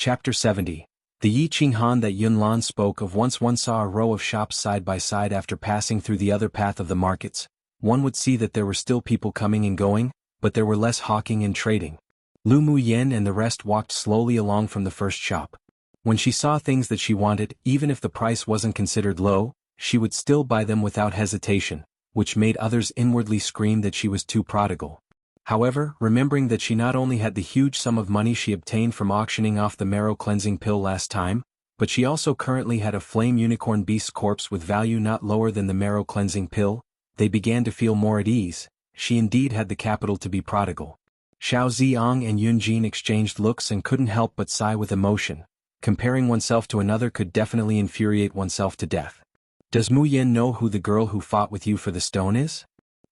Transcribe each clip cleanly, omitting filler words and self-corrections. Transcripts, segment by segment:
Chapter 70. The Yi Qinghan that Yunlan spoke of. Once one saw a row of shops side by side after passing through the other path of the markets. One would see that there were still people coming and going, but there were less hawking and trading. Lu Muyen and the rest walked slowly along from the first shop. When she saw things that she wanted, even if the price wasn't considered low, she would still buy them without hesitation, which made others inwardly scream that she was too prodigal. However, remembering that she not only had the huge sum of money she obtained from auctioning off the marrow cleansing pill last time, but she also currently had a flame unicorn beast's corpse with value not lower than the marrow cleansing pill, they began to feel more at ease. She indeed had the capital to be prodigal. Xiao Ziong and Yun Jin exchanged looks and couldn't help but sigh with emotion. Comparing oneself to another could definitely infuriate oneself to death. Does Mu Yen know who the girl who fought with you for the stone is?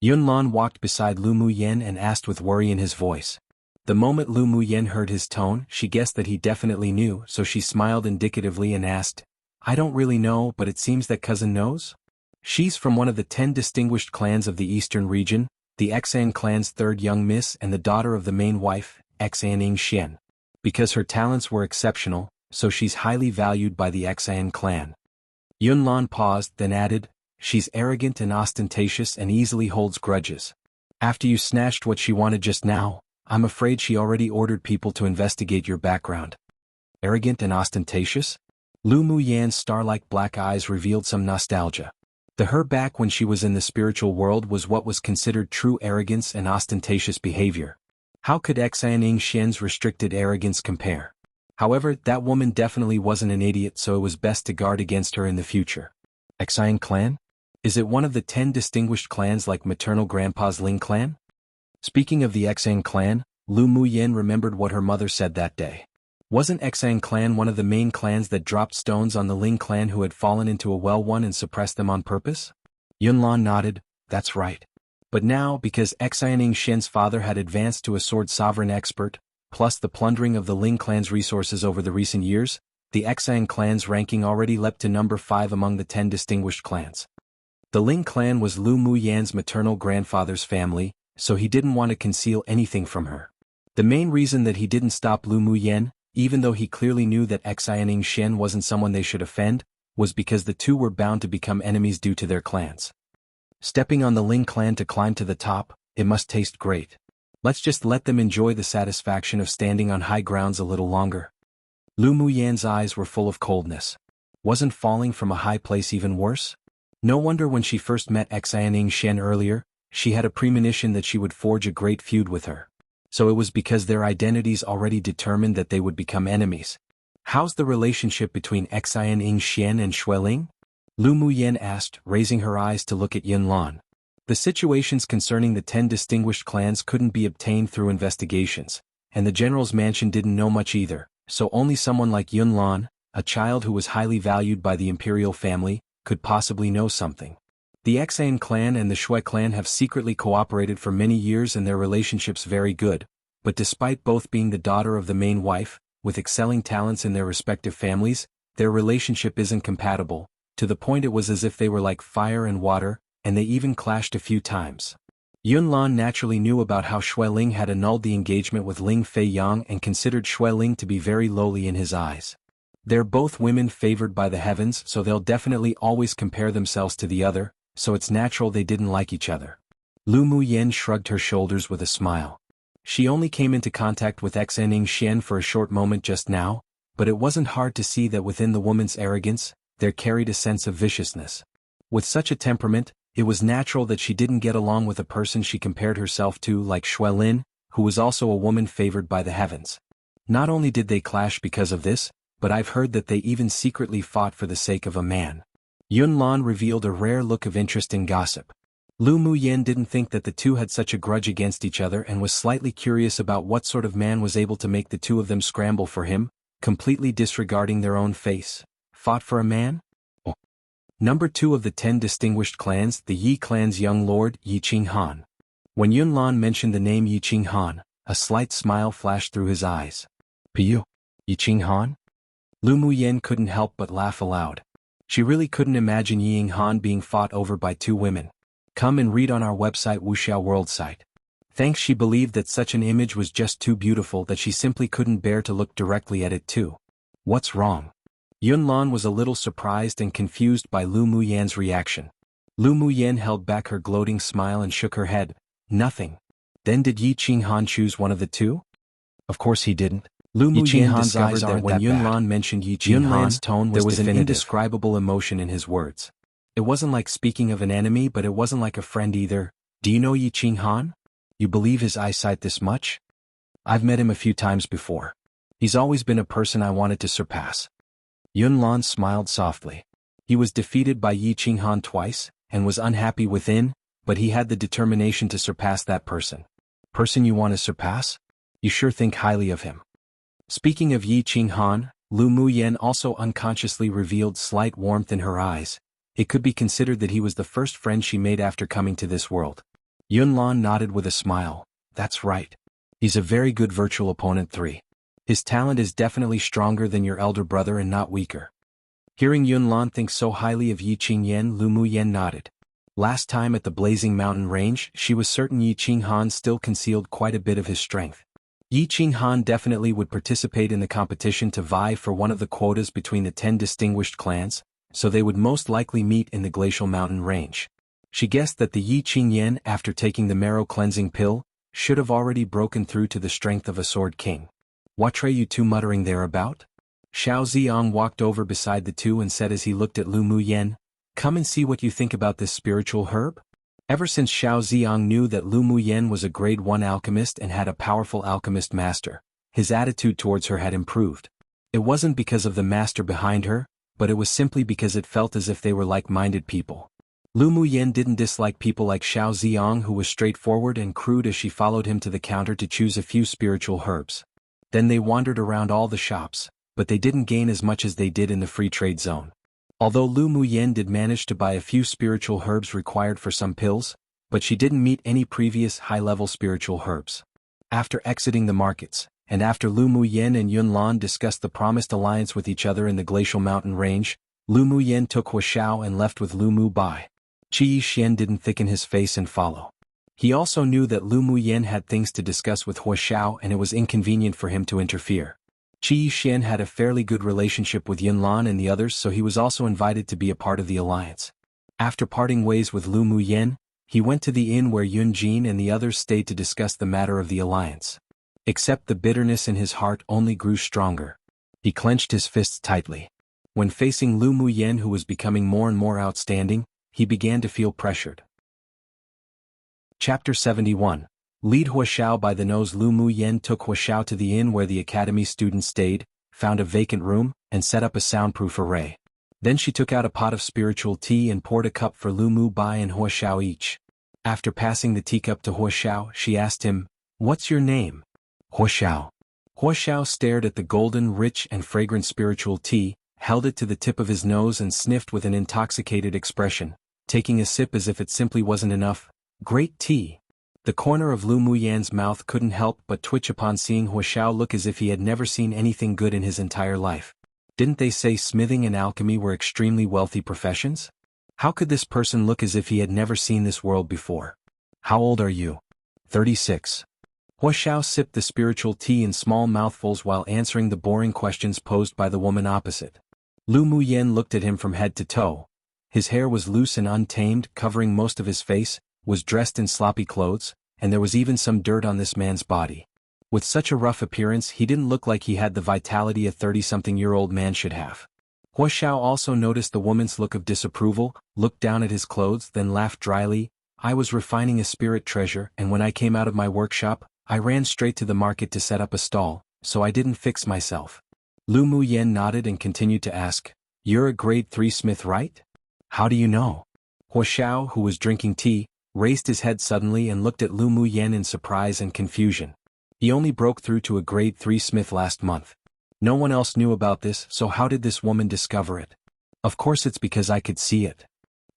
Yunlan walked beside Lu Muyen and asked with worry in his voice. The moment Lu Muyen heard his tone, she guessed that he definitely knew, so she smiled indicatively and asked, I don't really know, but it seems that cousin knows? She's from one of the 10 distinguished clans of the eastern region, the Xan clan's third young miss and the daughter of the main wife, Xan Xian. Because her talents were exceptional, so she's highly valued by the Xan clan. Yunlan paused, then added, she's arrogant and ostentatious and easily holds grudges. After you snatched what she wanted just now, I'm afraid she already ordered people to investigate your background. Arrogant and ostentatious? Lu Muyan's star-like black eyes revealed some nostalgia. To her back when she was in the spiritual world was what was considered true arrogance and ostentatious behavior. How could Xan Xian's restricted arrogance compare? However, that woman definitely wasn't an idiot, so it was best to guard against her in the future. Xan clan? Is it one of the 10 distinguished clans like maternal grandpa's Ling clan? Speaking of the Xan clan, Lu Muyen remembered what her mother said that day. Wasn't Xan clan one of the main clans that dropped stones on the Ling clan who had fallen into a well one and suppressed them on purpose? Yunlan nodded, that's right. But now, because Xan Xian's father had advanced to a sword sovereign expert, plus the plundering of the Ling clan's resources over the recent years, the Xan clan's ranking already leapt to number 5 among the 10 distinguished clans. The Ling clan was Lu Muyan's maternal grandfather's family, so he didn't want to conceal anything from her. The main reason that he didn't stop Lu Muyan, even though he clearly knew that Xan Xian wasn't someone they should offend, was because the two were bound to become enemies due to their clans. Stepping on the Ling clan to climb to the top, it must taste great. Let's just let them enjoy the satisfaction of standing on high grounds a little longer. Lu Muyan's eyes were full of coldness. Wasn't falling from a high place even worse? No wonder when she first met Xan Xian earlier, she had a premonition that she would forge a great feud with her. So it was because their identities already determined that they would become enemies. How's the relationship between Xan Xian and Xueling? Lu Muyen asked, raising her eyes to look at Yunlan. The situations concerning the 10 distinguished clans couldn't be obtained through investigations, and the general's mansion didn't know much either, so only someone like Yunlan, a child who was highly valued by the imperial family, could possibly know something. The Xan clan and the Shui clan have secretly cooperated for many years and their relationship's very good, but despite both being the daughter of the main wife, with excelling talents in their respective families, their relationship isn't compatible, to the point it was as if they were like fire and water, and they even clashed a few times. Yunlan naturally knew about how Xueling had annulled the engagement with Ling Fei Yang and considered Xueling to be very lowly in his eyes. They're both women favored by the heavens, so they'll definitely always compare themselves to the other, so it's natural they didn't like each other. Lu Muyen shrugged her shoulders with a smile. She only came into contact with Xan Xian for a short moment just now, but it wasn't hard to see that within the woman's arrogance, there carried a sense of viciousness. With such a temperament, it was natural that she didn't get along with a person she compared herself to like Xuelin, who was also a woman favored by the heavens. Not only did they clash because of this, but I've heard that they even secretly fought for the sake of a man. Yunlan revealed a rare look of interest in gossip. Lu Muyen didn't think that the two had such a grudge against each other and was slightly curious about what sort of man was able to make the two of them scramble for him, completely disregarding their own face. Fought for a man? Oh. Number 2 of the 10 distinguished clans, the Yi clan's young lord, Yi Qinghan. When Yunlan mentioned the name Yi Qinghan, a slight smile flashed through his eyes. Piyu? Yi Qinghan? Lu Muyen couldn't help but laugh aloud. She really couldn't imagine Yi Qinghan being fought over by two women. Come and read on our website Wuxia World site. Thanks, she believed that such an image was just too beautiful that she simply couldn't bear to look directly at it too. What's wrong? Yunlan was a little surprised and confused by Lu Muyan's reaction. Lu Muyan held back her gloating smile and shook her head. Nothing. Then did Yi Qinghan choose one of the two? Of course he didn't. Lu Muyan discovered that when Yunlan mentioned Yi Qinghan's tone, there was an indescribable emotion in his words. It wasn't like speaking of an enemy, but it wasn't like a friend either. Do you know Yi Qinghan? You believe his eyesight this much? I've met him a few times before. He's always been a person I wanted to surpass. Yunlan smiled softly. He was defeated by Yi Qinghan twice, and was unhappy within, but he had the determination to surpass that person. Person you want to surpass? You sure think highly of him. Speaking of Yi Qinghan, Lu Muyan also unconsciously revealed slight warmth in her eyes. It could be considered that he was the first friend she made after coming to this world. Yunlan nodded with a smile. That's right. He's a very good virtual opponent 3. His talent is definitely stronger than your elder brother and not weaker. Hearing Yunlan think so highly of Yi Qingyan, Lu Muyan nodded. Last time at the Blazing Mountain Range, she was certain Yi Qinghan still concealed quite a bit of his strength. Yi Qinghan definitely would participate in the competition to vie for one of the quotas between the 10 distinguished clans, so they would most likely meet in the Glacial Mountain Range. She guessed that the Yi Qingyan, after taking the marrow cleansing pill, should have already broken through to the strength of a Sword King. What are you two muttering there about? Xiao Ziong walked over beside the two and said as he looked at Lu Muyan, "Come and see what you think about this spiritual herb?" Ever since Xiao Ziong knew that Lu Muyan was a grade 1 alchemist and had a powerful alchemist master, his attitude towards her had improved. It wasn't because of the master behind her, but it was simply because it felt as if they were like-minded people. Lu Muyan didn't dislike people like Xiao Ziong, who was straightforward and crude as she followed him to the counter to choose a few spiritual herbs. Then they wandered around all the shops, but they didn't gain as much as they did in the free trade zone. Although Lu Muyan did manage to buy a few spiritual herbs required for some pills, but she didn't meet any previous high-level spiritual herbs. After exiting the markets, and after Lu Muyan and Yunlan discussed the promised alliance with each other in the Glacial Mountain Range, Lu Muyan took Huashao and left with Lu Mu Bai. Qi Yixian didn't thicken his face and follow. He also knew that Lu Muyan had things to discuss with Huashao and it was inconvenient for him to interfere. Qi Yixian had a fairly good relationship with Yunlan and the others, so he was also invited to be a part of the alliance. After parting ways with Lu Muyan, he went to the inn where Yun Jin and the others stayed to discuss the matter of the alliance. Except the bitterness in his heart only grew stronger. He clenched his fists tightly. When facing Lu Muyan, who was becoming more and more outstanding, he began to feel pressured. Chapter 71. Lead Huashao by the nose. Lu Muyan took Huashao to the inn where the academy students stayed, found a vacant room, and set up a soundproof array. Then she took out a pot of spiritual tea and poured a cup for Lu Mu Bai and Huashao each. After passing the teacup to Huashao, she asked him, "What's your name?" Huashao. Huashao stared at the golden, rich and fragrant spiritual tea, held it to the tip of his nose and sniffed with an intoxicated expression, taking a sip as if it simply wasn't enough. Great tea. The corner of Lu Muyan's mouth couldn't help but twitch upon seeing Huashao look as if he had never seen anything good in his entire life. Didn't they say smithing and alchemy were extremely wealthy professions? How could this person look as if he had never seen this world before? How old are you? 36. Huashao sipped the spiritual tea in small mouthfuls while answering the boring questions posed by the woman opposite. Lu Muyan looked at him from head to toe. His hair was loose and untamed, covering most of his face, was dressed in sloppy clothes, and there was even some dirt on this man's body. With such a rough appearance, he didn't look like he had the vitality a 30-something-year-old man should have. Huashao also noticed the woman's look of disapproval, looked down at his clothes, then laughed dryly. "I was refining a spirit treasure, and when I came out of my workshop, I ran straight to the market to set up a stall, so I didn't fix myself." Lu Muyan nodded and continued to ask, "You're a grade 3 smith, right? How do you know?" Huashao, who was drinking tea, raised his head suddenly and looked at Lu Muyan in surprise and confusion. He only broke through to a grade 3 smith last month. No one else knew about this, so how did this woman discover it? Of course it's because I could see it.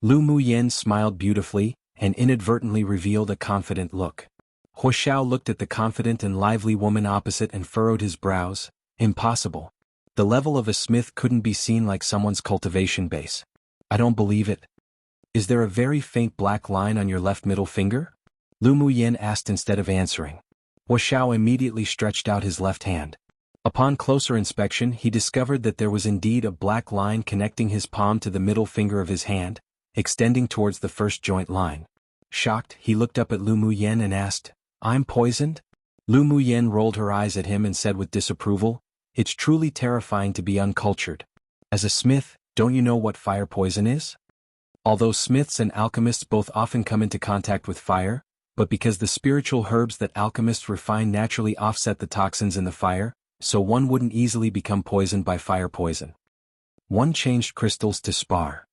Lu Muyan smiled beautifully, and inadvertently revealed a confident look. Huashao looked at the confident and lively woman opposite and furrowed his brows. Impossible. The level of a smith couldn't be seen like someone's cultivation base. I don't believe it. Is there a very faint black line on your left middle finger? Lu Muyen asked instead of answering. Huashao immediately stretched out his left hand. Upon closer inspection he discovered that there was indeed a black line connecting his palm to the middle finger of his hand, extending towards the first joint line. Shocked, he looked up at Lu Muyen and asked, "I'm poisoned?" Lu Muyen rolled her eyes at him and said with disapproval, "It's truly terrifying to be uncultured. As a smith, don't you know what fire poison is? Although smiths and alchemists both often come into contact with fire, but because the spiritual herbs that alchemists refine naturally offset the toxins in the fire, so one wouldn't easily become poisoned by fire poison." One changed crystals to spar.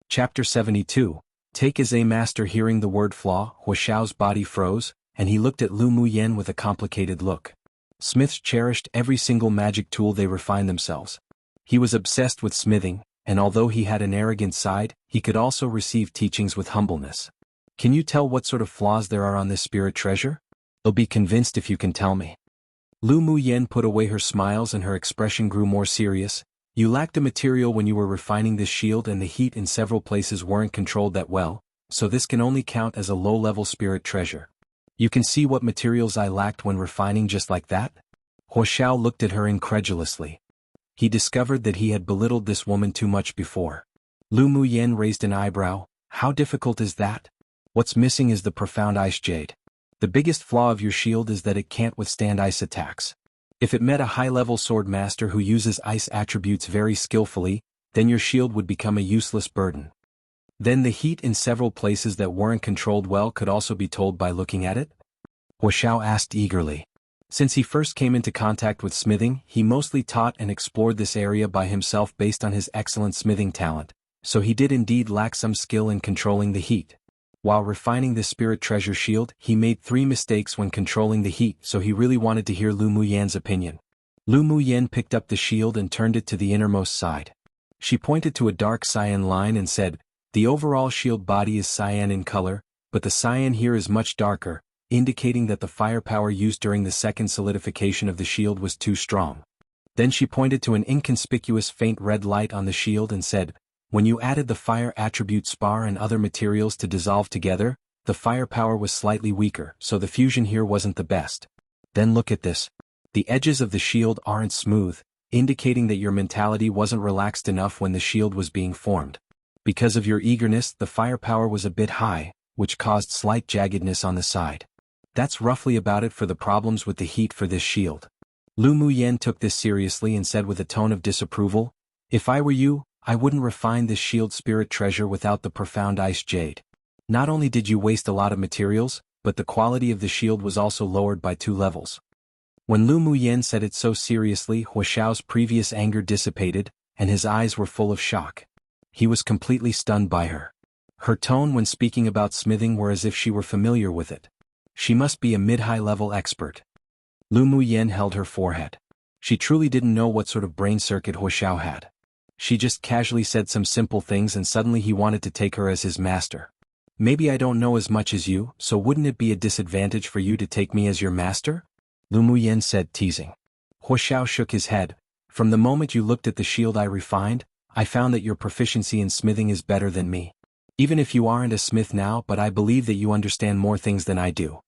Chapter 72. Take as a master. Hearing the word flaw, Huashao's body froze, and he looked at Lu Muyen with a complicated look. Smiths cherished every single magic tool they refined themselves. He was obsessed with smithing, and although he had an arrogant side, he could also receive teachings with humbleness. "Can you tell what sort of flaws there are on this spirit treasure? I'll be convinced if you can tell me." Lu Muyen put away her smiles and her expression grew more serious. "You lacked a material when you were refining this shield, and the heat in several places weren't controlled that well, so this can only count as a low-level spirit treasure. You can see what materials I lacked when refining just like that?" Huashao looked at her incredulously. He discovered that he had belittled this woman too much before. Lu Muyen raised an eyebrow. "How difficult is that? What's missing is the profound ice jade. The biggest flaw of your shield is that it can't withstand ice attacks. If it met a high-level sword master who uses ice attributes very skillfully, then your shield would become a useless burden. Then the heat in several places that weren't controlled well could also be told by looking at it?" Huashao asked eagerly. Since he first came into contact with smithing, he mostly taught and explored this area by himself based on his excellent smithing talent, so he did indeed lack some skill in controlling the heat. While refining this spirit treasure shield, he made 3 mistakes when controlling the heat, so he really wanted to hear Lu Muyen's opinion. Lu Muyen picked up the shield and turned it to the innermost side. She pointed to a dark cyan line and said, "The overall shield body is cyan in color, but the cyan here is much darker, indicating that the firepower used during the second solidification of the shield was too strong." Then she pointed to an inconspicuous faint red light on the shield and said, "When you added the fire attribute spar and other materials to dissolve together, the firepower was slightly weaker, so the fusion here wasn't the best. Then look at this. The edges of the shield aren't smooth, indicating that your mentality wasn't relaxed enough when the shield was being formed. Because of your eagerness, the firepower was a bit high, which caused slight jaggedness on the side. That's roughly about it for the problems with the heat for this shield." Lu Muyen took this seriously and said with a tone of disapproval, "If I were you, I wouldn't refine this shield spirit treasure without the profound ice jade. Not only did you waste a lot of materials, but the quality of the shield was also lowered by 2 levels. When Lu Muyen said it so seriously, Huashao's previous anger dissipated, and his eyes were full of shock. He was completely stunned by her. Her tone when speaking about smithing were as if she were familiar with it. She must be a mid-high level expert. Lu Muyen held her forehead. She truly didn't know what sort of brain circuit Huashao had. She just casually said some simple things and suddenly he wanted to take her as his master. "Maybe I don't know as much as you, so wouldn't it be a disadvantage for you to take me as your master?" Lu Muyen said, teasing. Huashao shook his head. "From the moment you looked at the shield I refined, I found that your proficiency in smithing is better than me. Even if you aren't a smith now, but I believe that you understand more things than I do."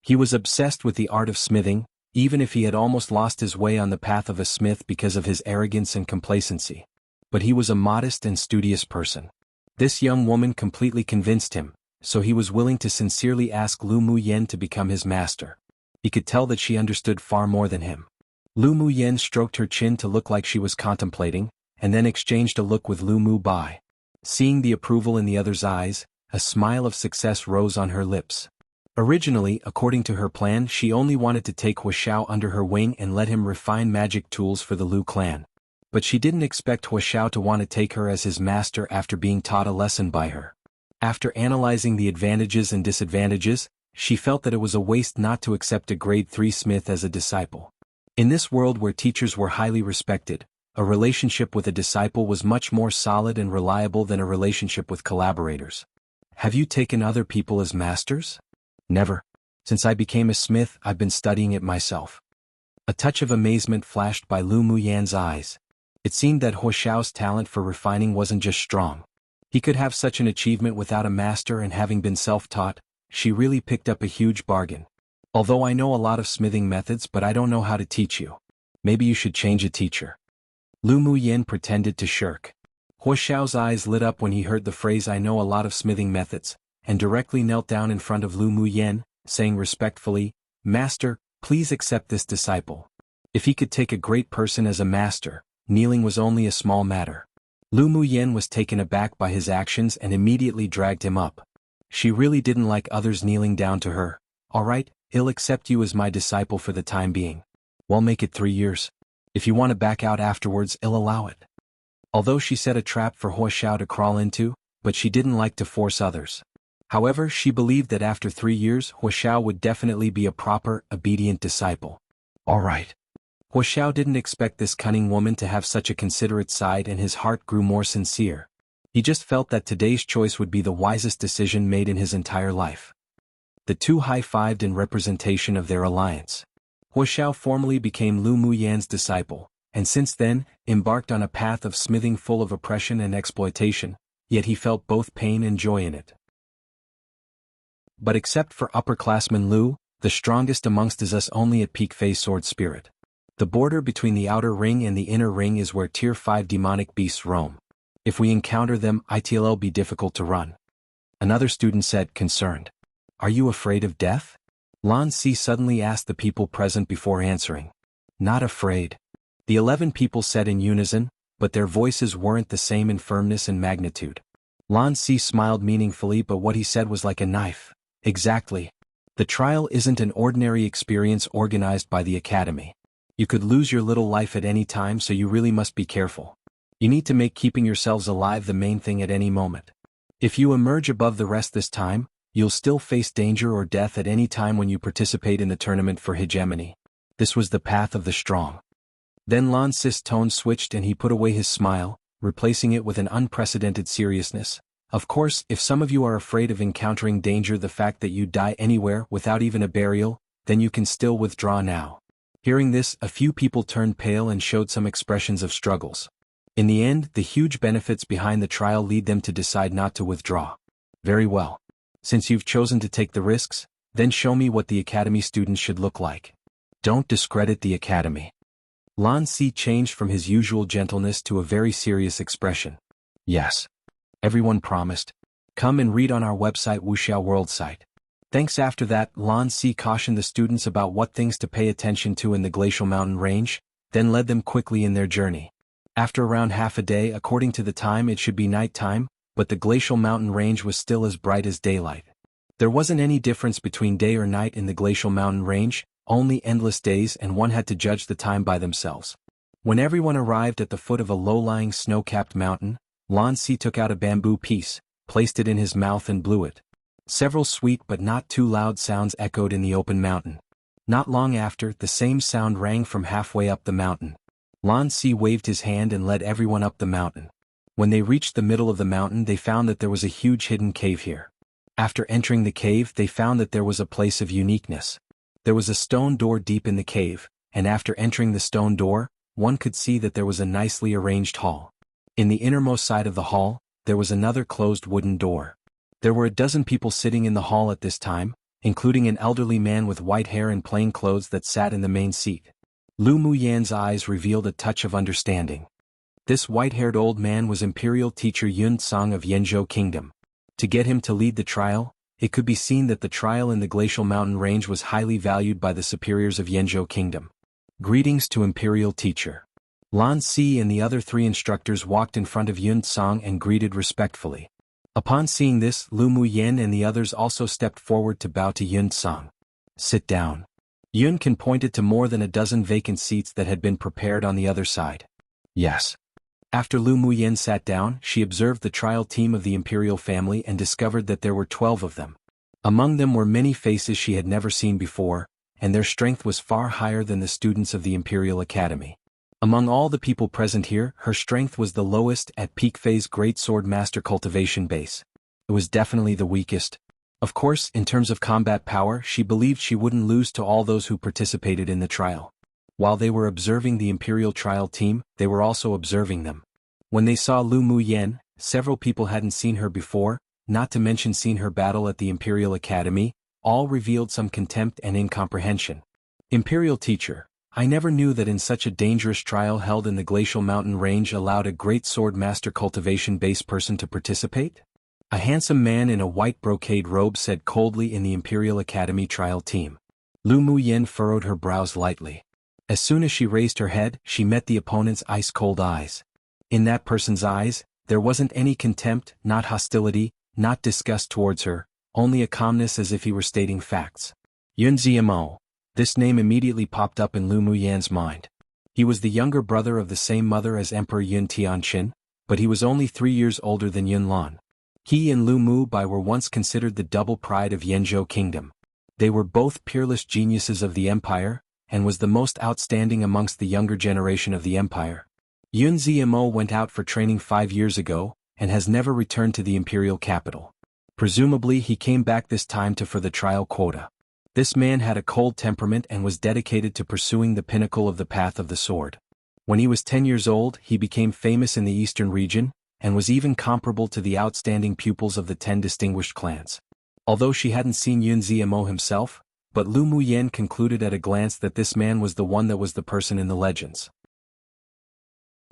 He was obsessed with the art of smithing, even if he had almost lost his way on the path of a smith because of his arrogance and complacency. But he was a modest and studious person. This young woman completely convinced him, so he was willing to sincerely ask Lu Muyen to become his master. He could tell that she understood far more than him. Lu Muyen stroked her chin to look like she was contemplating, and then exchanged a look with Lu Mu Bai. Seeing the approval in the other's eyes, a smile of success rose on her lips. Originally, according to her plan, she only wanted to take Huashao under her wing and let him refine magic tools for the Lu clan. But she didn't expect Huashao to want to take her as his master after being taught a lesson by her. After analyzing the advantages and disadvantages, she felt that it was a waste not to accept a grade 3 smith as a disciple. In this world where teachers were highly respected, a relationship with a disciple was much more solid and reliable than a relationship with collaborators. "Have you taken other people as masters?" "Never. Since I became a smith, I've been studying it myself." A touch of amazement flashed by Lu Muyen's eyes. It seemed that Huashao's talent for refining wasn't just strong. He could have such an achievement without a master and having been self-taught, she really picked up a huge bargain. Although I know a lot of smithing methods but I don't know how to teach you. Maybe you should change a teacher. Lu Muyen pretended to shirk. Huo Xiao's eyes lit up when he heard the phrase I know a lot of smithing methods, and directly knelt down in front of Lu Muyen, saying respectfully, Master, please accept this disciple. If he could take a great person as a master, kneeling was only a small matter. Lu Muyen was taken aback by his actions and immediately dragged him up. She really didn't like others kneeling down to her. All right, I'll accept you as my disciple for the time being. Well, make it 3 years. If you want to back out afterwards, I'll allow it. Although she set a trap for Huo Xiao to crawl into, but she didn't like to force others. However, she believed that after 3 years Huo Xiao would definitely be a proper, obedient disciple. All right. Huo Xiao didn't expect this cunning woman to have such a considerate side and his heart grew more sincere. He just felt that today's choice would be the wisest decision made in his entire life. The two high-fived in representation of their alliance. Huo Xiao formally became Lu Muyan's disciple, and since then, embarked on a path of smithing full of oppression and exploitation, yet he felt both pain and joy in it. But except for upperclassman Lu, the strongest amongst us only at peak phase sword spirit. The border between the outer ring and the inner ring is where tier 5 demonic beasts roam. If we encounter them, it'll be difficult to run. Another student said, concerned. Are you afraid of death? Lan Si suddenly asked the people present before answering. Not afraid. The 11 people said in unison, but their voices weren't the same in firmness and magnitude. Lan Si smiled meaningfully, but what he said was like a knife. Exactly. The trial isn't an ordinary experience organized by the academy. You could lose your little life at any time, so you really must be careful. You need to make keeping yourselves alive the main thing at any moment. If you emerge above the rest this time, you'll still face danger or death at any time when you participate in the tournament for hegemony. This was the path of the strong. Then Lan Si's tone switched and he put away his smile, replacing it with an unprecedented seriousness. Of course, if some of you are afraid of encountering danger, the fact that you die anywhere without even a burial, then you can still withdraw now. Hearing this, a few people turned pale and showed some expressions of struggles. In the end, the huge benefits behind the trial lead them to decide not to withdraw. Very well. Since you've chosen to take the risks, then show me what the academy students should look like. Don't discredit the academy. Lan Si changed from his usual gentleness to a very serious expression. Yes. Everyone promised. Come and read on our website Wuxia World site. Thanks. After that, Lan Si cautioned the students about what things to pay attention to in the glacial mountain range, then led them quickly in their journey. After around half a day, according to the time, it should be night time, but the glacial mountain range was still as bright as daylight. There wasn't any difference between day or night in the glacial mountain range, only endless days, and one had to judge the time by themselves. When everyone arrived at the foot of a low-lying snow-capped mountain, Lan Si took out a bamboo piece, placed it in his mouth and blew it. Several sweet but not too loud sounds echoed in the open mountain. Not long after, the same sound rang from halfway up the mountain. Lan Si waved his hand and led everyone up the mountain. When they reached the middle of the mountain, they found that there was a huge hidden cave here. After entering the cave, they found that there was a place of uniqueness. There was a stone door deep in the cave, and after entering the stone door, one could see that there was a nicely arranged hall. In the innermost side of the hall, there was another closed wooden door. There were a dozen people sitting in the hall at this time, including an elderly man with white hair and plain clothes that sat in the main seat. Lu Muyan's eyes revealed a touch of understanding. This white-haired old man was Imperial Teacher Yun Tsang of Yanzhou Kingdom. To get him to lead the trial, it could be seen that the trial in the glacial mountain range was highly valued by the superiors of Yanzhou Kingdom. Greetings to Imperial Teacher. Lan Si and the other 3 instructors walked in front of Yun Tsang and greeted respectfully. Upon seeing this, Lu Muyan and the others also stepped forward to bow to Yun Tsang. Sit down. Yun Can pointed to more than a dozen vacant seats that had been prepared on the other side. Yes. After Lu Muyan sat down, she observed the trial team of the imperial family and discovered that there were 12 of them. Among them were many faces she had never seen before, and their strength was far higher than the students of the Imperial Academy. Among all the people present here, her strength was the lowest at peak phase Great Sword Master cultivation base. It was definitely the weakest. Of course, in terms of combat power, she believed she wouldn't lose to all those who participated in the trial. While they were observing the Imperial trial team, they were also observing them. When they saw Lu Muyan, several people hadn't seen her before, not to mention seen her battle at the Imperial Academy, all revealed some contempt and incomprehension. Imperial teacher, I never knew that in such a dangerous trial held in the glacial mountain range allowed a great sword master cultivation-based person to participate? A handsome man in a white brocade robe said coldly in the Imperial Academy trial team. Lu Muyen furrowed her brows lightly. As soon as she raised her head, she met the opponent's ice-cold eyes. In that person's eyes, there wasn't any contempt, not hostility, not disgust towards her, only a calmness as if he were stating facts. Yun Ziamo. This name immediately popped up in Lu Muyan's mind. He was the younger brother of the same mother as Emperor Yun Tianqin, but he was only 3 years older than Yun Lan. He and Lu Mubai were once considered the double pride of Yanzhou Kingdom. They were both peerless geniuses of the empire, and was the most outstanding amongst the younger generation of the empire. Yun Ziamo went out for training 5 years ago, and has never returned to the imperial capital. Presumably he came back this time for the trial quota. This man had a cold temperament and was dedicated to pursuing the pinnacle of the path of the sword. When he was 10 years old, he became famous in the eastern region, and was even comparable to the outstanding pupils of the 10 distinguished clans. Although she hadn't seen Yun Ziamo himself, but Lu Muyen concluded at a glance that this man was the one that was the person in the legends.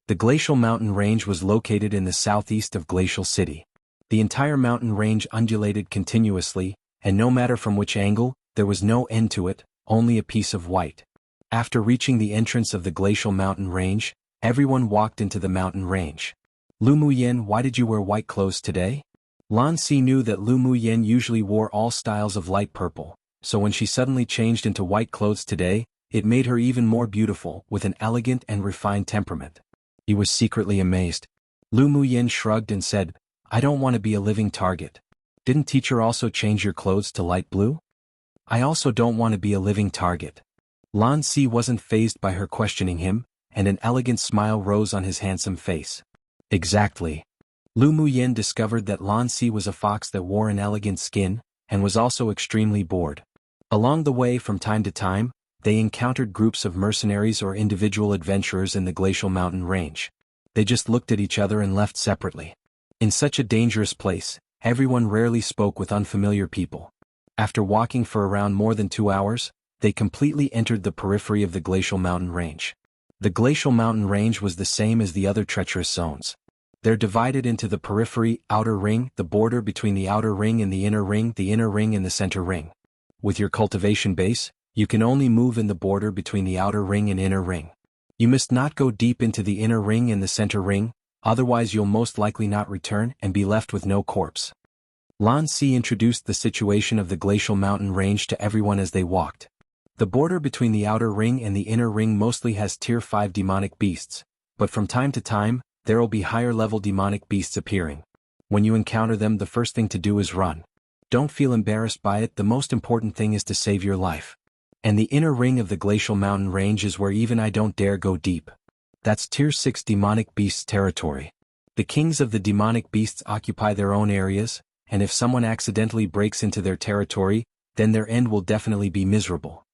The glacial mountain range was located in the southeast of Glacial City. The entire mountain range undulated continuously, and no matter from which angle, there was no end to it, only a piece of white. After reaching the entrance of the glacial mountain range, everyone walked into the mountain range. Lu Muyen, why did you wear white clothes today? Lan Si knew that Lu Muyen usually wore all styles of light purple, so when she suddenly changed into white clothes today, it made her even more beautiful, with an elegant and refined temperament. He was secretly amazed. Lu Muyen shrugged and said, I don't want to be a living target. Didn't teacher also change your clothes to light blue? I also don't want to be a living target. Lan Si wasn't fazed by her questioning him, and an elegant smile rose on his handsome face. Exactly. Lu Muyen discovered that Lan Si was a fox that wore an elegant skin, and was also extremely bored. Along the way from time to time, they encountered groups of mercenaries or individual adventurers in the glacial mountain range. They just looked at each other and left separately. In such a dangerous place, everyone rarely spoke with unfamiliar people. After walking for around more than 2 hours, they completely entered the periphery of the glacial mountain range. The glacial mountain range was the same as the other treacherous zones. They're divided into the periphery, outer ring, the border between the outer ring and the inner ring and the center ring. With your cultivation base, you can only move in the border between the outer ring and inner ring. You must not go deep into the inner ring and the center ring, otherwise you'll most likely not return and be left with no corpse. Lan Si introduced the situation of the glacial mountain range to everyone as they walked. The border between the outer ring and the inner ring mostly has tier 5 demonic beasts, but from time to time, there will be higher level demonic beasts appearing. When you encounter them, the first thing to do is run. Don't feel embarrassed by it, the most important thing is to save your life. And the inner ring of the glacial mountain range is where even I don't dare go deep. That's tier 6 demonic beasts territory. The kings of the demonic beasts occupy their own areas, and if someone accidentally breaks into their territory, then their end will definitely be miserable.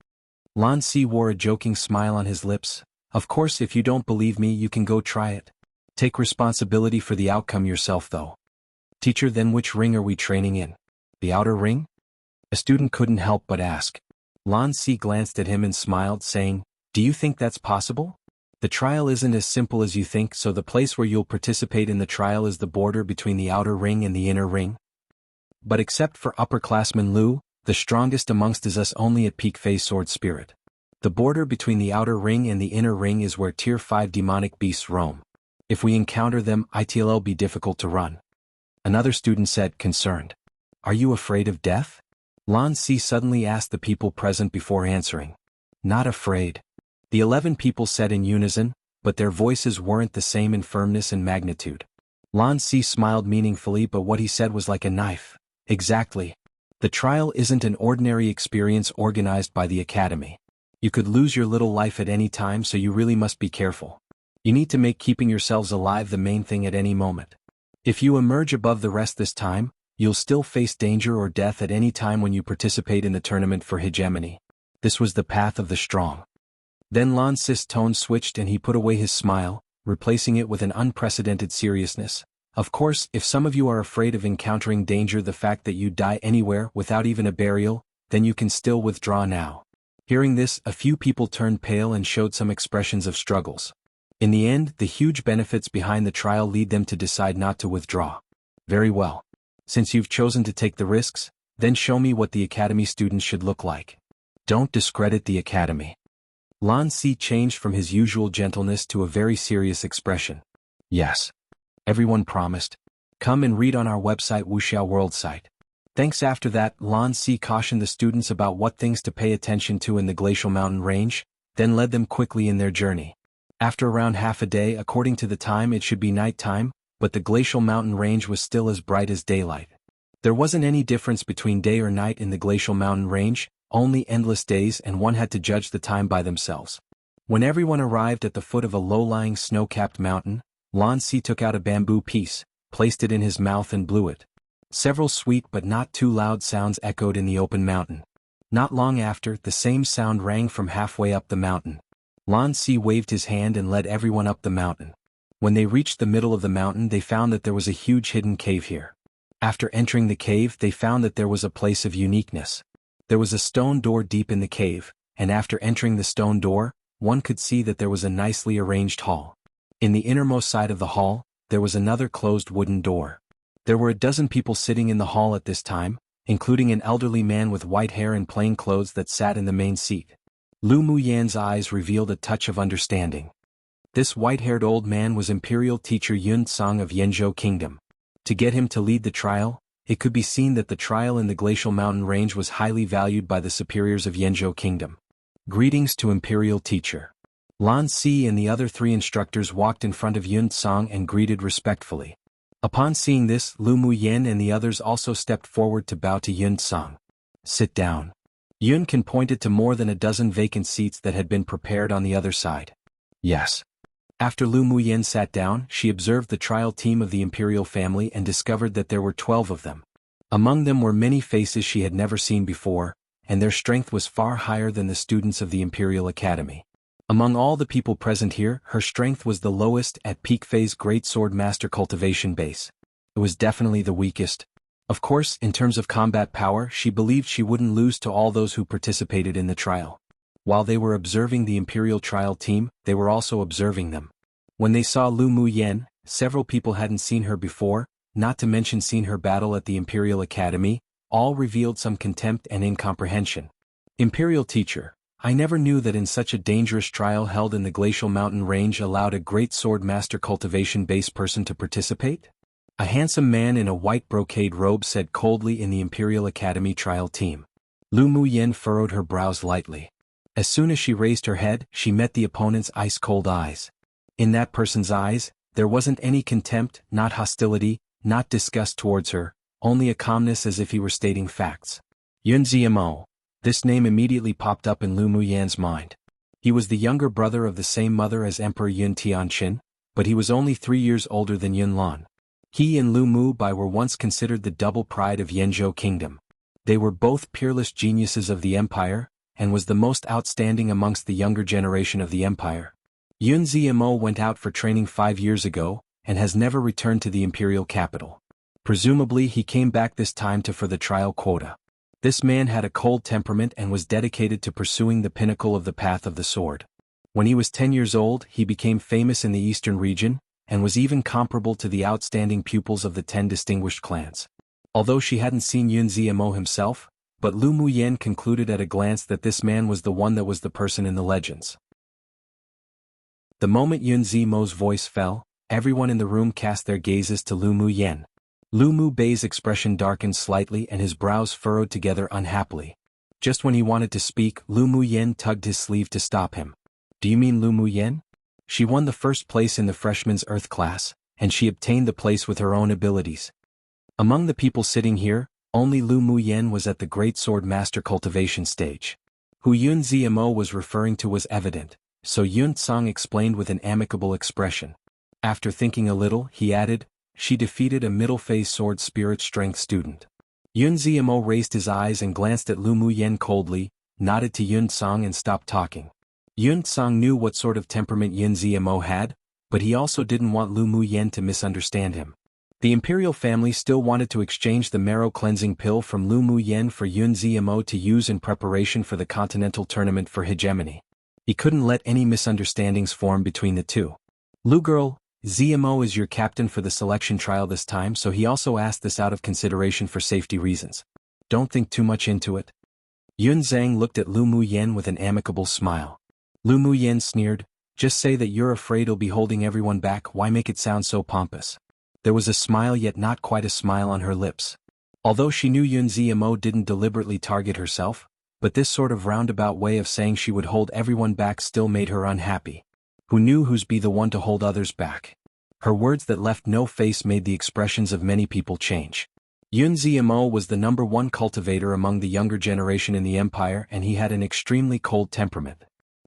Lan Si wore a joking smile on his lips. Of course, if you don't believe me, you can go try it. Take responsibility for the outcome yourself though. Teacher, then which ring are we training in? The outer ring? A student couldn't help but ask. Lan Si glanced at him and smiled, saying, Do you think that's possible? The trial isn't as simple as you think, so the place where you'll participate in the trial is the border between the outer ring and the inner ring. But except for upperclassman Lu, the strongest amongst us only at peak phase sword spirit. The border between the outer ring and the inner ring is where tier 5 demonic beasts roam. If we encounter them, it'll be difficult to run. Another student said, concerned. Are you afraid of death? Lan Si suddenly asked the people present before answering. Not afraid. The 11 people said in unison, but their voices weren't the same in firmness and magnitude. Lan Si smiled meaningfully, but what he said was like a knife. Exactly. The trial isn't an ordinary experience organized by the academy. You could lose your little life at any time, so you really must be careful. You need to make keeping yourselves alive the main thing at any moment. If you emerge above the rest this time, you'll still face danger or death at any time when you participate in the tournament for hegemony. This was the path of the strong. Then Lan Si's tone switched and he put away his smile, replacing it with an unprecedented seriousness. Of course, if some of you are afraid of encountering danger, the fact that you die anywhere without even a burial, then you can still withdraw now. Hearing this, a few people turned pale and showed some expressions of struggles. In the end, the huge benefits behind the trial lead them to decide not to withdraw. Very well. Since you've chosen to take the risks, then show me what the academy students should look like. Don't discredit the academy. Lan Si changed from his usual gentleness to a very serious expression. Yes. Everyone promised. Come and read on our website Wuxia World site. Thanks. After that, Lan Si cautioned the students about what things to pay attention to in the glacial mountain range, then led them quickly in their journey. After around half a day, according to the time, it should be night time, but the glacial mountain range was still as bright as daylight. There wasn't any difference between day or night in the glacial mountain range, only endless days, and one had to judge the time by themselves. When everyone arrived at the foot of a low-lying snow-capped mountain, Lan Si took out a bamboo piece, placed it in his mouth and blew it. Several sweet but not too loud sounds echoed in the open mountain. Not long after, the same sound rang from halfway up the mountain. Lan Si waved his hand and led everyone up the mountain. When they reached the middle of the mountain, they found that there was a huge hidden cave here. After entering the cave, they found that there was a place of uniqueness. There was a stone door deep in the cave, and after entering the stone door, one could see that there was a nicely arranged hall. In the innermost side of the hall, there was another closed wooden door. There were a dozen people sitting in the hall at this time, including an elderly man with white hair and plain clothes that sat in the main seat. Lu Muyan's eyes revealed a touch of understanding. This white-haired old man was Imperial Teacher Yun Tsang of Yenzhou Kingdom. To get him to lead the trial, it could be seen that the trial in the glacial mountain range was highly valued by the superiors of Yenzhou Kingdom. Greetings to Imperial Teacher. Lan Si and the other three instructors walked in front of Yun Tsang and greeted respectfully. Upon seeing this, Lu Muyan and the others also stepped forward to bow to Yun Tsang. Sit down. Yun Can pointed to more than a dozen vacant seats that had been prepared on the other side. Yes. After Lu Muyan sat down, she observed the trial team of the imperial family and discovered that there were 12 of them. Among them were many faces she had never seen before, and their strength was far higher than the students of the Imperial Academy. Among all the people present here, her strength was the lowest at peak phase Great Sword Master cultivation base. It was definitely the weakest. Of course, in terms of combat power, she believed she wouldn't lose to all those who participated in the trial. While they were observing the Imperial trial team, they were also observing them. When they saw Lu Muyan, several people hadn't seen her before, not to mention seen her battle at the Imperial Academy, all revealed some contempt and incomprehension. Imperial Teacher, I never knew that in such a dangerous trial held in the glacial mountain range allowed a Great Sword Master cultivation base person to participate? A handsome man in a white brocade robe said coldly in the Imperial Academy trial team. Lu Muyan furrowed her brows lightly. As soon as she raised her head, she met the opponent's ice-cold eyes. In that person's eyes, there wasn't any contempt, not hostility, not disgust towards her, only a calmness as if he were stating facts. Yun Ziamo. This name immediately popped up in Lu Muyan's mind. He was the younger brother of the same mother as Emperor Yun Tianqin, but he was only 3 years older than Yun Lan. He and Lu Mubai were once considered the double pride of Yenzhou Kingdom. They were both peerless geniuses of the empire, and was the most outstanding amongst the younger generation of the empire. Yun Ziamo went out for training 5 years ago, and has never returned to the imperial capital. Presumably he came back this time for the trial quota. This man had a cold temperament and was dedicated to pursuing the pinnacle of the path of the sword. When he was 10 years old, he became famous in the eastern region, and was even comparable to the outstanding pupils of the 10 distinguished clans. Although she hadn't seen Yun Ziamo himself, but Lu Muyan concluded at a glance that this man was the one that was the person in the legends. The moment Yun Ziamo's voice fell, everyone in the room cast their gazes to Lu Muyan. Lu Mubei's expression darkened slightly and his brows furrowed together unhappily. Just when he wanted to speak, Lu Muyan tugged his sleeve to stop him. Do you mean Lu Muyan? She won the first place in the freshman's earth class, and she obtained the place with her own abilities. Among the people sitting here, only Lu Muyan was at the Great Sword Master cultivation stage. Who Yun Ziamo was referring to was evident, so Yun Tsang explained with an amicable expression. After thinking a little, he added, she defeated a middle-phase sword spirit strength student. Yun Ziamo raised his eyes and glanced at Lu Muyan coldly, nodded to Yun Tsang and stopped talking. Yun Tsang knew what sort of temperament Yun Ziamo had, but he also didn't want Lu Muyan to misunderstand him. The imperial family still wanted to exchange the marrow-cleansing pill from Lu Muyen for Yun Zmo to use in preparation for the continental tournament for hegemony. He couldn't let any misunderstandings form between the two. "Lu girl, Zmo is your captain for the selection trial this time, so he also asked this out of consideration for safety reasons. Don't think too much into it." Yun Zhang looked at Lu Muyen with an amicable smile. Lu Muyen sneered, "Just say that you're afraid he'll be holding everyone back. Why make it sound so pompous?" There was a smile, yet not quite a smile, on her lips. Although she knew Yun Zmo didn't deliberately target herself, but this sort of roundabout way of saying she would hold everyone back still made her unhappy. Who knew who's be the one to hold others back? Her words that left no face made the expressions of many people change. Yun Zmo was the #1 cultivator among the younger generation in the empire, and he had an extremely cold temperament.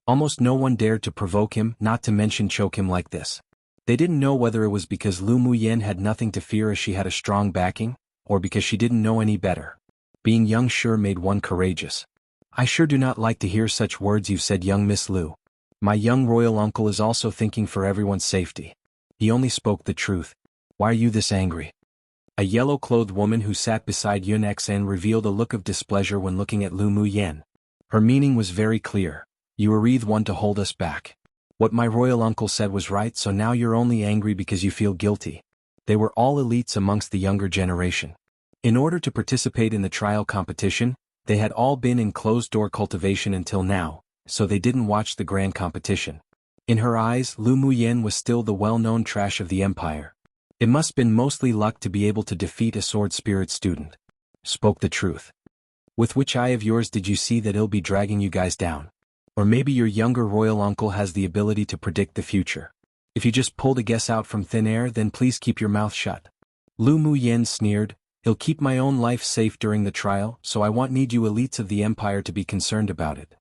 Almost no one dared to provoke him, not to mention choke him like this. They didn't know whether it was because Lu Muyen had nothing to fear as she had a strong backing, or because she didn't know any better. Being young sure made one courageous. "I sure do not like to hear such words you've said, young Miss Lu. My young royal uncle is also thinking for everyone's safety. He only spoke the truth. Why are you this angry?" A yellow-clothed woman who sat beside Yun Xen revealed a look of displeasure when looking at Lu Muyen. Her meaning was very clear. "You are either one to hold us back. What my royal uncle said was right, so now you're only angry because you feel guilty." They were all elites amongst the younger generation. In order to participate in the trial competition, they had all been in closed-door cultivation until now, so they didn't watch the grand competition. In her eyes, Lu Muyen was still the well-known trash of the empire. It must been mostly luck to be able to defeat a sword-spirit student. "Spoke the truth. With which eye of yours did you see that he'll be dragging you guys down? Or maybe your younger royal uncle has the ability to predict the future. If you just pulled a guess out from thin air, then please keep your mouth shut." Lu Muyen sneered, "He'll keep my own life safe during the trial, so I won't need you elites of the empire to be concerned about it."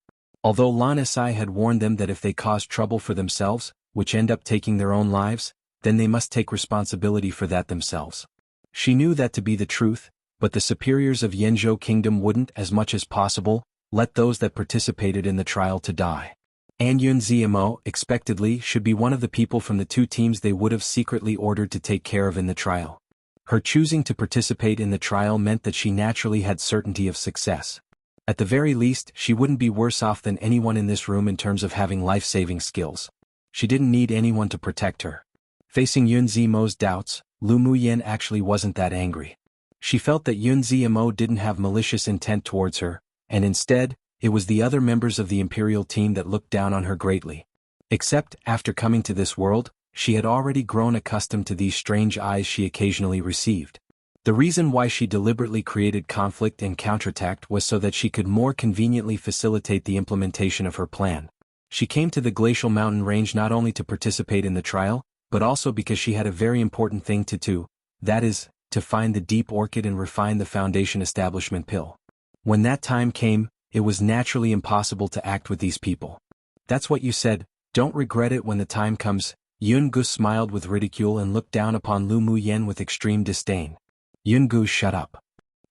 Although Lan Si had warned them that if they caused trouble for themselves, which end up taking their own lives, then they must take responsibility for that themselves. She knew that to be the truth, but the superiors of Yenzhou Kingdom wouldn't, as much as possible, let those that participated in the trial to die. And Yun Zmo, expectedly, should be one of the people from the two teams they would have secretly ordered to take care of in the trial. Her choosing to participate in the trial meant that she naturally had certainty of success. At the very least, she wouldn't be worse off than anyone in this room in terms of having life-saving skills. She didn't need anyone to protect her. Facing Yun Zmo's doubts, Lu Muyen actually wasn't that angry. She felt that Yun Zmo didn't have malicious intent towards her, and instead, it was the other members of the imperial team that looked down on her greatly. Except, after coming to this world, she had already grown accustomed to these strange eyes she occasionally received. The reason why she deliberately created conflict and counterattacked was so that she could more conveniently facilitate the implementation of her plan. She came to the glacial mountain range not only to participate in the trial, but also because she had a very important thing to do, that is, to find the deep orchid and refine the foundation establishment pill. When that time came, it was naturally impossible to act with these people. "That's what you said, don't regret it when the time comes." Yun Gu smiled with ridicule and looked down upon Lu Muyen with extreme disdain. "Yun Gu, shut up."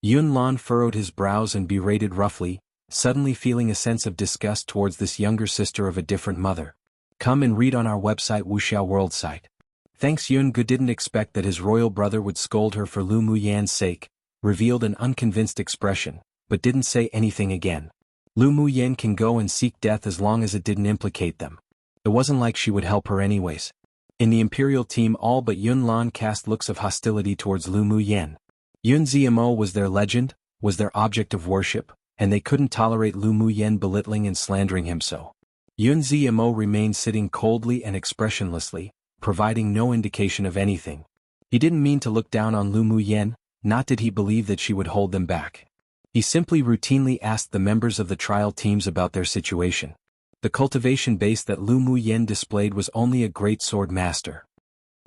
Yun Lan furrowed his brows and berated roughly, suddenly feeling a sense of disgust towards this younger sister of a different mother. Come and read on our website Wuxia World site. Thanks. Yun Gu didn't expect that his royal brother would scold her for Lu Muyen's sake, revealed an unconvinced expression, but didn't say anything again. Lu Muyen can go and seek death as long as it didn't implicate them. It wasn't like she would help her anyways. In the imperial team, all but Yun Lan cast looks of hostility towards Lu Muyen. Yun Zmo was their legend, was their object of worship, and they couldn't tolerate Lu Muyen belittling and slandering him so. Yun Zmo remained sitting coldly and expressionlessly, providing no indication of anything. He didn't mean to look down on Lu Muyen, not did he believe that she would hold them back. He simply routinely asked the members of the trial teams about their situation. The cultivation base that Lu Muyen displayed was only a great sword master.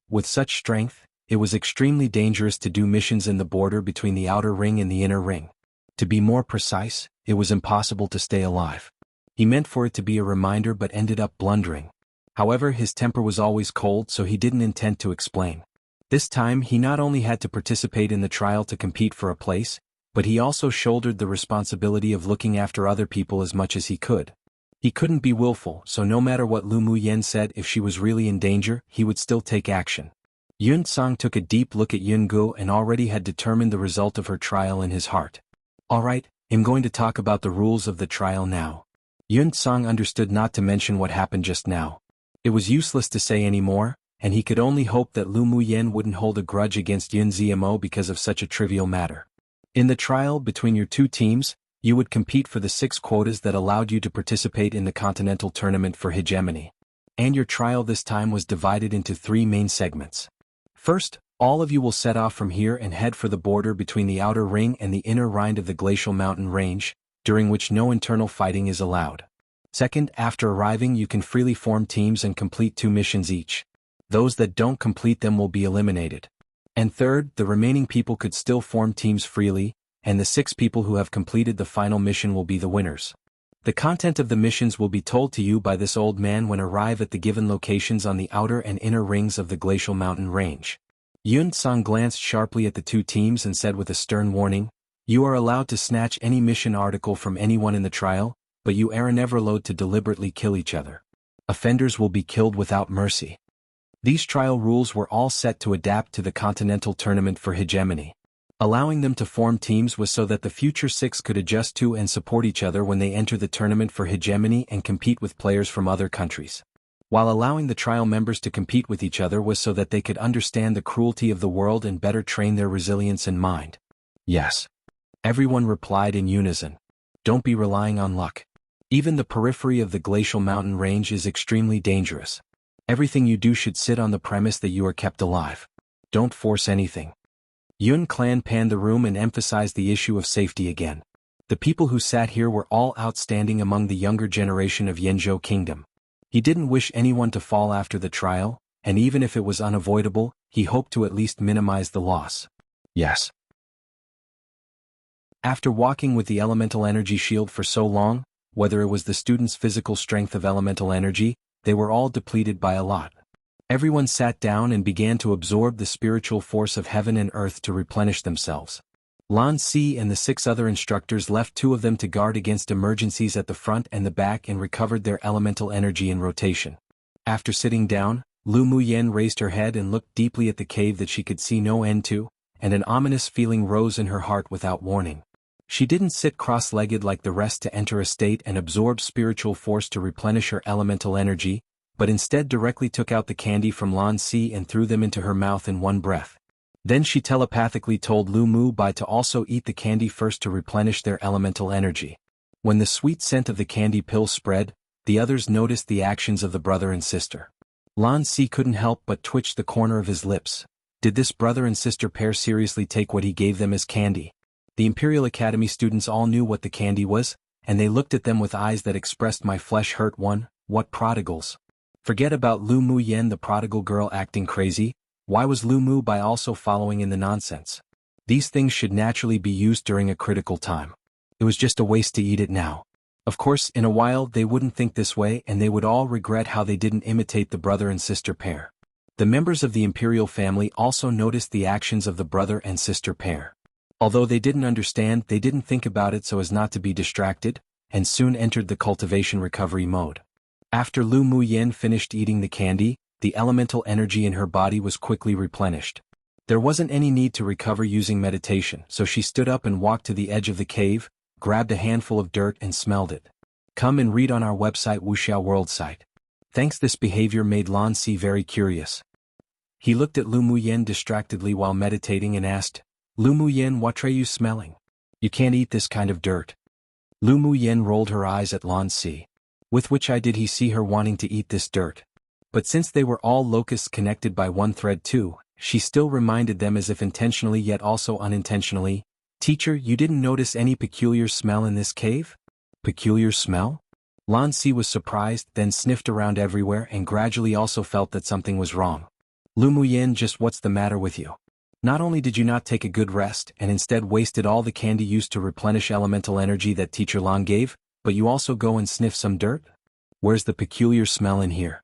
With such strength, it was extremely dangerous to do missions in the border between the outer ring and the inner ring. To be more precise, it was impossible to stay alive. He meant for it to be a reminder but ended up blundering. However, his temper was always cold, so he didn't intend to explain. This time he not only had to participate in the trial to compete for a place, but he also shouldered the responsibility of looking after other people as much as he could. He couldn't be willful, so no matter what Lu Muyen said, if she was really in danger, he would still take action. Yun Song took a deep look at Yun Gu and already had determined the result of her trial in his heart. Alright, I'm going to talk about the rules of the trial now. Yun Song understood not to mention what happened just now. It was useless to say any more, and he could only hope that Lu Muyen wouldn't hold a grudge against Yun Ziamo because of such a trivial matter. In the trial between your two teams, you would compete for the 6 quotas that allowed you to participate in the continental tournament for hegemony. And your trial this time was divided into 3 main segments. First, all of you will set off from here and head for the border between the outer ring and the inner rind of the glacial mountain range, during which no internal fighting is allowed. Second, after arriving you can freely form teams and complete 2 missions each. Those that don't complete them will be eliminated. And third, the remaining people could still form teams freely, and the 6 people who have completed the final mission will be the winners. The content of the missions will be told to you by this old man when arrive at the given locations on the outer and inner rings of the glacial mountain range. Yun Song glanced sharply at the 2 teams and said with a stern warning, "You are allowed to snatch any mission article from anyone in the trial, but you are never allowed to deliberately kill each other. Offenders will be killed without mercy." These trial rules were all set to adapt to the continental tournament for hegemony. Allowing them to form teams was so that the future 6 could adjust to and support each other when they enter the tournament for hegemony and compete with players from other countries. While allowing the trial members to compete with each other was so that they could understand the cruelty of the world and better train their resilience and mind. Yes. Everyone replied in unison. Don't be relying on luck. Even the periphery of the glacial mountain range is extremely dangerous. Everything you do should sit on the premise that you are kept alive. Don't force anything. Yun Clan panned the room and emphasized the issue of safety again. The people who sat here were all outstanding among the younger generation of Yanzhou Kingdom. He didn't wish anyone to fall after the trial, and even if it was unavoidable, he hoped to at least minimize the loss. Yes. After walking with the elemental energy shield for so long, whether it was the students' physical strength of elemental energy, they were all depleted by a lot. Everyone sat down and began to absorb the spiritual force of heaven and earth to replenish themselves. Lan Si and the 6 other instructors left 2 of them to guard against emergencies at the front and the back and recovered their elemental energy in rotation. After sitting down, Lu Muyen raised her head and looked deeply at the cave that she could see no end to, and an ominous feeling rose in her heart without warning. She didn't sit cross-legged like the rest to enter a state and absorb spiritual force to replenish her elemental energy, but instead directly took out the candy from Lan Si and threw them into her mouth in one breath. Then she telepathically told Lu Mu Bai to also eat the candy first to replenish their elemental energy. When the sweet scent of the candy pill spread, the others noticed the actions of the brother and sister. Lan Si couldn't help but twitch the corner of his lips. Did this brother and sister pair seriously take what he gave them as candy? The Imperial Academy students all knew what the candy was, and they looked at them with eyes that expressed "my flesh hurt one, what prodigals." Forget about Lu Muyen the prodigal girl acting crazy. Why was Lu Mu Bai also following in the nonsense? These things should naturally be used during a critical time. It was just a waste to eat it now. Of course, in a while they wouldn't think this way and they would all regret how they didn't imitate the brother and sister pair. The members of the imperial family also noticed the actions of the brother and sister pair. Although they didn't understand, they didn't think about it so as not to be distracted, and soon entered the cultivation recovery mode. After Lu Muyen finished eating the candy, the elemental energy in her body was quickly replenished. There wasn't any need to recover using meditation, so she stood up and walked to the edge of the cave, grabbed a handful of dirt and smelled it. Come and read on our website Wuxia World site. Thanks. This behavior made Lan Si very curious. He looked at Lu Muyen distractedly while meditating and asked, "Lu Muyen, what are you smelling? You can't eat this kind of dirt." Lu Muyen rolled her eyes at Lan Si. With which eye did he see her wanting to eat this dirt? But since they were all locusts connected by one thread too, she still reminded them as if intentionally yet also unintentionally, "Teacher, you didn't notice any peculiar smell in this cave?" Peculiar smell? Lan Si was surprised, then sniffed around everywhere and gradually also felt that something was wrong. "Lu Muyen, just what's the matter with you? Not only did you not take a good rest and instead wasted all the candy used to replenish elemental energy that Teacher Lan gave, but you also go and sniff some dirt? Where's the peculiar smell in here?"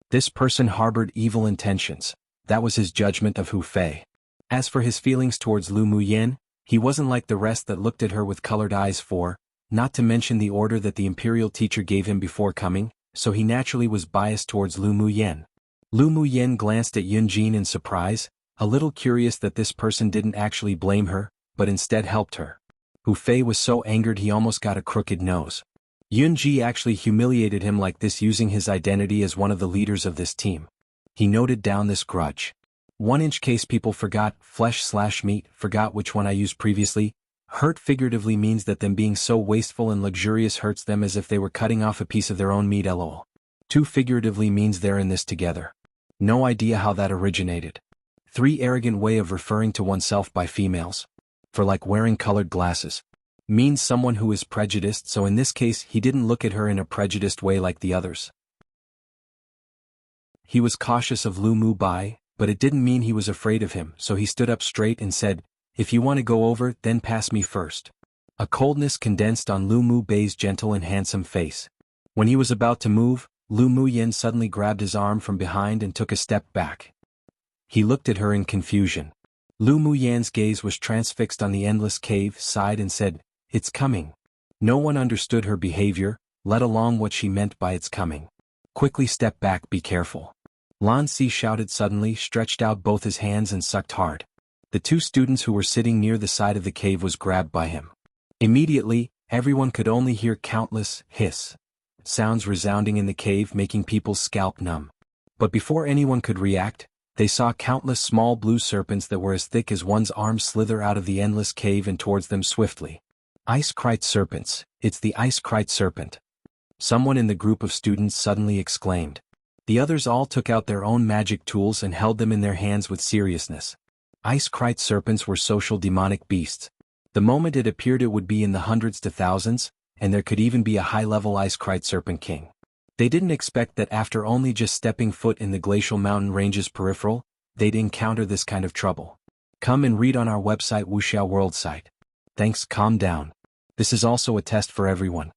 This person harbored evil intentions. That was his judgment of Hu Fei. As for his feelings towards Lu Muyen, he wasn't like the rest that looked at her with colored eyes for, not to mention the order that the imperial teacher gave him before coming, so he naturally was biased towards Lu Muyen. Lu Muyen glanced at Yunjin in surprise, a little curious that this person didn't actually blame her, but instead helped her. Hu Fei was so angered he almost got a crooked nose. Yunji actually humiliated him like this using his identity as one of the leaders of this team. He noted down this grudge. 1-inch case people forgot, flesh/meat, forgot which one I used previously. Hurt figuratively means that them being so wasteful and luxurious hurts them as if they were cutting off a piece of their own meat lol. 2 figuratively means they're in this together. No idea how that originated. 3 arrogant way of referring to oneself by females. For like wearing colored glasses. Means someone who is prejudiced, so in this case he didn't look at her in a prejudiced way like the others. He was cautious of Lu Mu Bai, but it didn't mean he was afraid of him, so he stood up straight and said, "If you want to go over, then pass me first." A coldness condensed on Lu Mu Bai's gentle and handsome face. When he was about to move, Lu Muyen suddenly grabbed his arm from behind and took a step back. He looked at her in confusion. Lu Muyen's gaze was transfixed on the endless cave, sighed and said, "It's coming." No one understood her behavior, let alone what she meant by "it's coming." "Quickly step back, be careful." Lan Si shouted suddenly, stretched out both his hands and sucked hard. The 2 students who were sitting near the side of the cave was grabbed by him. Immediately, everyone could only hear countless hiss sounds resounding in the cave, making people's scalp numb. But before anyone could react, they saw countless small blue serpents that were as thick as one's arm slither out of the endless cave and towards them swiftly. "Ice-Krite serpents, it's the Ice-Krite serpent!" Someone in the group of students suddenly exclaimed. The others all took out their own magic tools and held them in their hands with seriousness. Ice-Krite serpents were social demonic beasts. The moment it appeared it would be in the hundreds to thousands, and there could even be a high-level Ice-Krite serpent king. They didn't expect that after only just stepping foot in the glacial mountain range's peripheral, they'd encounter this kind of trouble. Come and read on our website Wuxia World site. Thanks, calm down. This is also a test for everyone.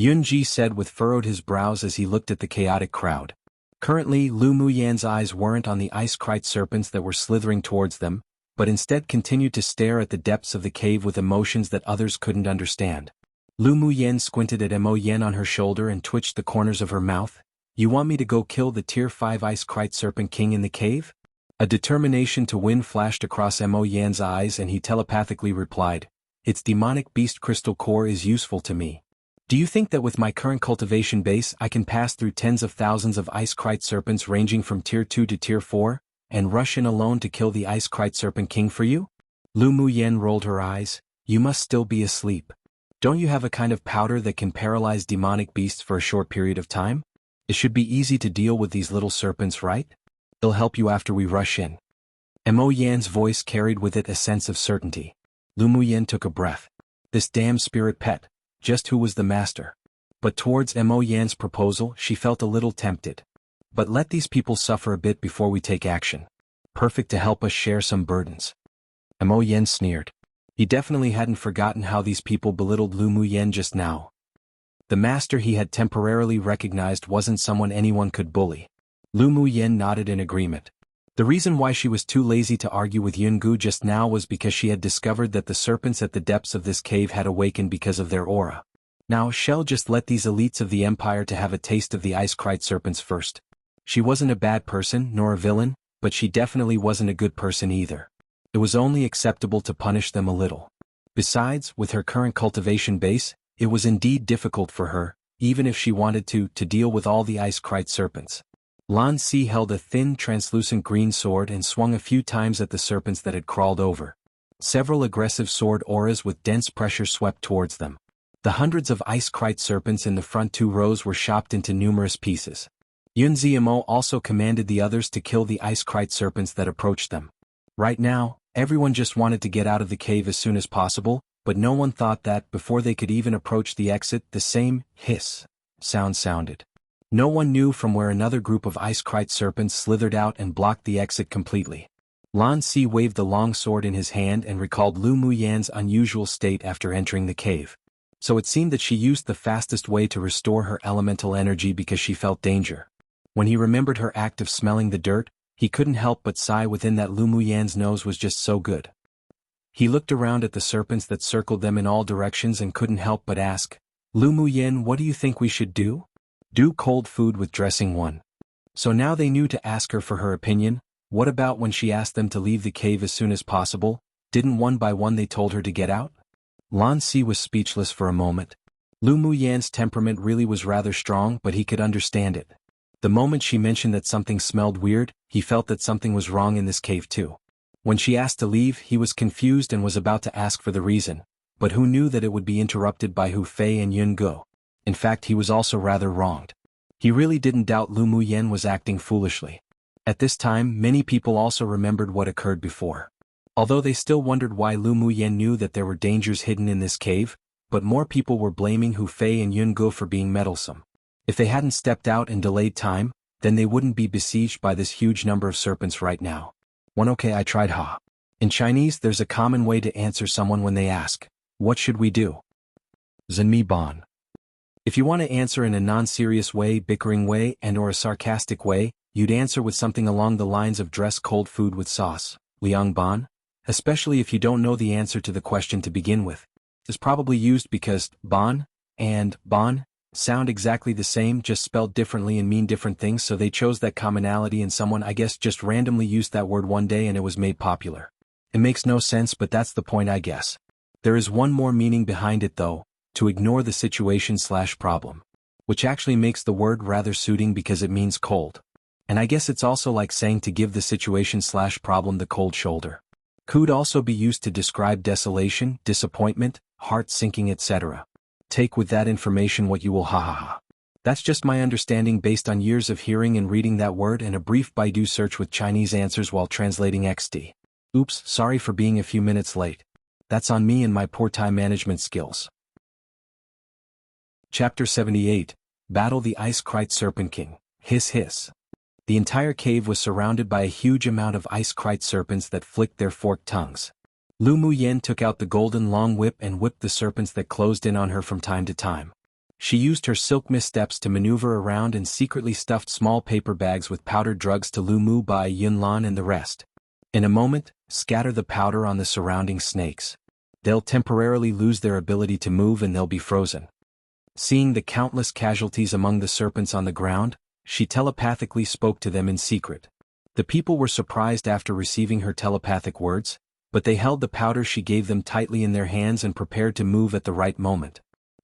Yunji said with furrowed his brows as he looked at the chaotic crowd. Currently, Lu Muyen's eyes weren't on the Ice-Krite serpents that were slithering towards them, but instead continued to stare at the depths of the cave with emotions that others couldn't understand. Lu Muyen squinted at Mo Yen on her shoulder and twitched the corners of her mouth. "You want me to go kill the Tier 5 Ice-Krite serpent king in the cave?" A determination to win flashed across Mo Yen's eyes and he telepathically replied, "Its demonic beast crystal core is useful to me. Do you think that with my current cultivation base I can pass through tens of thousands of Ice-Krite serpents ranging from Tier 2 to Tier 4, and rush in alone to kill the Ice-Krite serpent king for you?" Lu Muyen rolled her eyes. "You must still be asleep. Don't you have a kind of powder that can paralyze demonic beasts for a short period of time? It should be easy to deal with these little serpents, right? It'll help you after we rush in." Mo Yan's voice carried with it a sense of certainty. Lu Muyen took a breath. This damn spirit pet. Just who was the master? But towards Mo Yan's proposal she felt a little tempted. But let these people suffer a bit before we take action. Perfect to help us share some burdens. Mo Yan sneered. He definitely hadn't forgotten how these people belittled Lu Muyen just now. The master he had temporarily recognized wasn't someone anyone could bully. Lu Muyen nodded in agreement. The reason why she was too lazy to argue with Yungu just now was because she had discovered that the serpents at the depths of this cave had awakened because of their aura. Now she'll just let these elites of the empire to have a taste of the Ice-Krite serpents first. She wasn't a bad person nor a villain, but she definitely wasn't a good person either. It was only acceptable to punish them a little. Besides, with her current cultivation base, it was indeed difficult for her, even if she wanted to deal with all the Ice-Krite serpents. Lan Si held a thin, translucent green sword and swung a few times at the serpents that had crawled over. Several aggressive sword auras with dense pressure swept towards them. The hundreds of Ice-Krite serpents in the front 2 rows were chopped into numerous pieces. Yun Ziamo also commanded the others to kill the Ice-Krite serpents that approached them. Right now, everyone just wanted to get out of the cave as soon as possible, but no one thought that before they could even approach the exit the same hiss sound sounded. No one knew from where another group of Ice-Krite serpents slithered out and blocked the exit completely. Lan Si waved the long sword in his hand and recalled Lu Muyen's unusual state after entering the cave. So it seemed that she used the fastest way to restore her elemental energy because she felt danger. When he remembered her act of smelling the dirt, he couldn't help but sigh within that Lu Muyen's nose was just so good. He looked around at the serpents that circled them in all directions and couldn't help but ask, "Lu Muyen, what do you think we should do?" "Do cold food with dressing 1. So now they knew to ask her for her opinion. What about when she asked them to leave the cave as soon as possible? Didn't one by one they told her to get out? Lan Si was speechless for a moment. Lu Muyan's temperament really was rather strong, but he could understand it. The moment she mentioned that something smelled weird, he felt that something was wrong in this cave too. When she asked to leave, he was confused and was about to ask for the reason, but who knew that it would be interrupted by Hu Fei and Yun Go? In fact, he was also rather wronged. He really didn't doubt Lu Muyan was acting foolishly. At this time, many people also remembered what occurred before. Although they still wondered why Lu Muyan knew that there were dangers hidden in this cave, but more people were blaming Hu Fei and Yun Go for being meddlesome. If they hadn't stepped out and delayed time, then they wouldn't be besieged by this huge number of serpents right now. Okay, I tried ha. In Chinese, there's a common way to answer someone when they ask, "What should we do?" Zhenmi Ban. If you want to answer in a non-serious way, bickering way, and or a sarcastic way, you'd answer with something along the lines of dress cold food with sauce, Liang Ban, especially if you don't know the answer to the question to begin with. Is probably used because ban and ban sound exactly the same, just spelled differently and mean different things, so they chose that commonality and someone I guess just randomly used that word one day and it was made popular. It makes no sense, but that's the point I guess. There is one more meaning behind it though, to ignore the situation/problem. Which actually makes the word rather suiting because it means cold. And I guess it's also like saying to give the situation/problem the cold shoulder. Could also be used to describe desolation, disappointment, heart sinking, etc. Take with that information what you will, ha ha ha. That's just my understanding based on years of hearing and reading that word and a brief Baidu search with Chinese answers while translating XD. Oops, sorry for being a few minutes late. That's on me and my poor time management skills. Chapter 78, Battle the Ice-Krite Serpent King, Hiss Hiss. The entire cave was surrounded by a huge amount of ice-krite serpents that flicked their forked tongues. Lu Muyan took out the golden long whip and whipped the serpents that closed in on her from time to time. She used her silk missteps to maneuver around and secretly stuffed small paper bags with powdered drugs to Lu Mu Bai, Yun Lan and the rest. In a moment, scatter the powder on the surrounding snakes. They'll temporarily lose their ability to move and they'll be frozen. Seeing the countless casualties among the serpents on the ground, she telepathically spoke to them in secret. The people were surprised after receiving her telepathic words, but they held the powder she gave them tightly in their hands and prepared to move at the right moment.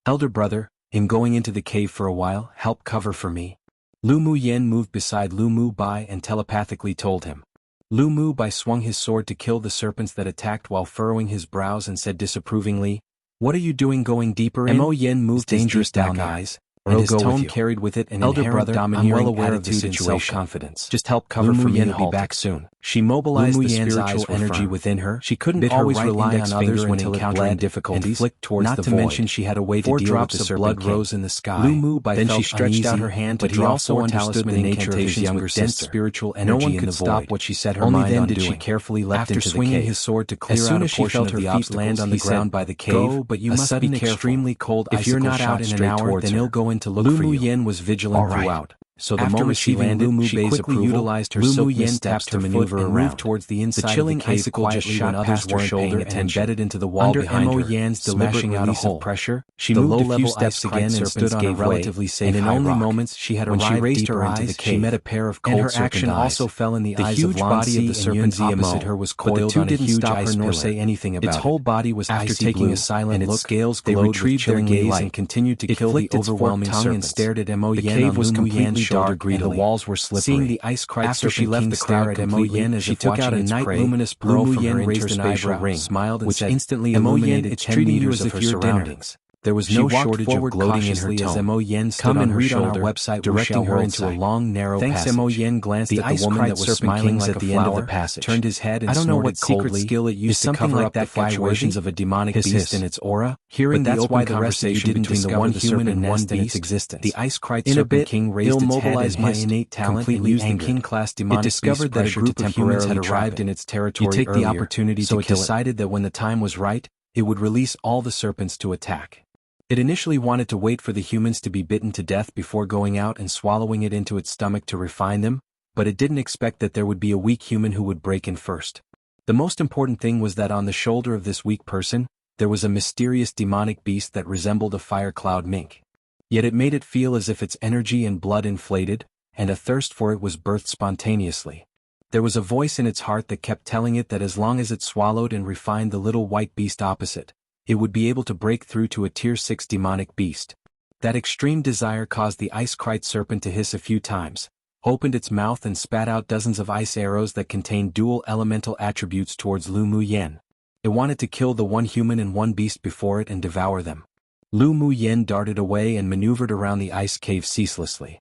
Elder brother, in going into the cave for a while, help cover for me. Lu Muyan moved beside Lu Mu Bai and telepathically told him. Lu Mu Bai swung his sword to kill the serpents that attacked while furrowing his brows and said disapprovingly, "What are you doing going deeper in?" Mo Yen moved his dangerous down eyes, and his tone carried with it an inherent domineering attitude and self-confidence. Just help cover for me, I'll be back soon. She mobilized the spiritual energy within her. She couldn't always rely on others when encountering difficulties, and flicked towards the void. Not to mention she had a way to deal with the serpent blood rose in the sky. Lu Mu Bai then she stretched out her hand to draw four talisman the nature of his younger sister. Spiritual energy no one could stop what she set her mind on doing. Only then did she carefully leapt into the cave. After swinging his sword to clear out a portion of the obstacles, land on the ground by the cave. Go, but you must be careful. Extremely cold icicle. If you're not out in an hour, then he'll go in to look for you. Lu Mu Yen was vigilant throughout. So the moment she landed, she quickly utilized her silk missteps to maneuver and move towards the inside of the cave quietly just shot past her shoulder and embedded into the wall behind her. Under Yan's deliberate release of pressure, she moved a few steps again and stood on a relatively safe high rock. And in only moments she had arrived deeper into the cave. She met a pair of cold serpent eyes. And her action also fell in the eyes of Lan Si and Yun opposite her was coiled on a huge ice pillar. Say anything about its whole body was icy blue. After taking a silent look, scales they retrieved their gaze and continued to kill the overwhelming serpents. And stared at Mo Yen. The cave was completely dark and the walls were slippery. Seeing the ice-krite after she left the crowd at Mo Yen as she took out a night luminous pearl from her interspatial ring, smiled and said, instantly illuminated 10 meters of her surroundings. There was no shortage of gloating in her tone. Mo Yen stood on her shoulder, directing her into a long, narrow passage. Mo Yen glanced at the woman that was smiling at the end of the passage, turned his head and snorted coldly. I don't know what secret skill it used to cover up the fluctuations of a demonic beast in its aura. Hearing the open conversation between the one human and one beast, the ice-krite serpent king raised its head and my innate talent completely used the king-class demonic beast discovered that a group of humans had arrived in its territory earlier, the opportunity so it decided that when the time was right, it would release all the serpents to attack. It initially wanted to wait for the humans to be bitten to death before going out and swallowing it into its stomach to refine them, but it didn't expect that there would be a weak human who would break in first. The most important thing was that on the shoulder of this weak person, there was a mysterious demonic beast that resembled a fire cloud mink. Yet it made it feel as if its energy and blood inflated, and a thirst for it was birthed spontaneously. There was a voice in its heart that kept telling it that as long as it swallowed and refined the little white beast opposite, it would be able to break through to a Tier 6 demonic beast. That extreme desire caused the ice-krite serpent to hiss a few times, opened its mouth and spat out dozens of ice arrows that contained dual elemental attributes towards Lu Muyen. It wanted to kill the one human and one beast before it and devour them. Lu Muyen darted away and maneuvered around the ice cave ceaselessly.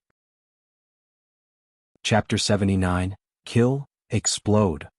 Chapter 79, Kill, Explode.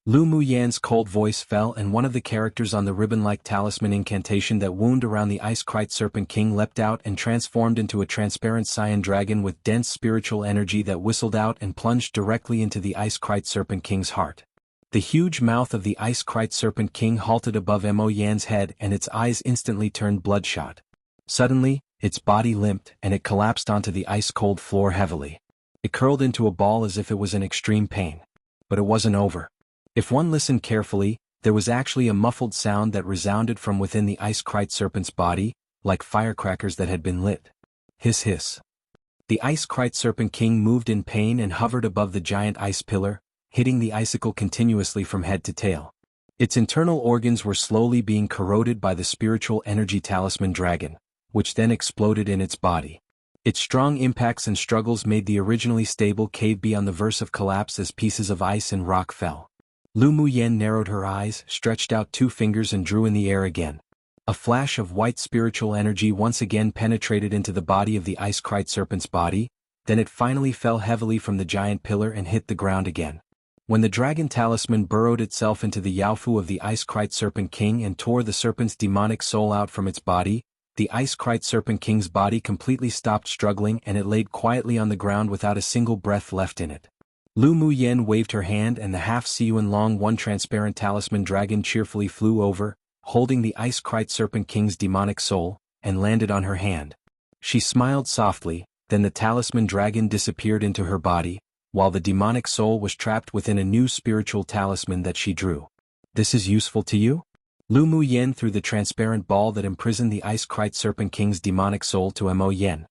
Lu Muyen's cold voice fell and one of the characters on the ribbon-like talisman incantation that wound around the ice-krite serpent king leapt out and transformed into a transparent cyan dragon with dense spiritual energy that whistled out and plunged directly into the ice-krite serpent king's heart. The huge mouth of the ice-krite serpent king halted above Mo Yan's head and its eyes instantly turned bloodshot. Suddenly, its body limped and it collapsed onto the ice-cold floor heavily. It curled into a ball as if it was in extreme pain. But it wasn't over. If one listened carefully, there was actually a muffled sound that resounded from within the ice-krite serpent's body, like firecrackers that had been lit. Hiss hiss. The ice-krite serpent king moved in pain and hovered above the giant ice pillar, hitting the icicle continuously from head to tail. Its internal organs were slowly being corroded by the spiritual energy talisman dragon, which then exploded in its body. Its strong impacts and struggles made the originally stable cave be on the verge of collapse as pieces of ice and rock fell. Lu Muyen narrowed her eyes, stretched out two fingers and drew in the air again. A flash of white spiritual energy once again penetrated into the body of the ice-krite serpent's body, then it finally fell heavily from the giant pillar and hit the ground again. When the dragon talisman burrowed itself into the yaofu of the ice-krite serpent king and tore the serpent's demonic soul out from its body, the ice-krite serpent king's body completely stopped struggling and it laid quietly on the ground without a single breath left in it. Lu Muyen waved her hand and the half-ciyuan-long one-transparent talisman dragon cheerfully flew over, holding the ice-krite serpent king's demonic soul, and landed on her hand. She smiled softly, then the talisman dragon disappeared into her body, while the demonic soul was trapped within a new spiritual talisman that she drew. "This is useful to you?" Lu Muyen threw the transparent ball that imprisoned the ice-krite serpent king's demonic soul to Mo Yen.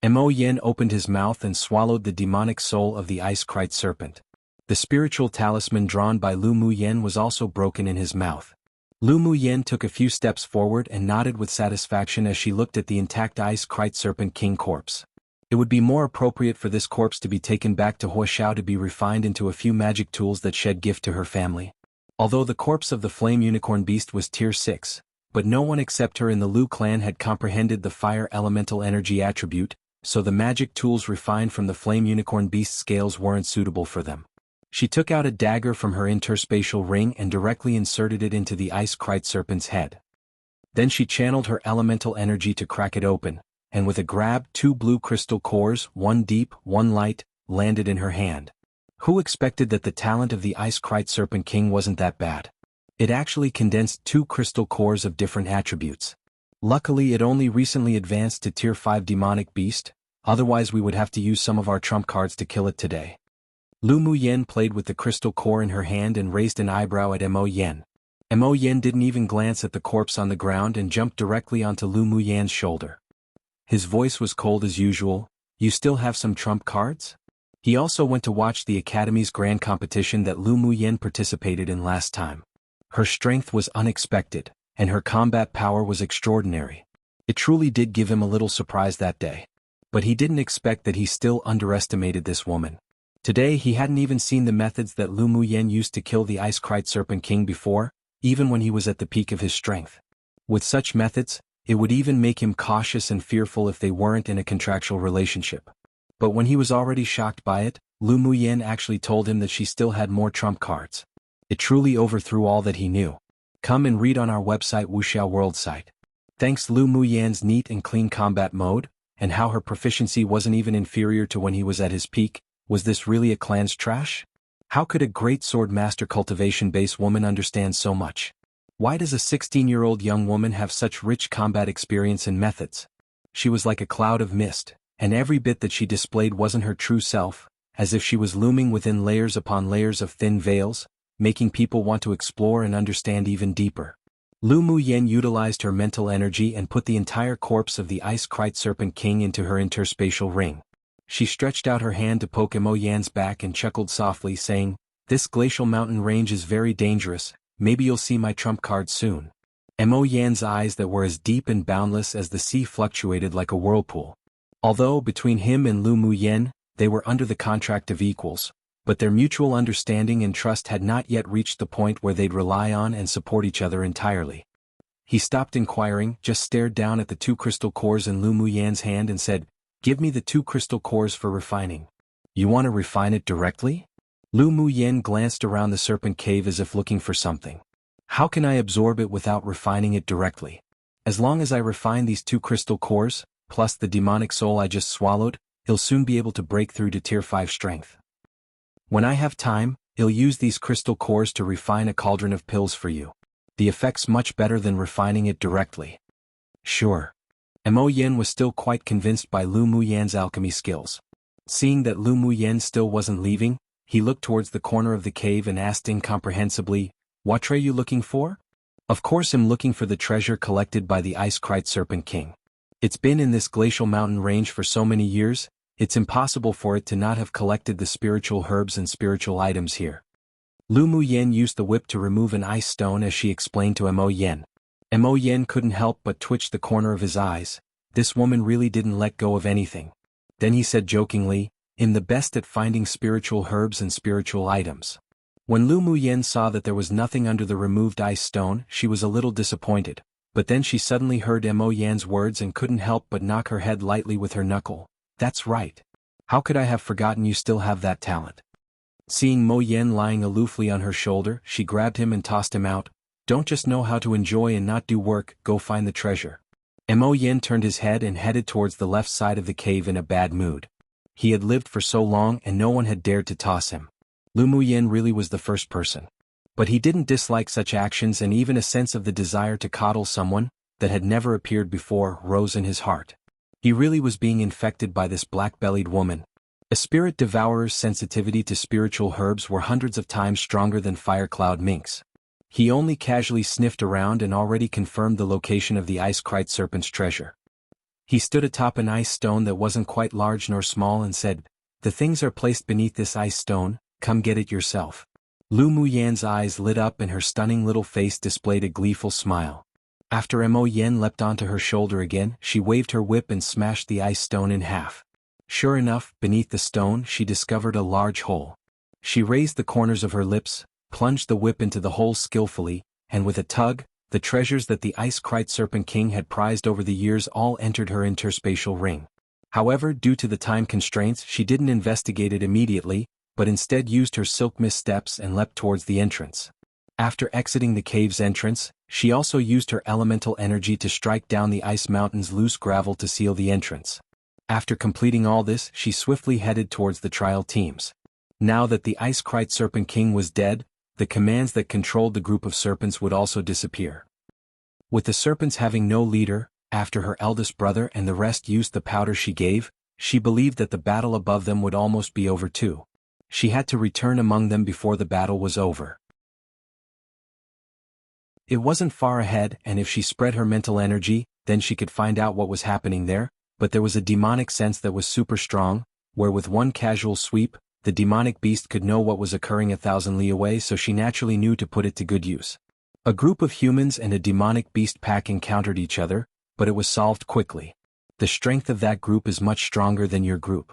Mo Yen opened his mouth and swallowed the demonic soul of the ice-krite serpent. The spiritual talisman drawn by Lu Muyen was also broken in his mouth. Lu Muyen took a few steps forward and nodded with satisfaction as she looked at the intact ice-krite serpent king corpse. It would be more appropriate for this corpse to be taken back to Huoshao to be refined into a few magic tools that shed gift to her family. Although the corpse of the flame unicorn beast was Tier 6, but no one except her in the Lu clan had comprehended the fire elemental energy attribute, so the magic tools refined from the flame unicorn beast's scales weren't suitable for them. She took out a dagger from her interspatial ring and directly inserted it into the ice-krite serpent's head. Then she channeled her elemental energy to crack it open, and with a grab, two blue crystal cores, one deep, one light, landed in her hand. Who expected that the talent of the ice-krite serpent king wasn't that bad? It actually condensed two crystal cores of different attributes. Luckily it only recently advanced to Tier 5 demonic beast, otherwise we would have to use some of our trump cards to kill it today. Lu Muyen played with the crystal core in her hand and raised an eyebrow at Mo Yen. Mo Yen didn't even glance at the corpse on the ground and jumped directly onto Lu Muyen's shoulder. His voice was cold as usual. "You still have some trump cards?" He also went to watch the Academy's grand competition that Lu Muyen participated in last time. Her strength was unexpected, and her combat power was extraordinary. It truly did give him a little surprise that day. But he didn't expect that he still underestimated this woman. Today he hadn't even seen the methods that Lu Muyen used to kill the ice-krite serpent king before, even when he was at the peak of his strength. With such methods, it would even make him cautious and fearful if they weren't in a contractual relationship. But when he was already shocked by it, Lu Muyen actually told him that she still had more trump cards. It truly overthrew all that he knew. Come and read on our website Wuxia World site. Thanks Lu Muyen's neat and clean combat mode, and how her proficiency wasn't even inferior to when he was at his peak. Was this really a clan's trash? How could a great sword master cultivation-based woman understand so much? Why does a 16-year-old young woman have such rich combat experience and methods? She was like a cloud of mist, and every bit that she displayed wasn't her true self, as if she was looming within layers upon layers of thin veils, making people want to explore and understand even deeper. Lu Muyen utilized her mental energy and put the entire corpse of the ice-krite serpent king into her interspatial ring. She stretched out her hand to poke Mo Yan's back and chuckled softly, saying, "This glacial mountain range is very dangerous, maybe you'll see my trump card soon." Mo Yan's eyes that were as deep and boundless as the sea fluctuated like a whirlpool. Although, between him and Lu Muyen, they were under the contract of equals, but their mutual understanding and trust had not yet reached the point where they'd rely on and support each other entirely. He stopped inquiring, just stared down at the 2 crystal cores in Lu Muyen's hand and said, "Give me the 2 crystal cores for refining." "You want to refine it directly?" Lu Muyen glanced around the serpent cave as if looking for something. "How can I absorb it without refining it directly? As long as I refine these 2 crystal cores, plus the demonic soul I just swallowed, he'll soon be able to break through to tier 5 strength. When I have time, he'll use these crystal cores to refine a cauldron of pills for you. The effect's much better than refining it directly." "Sure." Mo Yen was still quite convinced by Lu Muyen's alchemy skills. Seeing that Lu Muyen still wasn't leaving, he looked towards the corner of the cave and asked incomprehensibly, "What are you looking for?" "Of course I'm looking for the treasure collected by the Ice-Krite Serpent King. It's been in this glacial mountain range for so many years, it's impossible for it to not have collected the spiritual herbs and spiritual items here." Lu Muyen used the whip to remove an ice stone as she explained to Mo Yen. Mo Yen couldn't help but twitch the corner of his eyes. This woman really didn't let go of anything. Then he said jokingly, "I'm the best at finding spiritual herbs and spiritual items." When Lu Muyen saw that there was nothing under the removed ice stone, she was a little disappointed, but then she suddenly heard Mo Yan's words and couldn't help but knock her head lightly with her knuckle. "That's right. How could I have forgotten you still have that talent?" Seeing Mo Yen lying aloofly on her shoulder, she grabbed him and tossed him out. "Don't just know how to enjoy and not do work, go find the treasure." Mo Yen turned his head and headed towards the left side of the cave in a bad mood. He had lived for so long and no one had dared to toss him. Lu Muyen really was the first person. But he didn't dislike such actions, and even a sense of the desire to coddle someone, that had never appeared before, rose in his heart. He really was being infected by this black-bellied woman. A spirit devourer's sensitivity to spiritual herbs were hundreds of times stronger than Firecloud Mink's. He only casually sniffed around and already confirmed the location of the Ice-Krite Serpent's treasure. He stood atop an ice stone that wasn't quite large nor small and said, "The things are placed beneath this ice stone, come get it yourself." Lu Muyen's eyes lit up and her stunning little face displayed a gleeful smile. After Mo Yen leapt onto her shoulder again, she waved her whip and smashed the ice stone in half. Sure enough, beneath the stone she discovered a large hole. She raised the corners of her lips, plunged the whip into the hole skillfully, and with a tug, the treasures that the Ice-Krite Serpent King had prized over the years all entered her interspatial ring. However, due to the time constraints, she didn't investigate it immediately, but instead used her silk mist steps and leapt towards the entrance. After exiting the cave's entrance, she also used her elemental energy to strike down the ice mountain's loose gravel to seal the entrance. After completing all this, she swiftly headed towards the trial teams. Now that the Ice-Krite Serpent King was dead, the commands that controlled the group of serpents would also disappear. With the serpents having no leader, after her eldest brother and the rest used the powder she gave, she believed that the battle above them would almost be over too. She had to return among them before the battle was over. It wasn't far ahead, and if she spread her mental energy, then she could find out what was happening there, but there was a demonic sense that was super strong, where with one casual sweep, the demonic beast could know what was occurring 1,000 li away, so she naturally knew to put it to good use. A group of humans and a demonic beast pack encountered each other, but it was solved quickly. The strength of that group is much stronger than your group.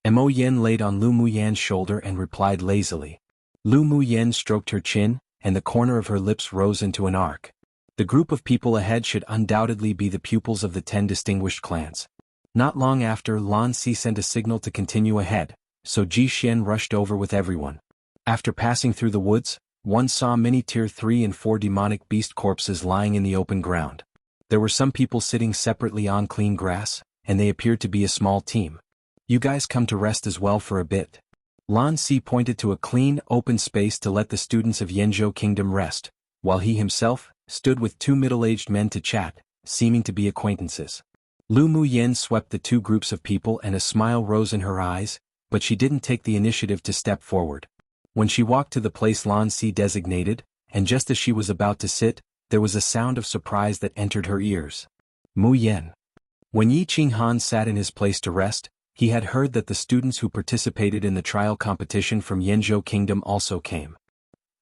Mo Yen laid on Lu Muyen's shoulder and replied lazily. Lu Muyen stroked her chin, and the corner of her lips rose into an arc. The group of people ahead should undoubtedly be the pupils of the 10 distinguished clans. Not long after, Lan Si sent a signal to continue ahead, so Ji Xian rushed over with everyone. After passing through the woods, one saw many tier 3 and 4 demonic beast corpses lying in the open ground. There were some people sitting separately on clean grass, and they appeared to be a small team. "You guys come to rest as well for a bit." Lan Si pointed to a clean, open space to let the students of Yanzhou Kingdom rest, while he himself stood with 2 middle-aged men to chat, seeming to be acquaintances. Lu Muyen swept the 2 groups of people and a smile rose in her eyes, but she didn't take the initiative to step forward. When she walked to the place Lan Si designated, and just as she was about to sit, there was a sound of surprise that entered her ears. Muyen. When Yi Qinghan sat in his place to rest, He had heard that the students who participated in the trial competition from Yanzhou Kingdom also came.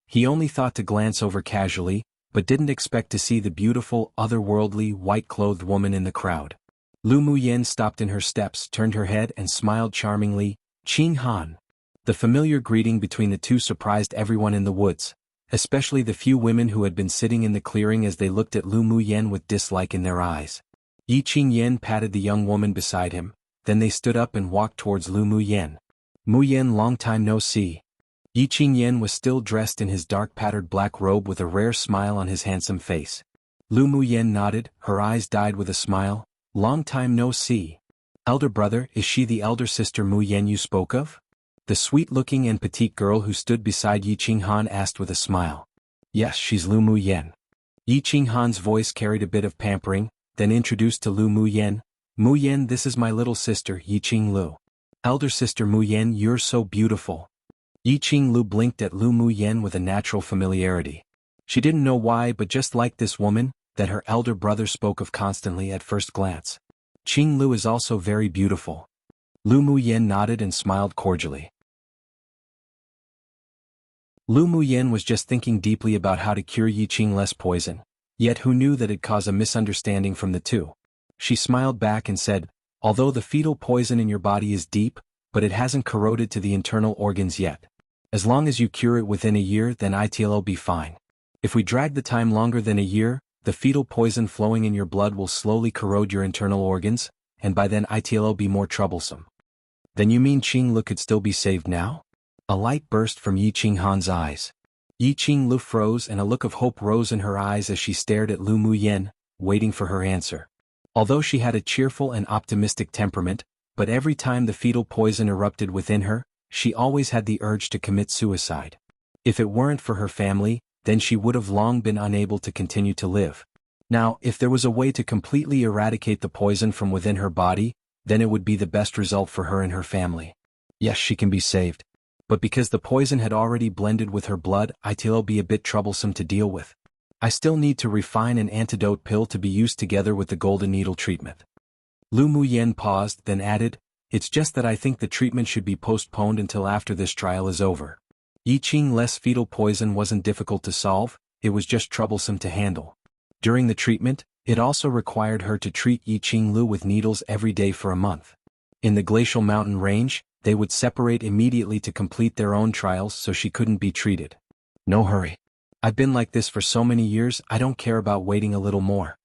He only thought to glance over casually, but didn't expect to see the beautiful, otherworldly, white-clothed woman in the crowd. Lu Muyen stopped in her steps, turned her head and smiled charmingly. "Qing Han." The familiar greeting between the two surprised everyone in the woods, especially the few women who had been sitting in the clearing as they looked at Lu Muyen with dislike in their eyes. Yi Qingyan patted the young woman beside him, then they stood up and walked towards Lu Muyen. "Muyen, long time no see." Yi Qingyan was still dressed in his dark patterned black robe with a rare smile on his handsome face. Lu Muyen nodded, her eyes dyed with a smile. "Long time no see. Elder brother, is she the elder sister Muyen you spoke of?" The sweet-looking and petite girl who stood beside Yi Qinghan asked with a smile. "Yes, she's Lu Muyen." Yi Qinghan's voice carried a bit of pampering, then introduced to Lu Muyen. "Muyen, this is my little sister, Yi Qinglu. Elder sister Muyen, you're so beautiful." Yi Qinglu blinked at Lu Muyen with a natural familiarity. She didn't know why but just liked this woman, that her elder brother spoke of constantly at first glance. "Qinglu is also very beautiful." Lu Muyen nodded and smiled cordially. Lu Muyen was just thinking deeply about how to cure Yi Qingle's poison, yet who knew that it'd cause a misunderstanding from the two. She smiled back and said, "Although the fetal poison in your body is deep, but it hasn't corroded to the internal organs yet. As long as you cure it within a year, then it'll be fine. If we drag the time longer than a year, the fetal poison flowing in your blood will slowly corrode your internal organs, and by then it'll be more troublesome." "Then you mean Qinglu could still be saved now?" A light burst from Yi Qinghan's eyes. Yi Qinglu froze and a look of hope rose in her eyes as she stared at Lu Muyen, waiting for her answer. Although she had a cheerful and optimistic temperament, but every time the fetal poison erupted within her, she always had the urge to commit suicide. If it weren't for her family, then she would have long been unable to continue to live. Now, if there was a way to completely eradicate the poison from within her body, then it would be the best result for her and her family. Yes, she can be saved. But because the poison had already blended with her blood, it'll be a bit troublesome to deal with. I still need to refine an antidote pill to be used together with the golden needle treatment. Lu Muyen paused, then added, "It's just that I think the treatment should be postponed until after this trial is over." Yi Qingle's fetal poison wasn't difficult to solve, it was just troublesome to handle. During the treatment, it also required her to treat Yi Qinglu with needles every day for a month. In the glacial mountain range, they would separate immediately to complete their own trials so she couldn't be treated. "No hurry. I've been like this for so many years, I don't care about waiting a little more."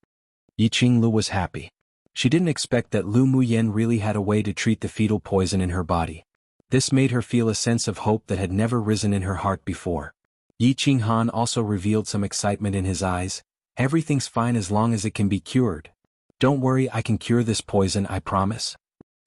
Yi Qinglu was happy. She didn't expect that Lu Muyen really had a way to treat the fetal poison in her body. This made her feel a sense of hope that had never risen in her heart before. Yi Qinghan also revealed some excitement in his eyes. "Everything's fine as long as it can be cured. Don't worry, I can cure this poison, I promise."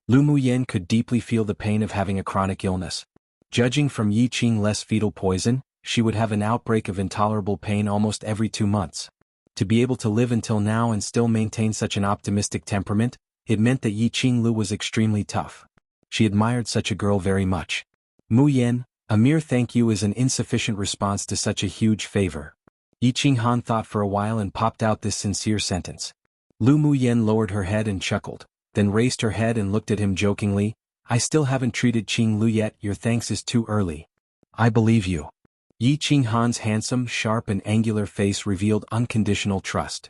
Lu Muyen could deeply feel the pain of having a chronic illness. Judging from Yi Qingle's fetal poison, she would have an outbreak of intolerable pain almost every 2 months. To be able to live until now and still maintain such an optimistic temperament, it meant that Yi Qinglu was extremely tough. She admired such a girl very much. "Muyen, a mere thank you is an insufficient response to such a huge favor." Yi Qinghan thought for a while and popped out this sincere sentence. Lu Muyen lowered her head and chuckled, then raised her head and looked at him jokingly. "I still haven't treated Qinglu yet, your thanks is too early." "I believe you." Yi Qinghan's handsome, sharp and angular face revealed unconditional trust.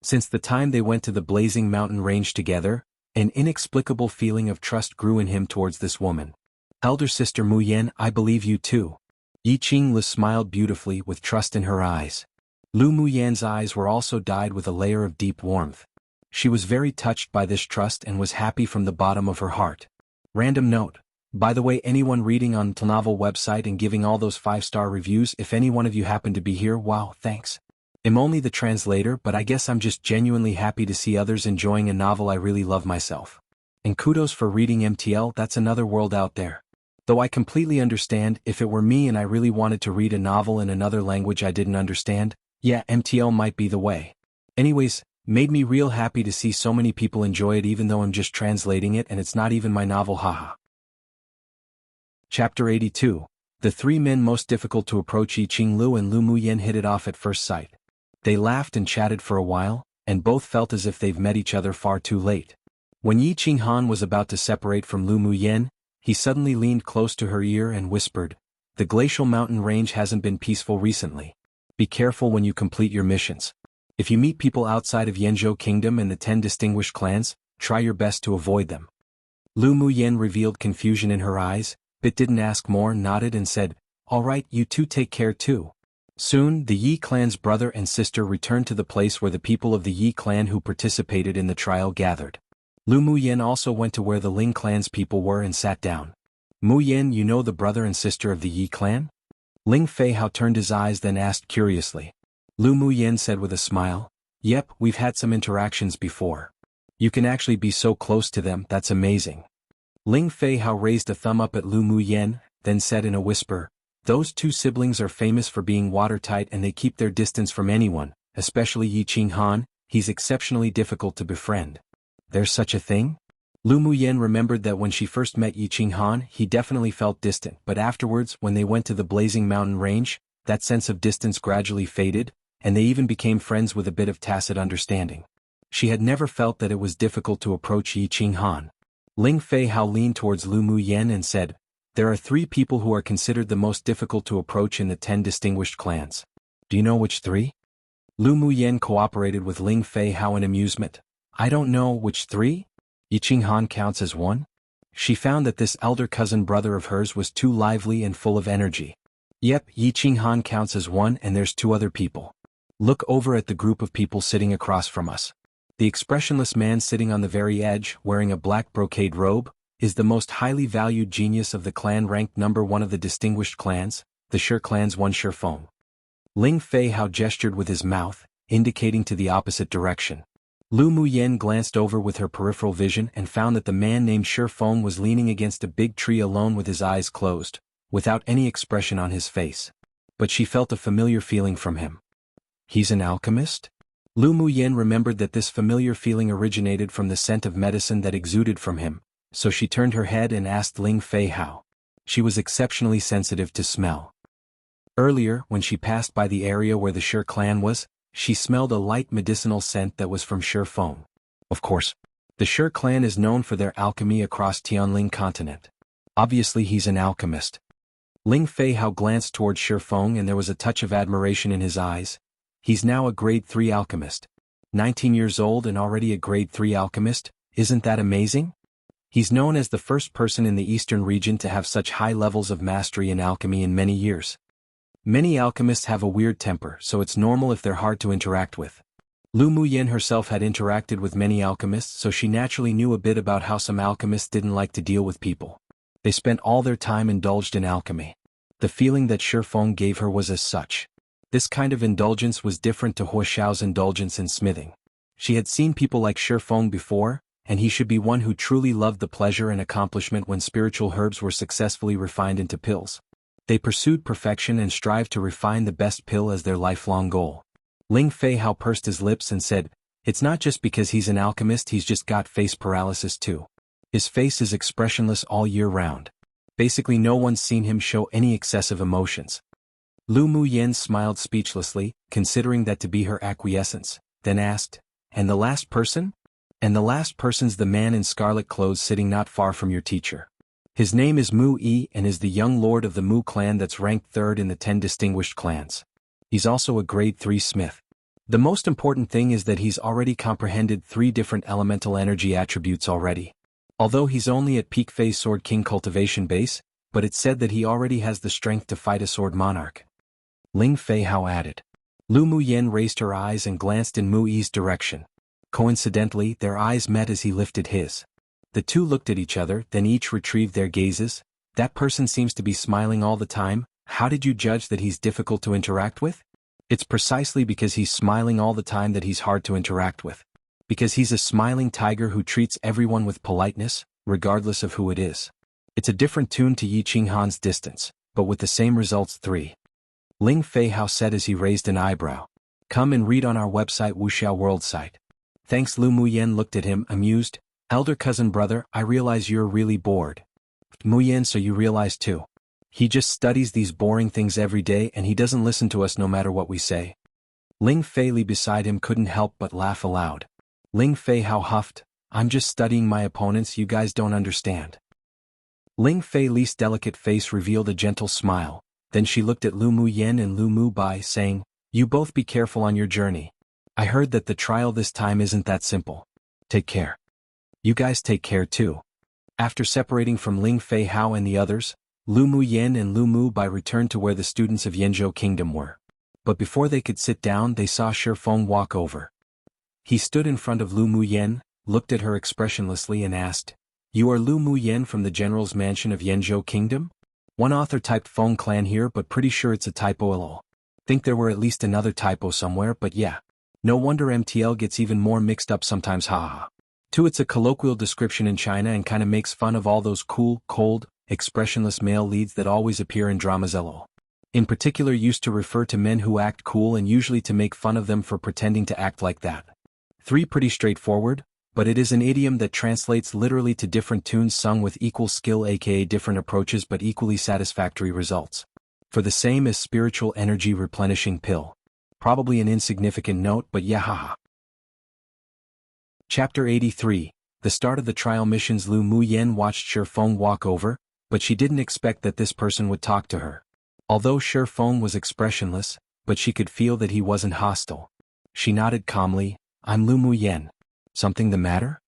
Since the time they went to the blazing mountain range together, an inexplicable feeling of trust grew in him towards this woman. "Elder sister Muyen, I believe you too." Yi Qinglu smiled beautifully with trust in her eyes. Lu Muyen's eyes were also dyed with a layer of deep warmth. She was very touched by this trust and was happy from the bottom of her heart. Random note. By the way, anyone reading on the novel website and giving all those 5-star reviews, if any one of you happen to be here, wow, thanks. I'm only the translator, but I guess I'm just genuinely happy to see others enjoying a novel I really love myself. And kudos for reading MTL, that's another world out there. Though I completely understand, if it were me and I really wanted to read a novel in another language I didn't understand, yeah, MTL might be the way. Anyways, made me real happy to see so many people enjoy it even though I'm just translating it and it's not even my novel, haha. Chapter 82. The 3 men most difficult to approach. Yi Qinglu and Lu Muyen hit it off at first sight. They laughed and chatted for a while, and both felt as if they've met each other far too late. When Yi Qinghan was about to separate from Lu Muyen, he suddenly leaned close to her ear and whispered, "The glacial mountain range hasn't been peaceful recently. Be careful when you complete your missions. If you meet people outside of Yanzhou Kingdom and the 10 distinguished clans, try your best to avoid them." Lu Muyen revealed confusion in her eyes, but didn't ask more, nodded and said, "All right, you two take care too." Soon, the Yi clan's brother and sister returned to the place where the people of the Yi clan who participated in the trial gathered. Lu Muyen also went to where the Ling clan's people were and sat down. "Muyen, you know the brother and sister of the Yi clan?" Ling Feihao turned his eyes then asked curiously. Lu Muyen said with a smile, "Yep, we've had some interactions before. You can actually be so close to them, that's amazing." Ling Feihao raised a thumb up at Lu Muyen, then said in a whisper, "Those two siblings are famous for being watertight and they keep their distance from anyone, especially Yi Qinghan. He's exceptionally difficult to befriend." "There's such a thing?" Lu Muyen remembered that when she first met Yi Qinghan, he definitely felt distant, but afterwards, when they went to the blazing mountain range, that sense of distance gradually faded, and they even became friends with a bit of tacit understanding. She had never felt that it was difficult to approach Yi Qinghan. Ling Feihao leaned towards Lu Muyen and said, "There are 3 people who are considered the most difficult to approach in the 10 distinguished clans. Do you know which 3? Lu Muyen cooperated with Ling Feihao in amusement. "I don't know which 3? Yi Qinghan counts as one?" She found that this elder cousin brother of hers was too lively and full of energy. "Yep, Yi Qinghan counts as one and there's 2 other people. Look over at the group of people sitting across from us. The expressionless man sitting on the very edge, wearing a black brocade robe, is the most highly valued genius of the clan, ranked number 1 of the distinguished clans, the Shi clan's one Shi Feng." Ling Feihao gestured with his mouth, indicating to the opposite direction. Lu Muyen glanced over with her peripheral vision and found that the man named Shi Feng was leaning against a big tree alone with his eyes closed, without any expression on his face. But she felt a familiar feeling from him. "He's an alchemist?" Lu Muyen remembered that this familiar feeling originated from the scent of medicine that exuded from him, so she turned her head and asked Ling Feihao. She was exceptionally sensitive to smell. Earlier, when she passed by the area where the Shi clan was, she smelled a light medicinal scent that was from Shi Feng. Of course, the Shi clan is known for their alchemy across Tianling continent. Obviously he's an alchemist. Ling Feihao glanced toward Shi Feng and there was a touch of admiration in his eyes. He's now a grade 3 alchemist. 19 years old and already a grade 3 alchemist, isn't that amazing? He's known as the first person in the eastern region to have such high levels of mastery in alchemy in many years. Many alchemists have a weird temper, so it's normal if they're hard to interact with. Lu Muyen herself had interacted with many alchemists, so she naturally knew a bit about how some alchemists didn't like to deal with people. They spent all their time indulged in alchemy. The feeling that Shi Feng gave her was as such. This kind of indulgence was different to Huo Xiao's indulgence in smithing. She had seen people like Shi Feng before, and he should be one who truly loved the pleasure and accomplishment when spiritual herbs were successfully refined into pills. They pursued perfection and strived to refine the best pill as their lifelong goal. Ling Feihao pursed his lips and said, "It's not just because he's an alchemist, he's just got face paralysis too. His face is expressionless all year round. Basically no one's seen him show any excessive emotions." Lu Muyen smiled speechlessly, considering that to be her acquiescence, then asked, "And the last person?" "And the last person's the man in scarlet clothes sitting not far from your teacher. His name is Mu Yi and is the young lord of the Mu clan that's ranked 3rd in the 10 distinguished clans. He's also a grade 3 smith. The most important thing is that he's already comprehended 3 different elemental energy attributes already. Although he's only at peak phase Sword King cultivation base, but it's said that he already has the strength to fight a Sword Monarch." Ling Feihao added. Lu Muyen raised her eyes and glanced in Mu Yi's direction. Coincidentally, their eyes met as he lifted his. The two looked at each other, then each retrieved their gazes. "That person seems to be smiling all the time. How did you judge that he's difficult to interact with?" "It's precisely because he's smiling all the time that he's hard to interact with. Because he's a smiling tiger who treats everyone with politeness, regardless of who it is. It's a different tune to Yi Qinghan's distance, but with the same results 3. Ling Feihao said as he raised an eyebrow. "Come and read on our website Wuxia World site." "Thanks." Lu Muyen looked at him, amused. "Elder cousin brother, I realize you're really bored." "Muyen, so you realize too. He just studies these boring things every day and he doesn't listen to us no matter what we say." Ling Feili beside him couldn't help but laugh aloud. Ling Feihao huffed, I'm just studying my opponents, you guys don't understand. Ling Fei Li's delicate face revealed a gentle smile, then she looked at Lu Mu Yen and Lu Mu Bai saying, you both be careful on your journey. I heard that the trial this time isn't that simple. Take care. You guys take care too. After separating from Ling Fei Hao and the others, Lu Mu Yen and Lu Mu Bai returned to where the students of Yanzhou Kingdom were. But before they could sit down, they saw Shi Feng walk over. He stood in front of Lu Mu Yen, looked at her expressionlessly and asked, you are Lu Mu Yen from the general's mansion of Yanzhou Kingdom? One author typed Feng clan here, but pretty sure it's a typo. Lol. Think there were at least another typo somewhere, but yeah. No wonder MTL gets even more mixed up sometimes, haha. 2. It's a colloquial description in China and kinda makes fun of all those cool, cold, expressionless male leads that always appear in dramas. Lol. In particular used to refer to men who act cool and usually to make fun of them for pretending to act like that. 3. Pretty straightforward, but it is an idiom that translates literally to different tunes sung with equal skill, aka different approaches but equally satisfactory results. For the same as spiritual energy replenishing pill. Probably an insignificant note, but yeah, haha. Chapter 83, the start of the trial missions. Lu Mu Yen watched Shi Feng walk over, but she didn't expect that this person would talk to her. Although Shi Feng was expressionless, but she could feel that he wasn't hostile. She nodded calmly, I'm Lu Mu Yen. Something the matter?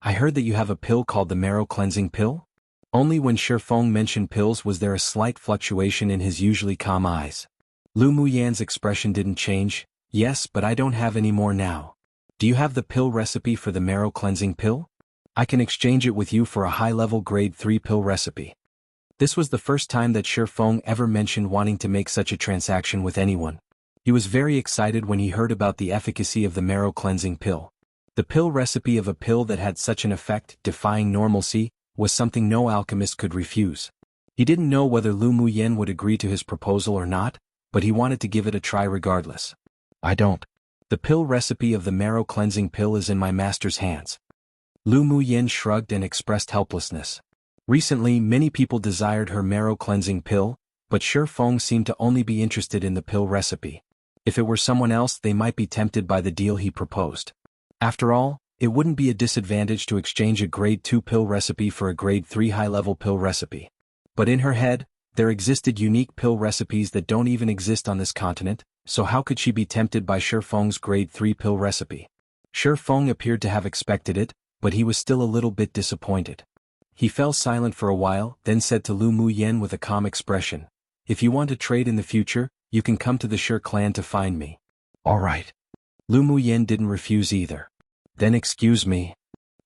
I heard that you have a pill called the marrow cleansing pill? Only when Shi Feng mentioned pills was there a slight fluctuation in his usually calm eyes. Lu Mu Yan's expression didn't change. Yes, but I don't have any more now. Do you have the pill recipe for the marrow cleansing pill? I can exchange it with you for a high-level grade 3 pill recipe. This was the first time that Shi Feng ever mentioned wanting to make such a transaction with anyone. He was very excited when he heard about the efficacy of the marrow cleansing pill. The pill recipe of a pill that had such an effect, defying normalcy, was something no alchemist could refuse. He didn't know whether Lu Mu Yen would agree to his proposal or not, but he wanted to give it a try regardless. I don't. The pill recipe of the marrow cleansing pill is in my master's hands. Lu Mu Yen shrugged and expressed helplessness. Recently, many people desired her marrow cleansing pill, but Shi Feng seemed to only be interested in the pill recipe. If it were someone else, they might be tempted by the deal he proposed. After all, it wouldn't be a disadvantage to exchange a grade 2 pill recipe for a grade 3 high-level pill recipe. But in her head, there existed unique pill recipes that don't even exist on this continent, so how could she be tempted by Shi Feng's grade 3 pill recipe? Shi Feng appeared to have expected it, but he was still a little bit disappointed. He fell silent for a while, then said to Lu Mu Yen with a calm expression, if you want to trade in the future, you can come to the Shi clan to find me. All right. Lu Mu Yen didn't refuse either. Then excuse me.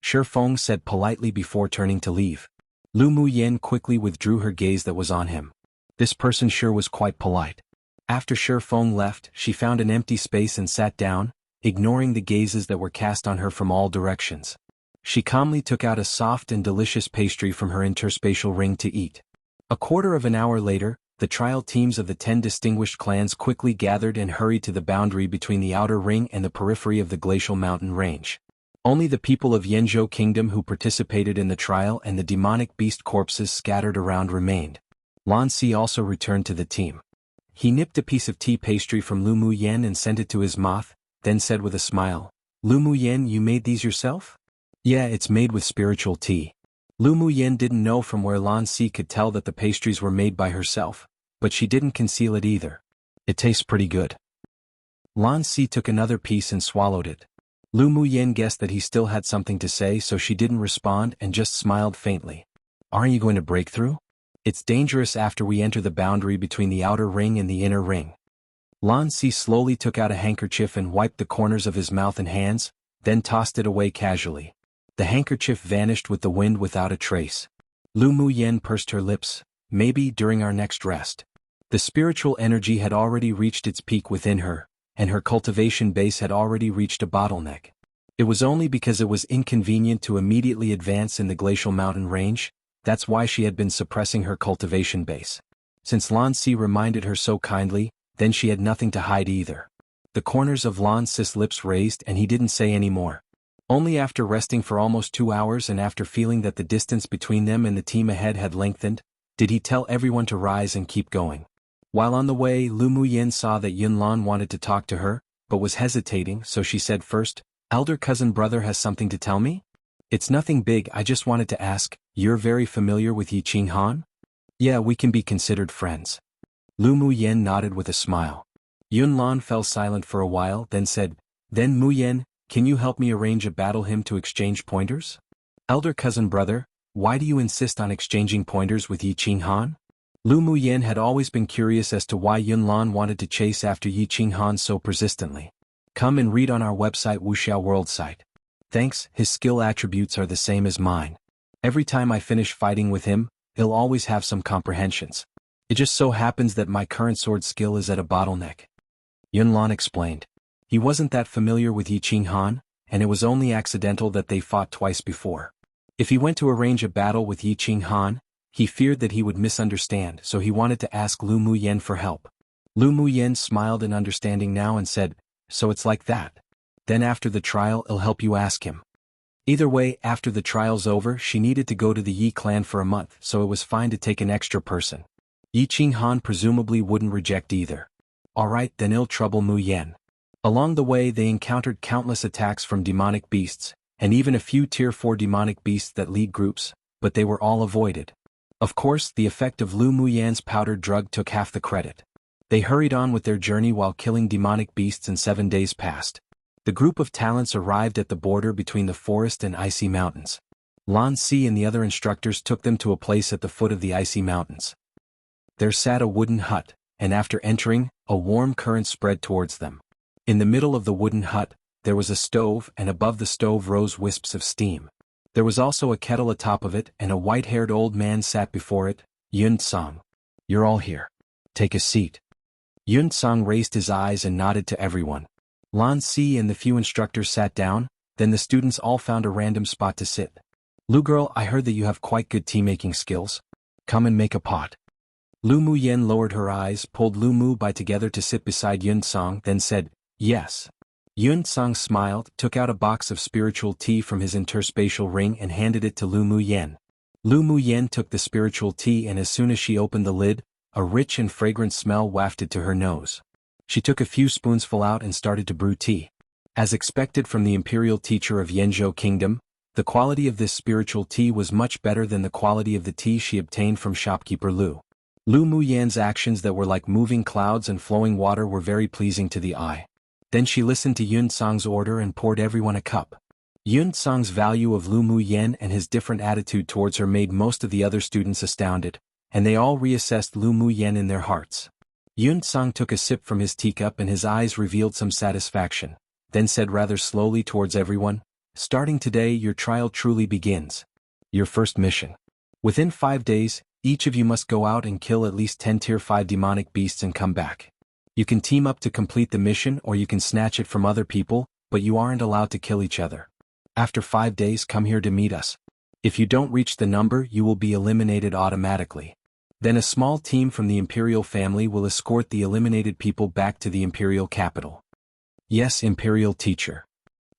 Shi Feng said politely before turning to leave. Lu Mu Yen quickly withdrew her gaze that was on him. This person sure was quite polite. After Shi Feng left, she found an empty space and sat down, ignoring the gazes that were cast on her from all directions. She calmly took out a soft and delicious pastry from her interspatial ring to eat. A quarter of an hour later, the trial teams of the 10 distinguished clans quickly gathered and hurried to the boundary between the outer ring and the periphery of the glacial mountain range. Only the people of Yanzhou Kingdom who participated in the trial and the demonic beast corpses scattered around remained. Lan Si also returned to the team. He nipped a piece of tea pastry from Lu Mu Yen and sent it to his mouth, then said with a smile, Lu Mu Yen, you made these yourself? Yeah, it's made with spiritual tea. Lu Mu Yen didn't know from where Lan Si could tell that the pastries were made by herself, but she didn't conceal it either. It tastes pretty good. Lan Si took another piece and swallowed it. Lu Mu Yen guessed that he still had something to say, so she didn't respond and just smiled faintly. Aren't you going to break through? It's dangerous after we enter the boundary between the outer ring and the inner ring. Lan Si slowly took out a handkerchief and wiped the corners of his mouth and hands, then tossed it away casually. The handkerchief vanished with the wind without a trace. Lu Mu Yen pursed her lips. Maybe during our next rest. The spiritual energy had already reached its peak within her, and her cultivation base had already reached a bottleneck. It was only because it was inconvenient to immediately advance in the glacial mountain range, that's why she had been suppressing her cultivation base. Since Lan Si reminded her so kindly, then she had nothing to hide either. The corners of Lan Si's lips raised and he didn't say any more. Only after resting for almost 2 hours and after feeling that the distance between them and the team ahead had lengthened, did he tell everyone to rise and keep going. While on the way, Lu Mu Yen saw that Yunlan wanted to talk to her, but was hesitating, so she said first, Elder cousin brother has something to tell me? It's nothing big, I just wanted to ask, you're very familiar with Yi Ching Han? Yeah, we can be considered friends. Lu Muyen nodded with a smile. Yunlan fell silent for a while, then said, Then Muyen, can you help me arrange a battle hymn to exchange pointers? Elder cousin brother, why do you insist on exchanging pointers with Yi Ching Han? Lu Muyen had always been curious as to why Yunlan wanted to chase after Yi Ching Han so persistently. Come and read on our website Wuxia World site. Thanks, his skill attributes are the same as mine. Every time I finish fighting with him, he'll always have some comprehensions. It just so happens that my current sword skill is at a bottleneck. Yunlan explained. He wasn't that familiar with Yi Ching Han, and it was only accidental that they fought twice before. If he went to arrange a battle with Yi Ching Han, he feared that he would misunderstand, so he wanted to ask Lu Muyen for help. Lu Muyen smiled in understanding now and said, So it's like that. Then after the trial I'll help you ask him. Either way, after the trial's over she needed to go to the Yi clan for a month, so it was fine to take an extra person. Yi Ching Han presumably wouldn't reject either. Alright, then ill trouble Muyen. Along the way they encountered countless attacks from demonic beasts, and even a few tier 4 demonic beasts that lead groups, but they were all avoided. Of course, the effect of Lu Muyen's powdered drug took half the credit. They hurried on with their journey while killing demonic beasts, and 7 days passed. The group of talents arrived at the border between the forest and icy mountains. Lan Si and the other instructors took them to a place at the foot of the icy mountains. There sat a wooden hut, and after entering, a warm current spread towards them. In the middle of the wooden hut, there was a stove, and above the stove rose wisps of steam. There was also a kettle atop of it, and a white-haired old man sat before it. Yun Tsang. You're all here. Take a seat. Yun Tsang raised his eyes and nodded to everyone. Lan Si and the few instructors sat down, then the students all found a random spot to sit. Lu girl, I heard that you have quite good tea-making skills. Come and make a pot. Lu Muyen lowered her eyes, pulled Lu Mu Bai together to sit beside Yun Tsang, then said, Yes. Yun Tsang smiled, took out a box of spiritual tea from his interspatial ring and handed it to Lu Muyen. Lu Muyen took the spiritual tea, and as soon as she opened the lid, a rich and fragrant smell wafted to her nose. She took a few spoonsful out and started to brew tea. As expected from the imperial teacher of Yanzhou Kingdom, the quality of this spiritual tea was much better than the quality of the tea she obtained from shopkeeper Lu. Lu Muyen's actions that were like moving clouds and flowing water were very pleasing to the eye. Then she listened to Yun Tsang's order and poured everyone a cup. Yun Tsang's value of Lu Muyen and his different attitude towards her made most of the other students astounded, and they all reassessed Lu Muyen in their hearts. Yun Tsang took a sip from his teacup and his eyes revealed some satisfaction, then said rather slowly towards everyone, Starting today your trial truly begins. Your first mission. Within 5 days, each of you must go out and kill at least 10 tier 5 demonic beasts and come back. You can team up to complete the mission or you can snatch it from other people, but you aren't allowed to kill each other. After 5 days come here to meet us. If you don't reach the number you will be eliminated automatically. Then a small team from the imperial family will escort the eliminated people back to the imperial capital. Yes, imperial teacher.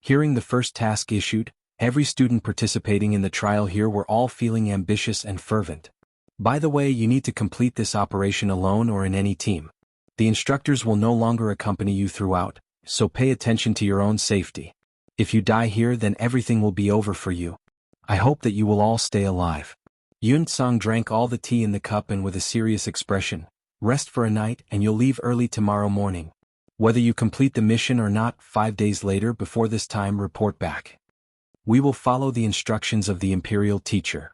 Hearing the first task issued, every student participating in the trial here were all feeling ambitious and fervent. By the way, you need to complete this operation alone or in any team. The instructors will no longer accompany you throughout, so pay attention to your own safety. If you die here then everything will be over for you. I hope that you will all stay alive. Yun Tsang drank all the tea in the cup and with a serious expression, Rest for a night and you'll leave early tomorrow morning. Whether you complete the mission or not, 5 days later before this time report back. We will follow the instructions of the imperial teacher.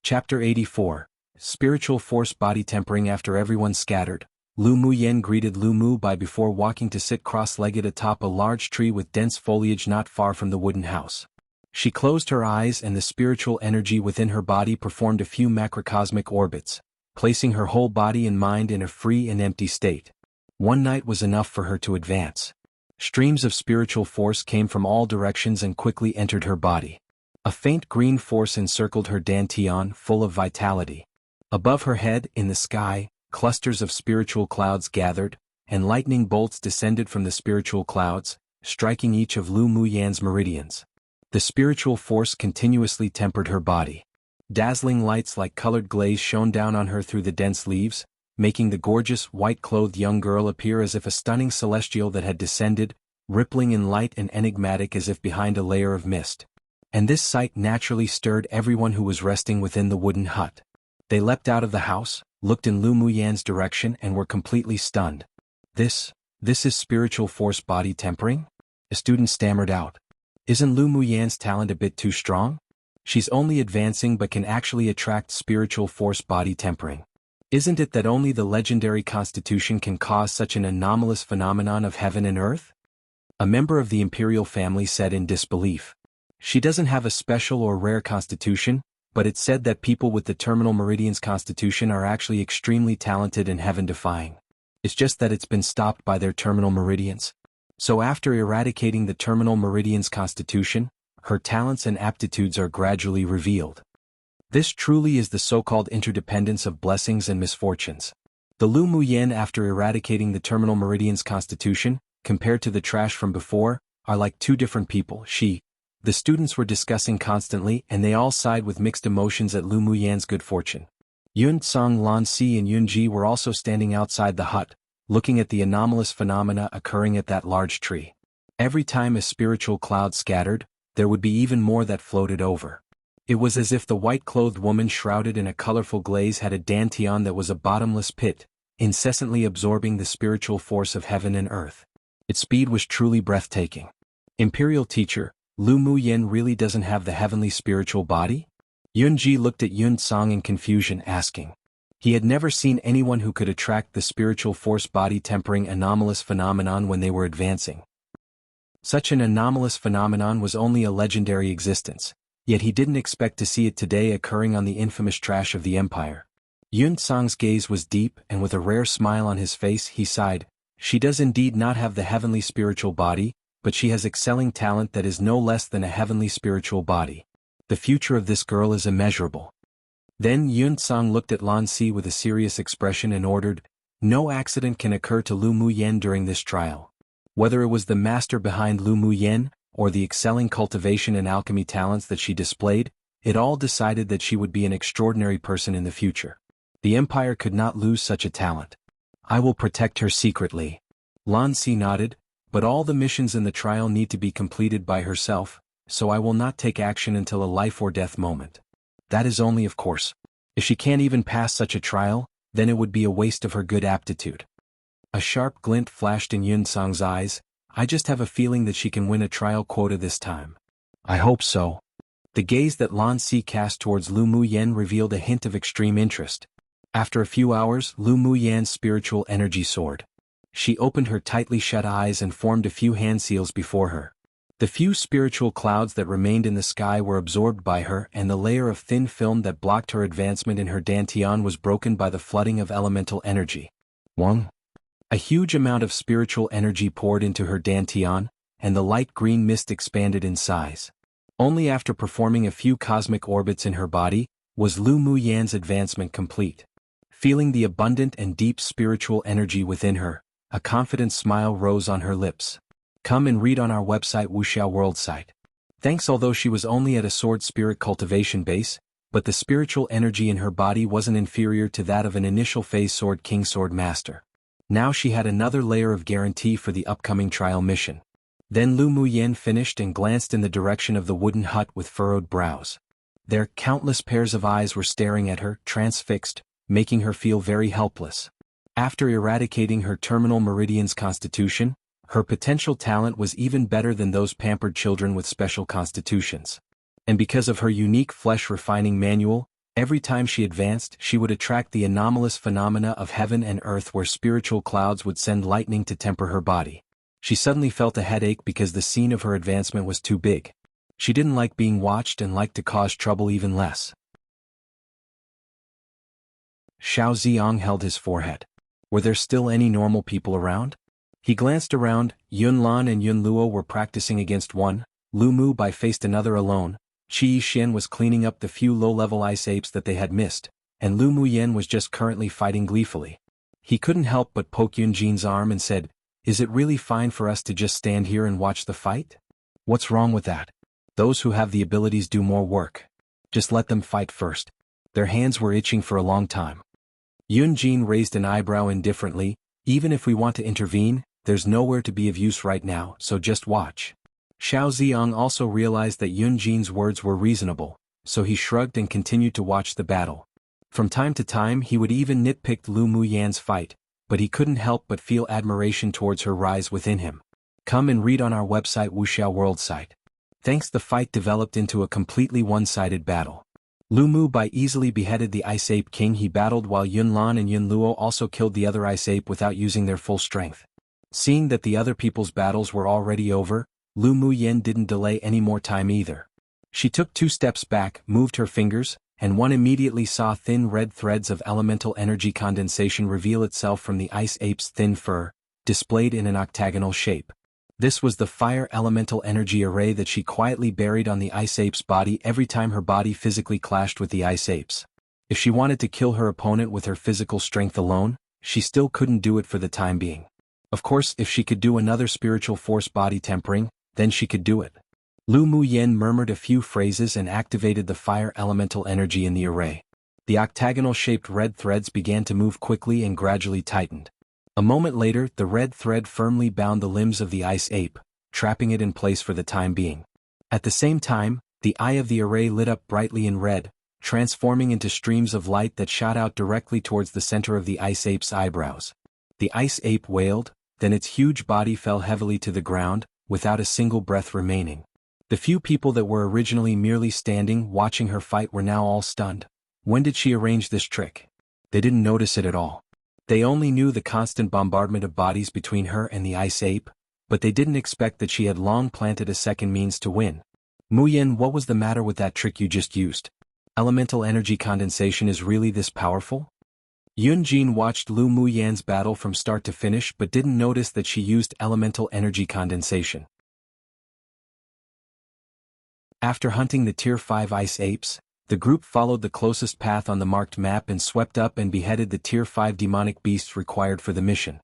Chapter 84. Spiritual Force Body Tempering. After everyone scattered, Lu Muyen greeted Lu Mu Bai before walking to sit cross-legged atop a large tree with dense foliage not far from the wooden house. She closed her eyes and the spiritual energy within her body performed a few macrocosmic orbits, placing her whole body and mind in a free and empty state. One night was enough for her to advance. Streams of spiritual force came from all directions and quickly entered her body. A faint green force encircled her dantian, full of vitality. Above her head, in the sky, clusters of spiritual clouds gathered, and lightning bolts descended from the spiritual clouds, striking each of Lu Muyen's meridians. The spiritual force continuously tempered her body. Dazzling lights like colored glaze shone down on her through the dense leaves, making the gorgeous, white-clothed young girl appear as if a stunning celestial that had descended, rippling in light and enigmatic as if behind a layer of mist. And this sight naturally stirred everyone who was resting within the wooden hut. They leapt out of the house, looked in Lu Muyan's direction and were completely stunned. This is spiritual force body tempering? A student stammered out. Isn't Lu Muyan's talent a bit too strong? She's only advancing but can actually attract spiritual force body tempering. Isn't it that only the legendary constitution can cause such an anomalous phenomenon of heaven and earth? A member of the imperial family said in disbelief. She doesn't have a special or rare constitution, but it's said that people with the terminal meridian's constitution are actually extremely talented and heaven-defying. It's just that it's been stopped by their terminal meridians. So after eradicating the terminal meridian's constitution, her talents and aptitudes are gradually revealed. This truly is the so-called interdependence of blessings and misfortunes. The Lu Muyan after eradicating the terminal meridian's constitution, compared to the trash from before, are like two different people. The students were discussing constantly and they all sighed with mixed emotions at Lu Muyan's good fortune. Yun Tsang, Lan Si and Yun Ji were also standing outside the hut, looking at the anomalous phenomena occurring at that large tree. Every time a spiritual cloud scattered, there would be even more that floated over. It was as if the white-clothed woman shrouded in a colorful glaze had a dantian that was a bottomless pit, incessantly absorbing the spiritual force of heaven and earth. Its speed was truly breathtaking. Imperial teacher, Lu Muyan really doesn't have the heavenly spiritual body? Yun Ji looked at Yun Tsang in confusion, asking. He had never seen anyone who could attract the spiritual force body tempering anomalous phenomenon when they were advancing. Such an anomalous phenomenon was only a legendary existence, yet he didn't expect to see it today occurring on the infamous trash of the empire. Yun Tsang's gaze was deep and with a rare smile on his face he sighed. She does indeed not have the heavenly spiritual body, but she has excelling talent that is no less than a heavenly spiritual body. The future of this girl is immeasurable. Then Yun Tsang looked at Lan Si with a serious expression and ordered, no accident can occur to Lu Muyan during this trial. Whether it was the master behind Lu Muyan, or the excelling cultivation and alchemy talents that she displayed, it all decided that she would be an extraordinary person in the future. The empire could not lose such a talent. I will protect her secretly. Lan Si nodded, but all the missions in the trial need to be completed by herself, so I will not take action until a life or death moment. That is only of course. If she can't even pass such a trial, then it would be a waste of her good aptitude. A sharp glint flashed in Yun Tsang's eyes. I just have a feeling that she can win a trial quota this time. I hope so. The gaze that Lan Si cast towards Lu Muyan revealed a hint of extreme interest. After a few hours, Lu Muyan's spiritual energy soared. She opened her tightly shut eyes and formed a few hand seals before her. The few spiritual clouds that remained in the sky were absorbed by her and the layer of thin film that blocked her advancement in her dantian was broken by the flooding of elemental energy. A huge amount of spiritual energy poured into her dantian, and the light green mist expanded in size. Only after performing a few cosmic orbits in her body, was Lu Muyan's advancement complete. Feeling the abundant and deep spiritual energy within her, a confident smile rose on her lips. Come and read on our website Wuxia World site. Thanks. Although she was only at a sword spirit cultivation base, but the spiritual energy in her body wasn't inferior to that of an initial phase sword king sword master. Now she had another layer of guarantee for the upcoming trial mission. Then Lu Muyan finished and glanced in the direction of the wooden hut with furrowed brows. There countless pairs of eyes were staring at her, transfixed, making her feel very helpless. After eradicating her terminal meridian's constitution, her potential talent was even better than those pampered children with special constitutions. And because of her unique flesh-refining manual, every time she advanced she would attract the anomalous phenomena of heaven and earth where spiritual clouds would send lightning to temper her body. She suddenly felt a headache because the scene of her advancement was too big. She didn't like being watched and liked to cause trouble even less. Xiao Ziong held his forehead. Were there still any normal people around? He glanced around. Yun Lan and Yun Luo were practicing against one, Lu Mu Bai faced another alone, Qi Xian was cleaning up the few low-level ice apes that they had missed, and Lu Muyan was just currently fighting gleefully. He couldn't help but poke Yun Jin's arm and said, "Is it really fine for us to just stand here and watch the fight? What's wrong with that? Those who have the abilities do more work. Just let them fight first." Their hands were itching for a long time. Yun Jin raised an eyebrow indifferently. "Even if we want to intervene, there's nowhere to be of use right now, so just watch. Xiao Ziong also realized that Yun Jin's words were reasonable, so he shrugged and continued to watch the battle. From time to time he would even nitpick Lu Muyan's fight, but he couldn't help but feel admiration towards her rise within him. Come and read on our website Wuxia World site. Thanks, the fight developed into a completely one-sided battle. Lu Mu Bai easily beheaded the Ice Ape King he battled, while Yun Lan and Yun Luo also killed the other Ice Ape without using their full strength. Seeing that the other people's battles were already over, Lu Muyan didn't delay any more time either. She took 2 steps back, moved her fingers, and one immediately saw thin red threads of elemental energy condensation reveal itself from the Ice Ape's thin fur, displayed in an octagonal shape. This was the fire elemental energy array that she quietly buried on the Ice Ape's body every time her body physically clashed with the Ice Ape's. If she wanted to kill her opponent with her physical strength alone, she still couldn't do it for the time being. Of course, if she could do another spiritual force body tempering, then she could do it. Lu Muyan murmured a few phrases and activated the fire elemental energy in the array. The octagonal-shaped red threads began to move quickly and gradually tightened. A moment later, the red thread firmly bound the limbs of the Ice Ape, trapping it in place for the time being. At the same time, the eye of the array lit up brightly in red, transforming into streams of light that shot out directly towards the center of the Ice Ape's eyebrows. The Ice Ape wailed, then its huge body fell heavily to the ground, without a single breath remaining. The few people that were originally merely standing watching her fight were now all stunned. When did she arrange this trick? They didn't notice it at all. They only knew the constant bombardment of bodies between her and the Ice Ape, but they didn't expect that she had long planted a second means to win. Muyan, what was the matter with that trick you just used? Elemental energy condensation is really this powerful? Yun Jin watched Lu Muyan's battle from start to finish but didn't notice that she used elemental energy condensation. After hunting the Tier 5 Ice Apes, the group followed the closest path on the marked map and swept up and beheaded the Tier 5 demonic beasts required for the mission.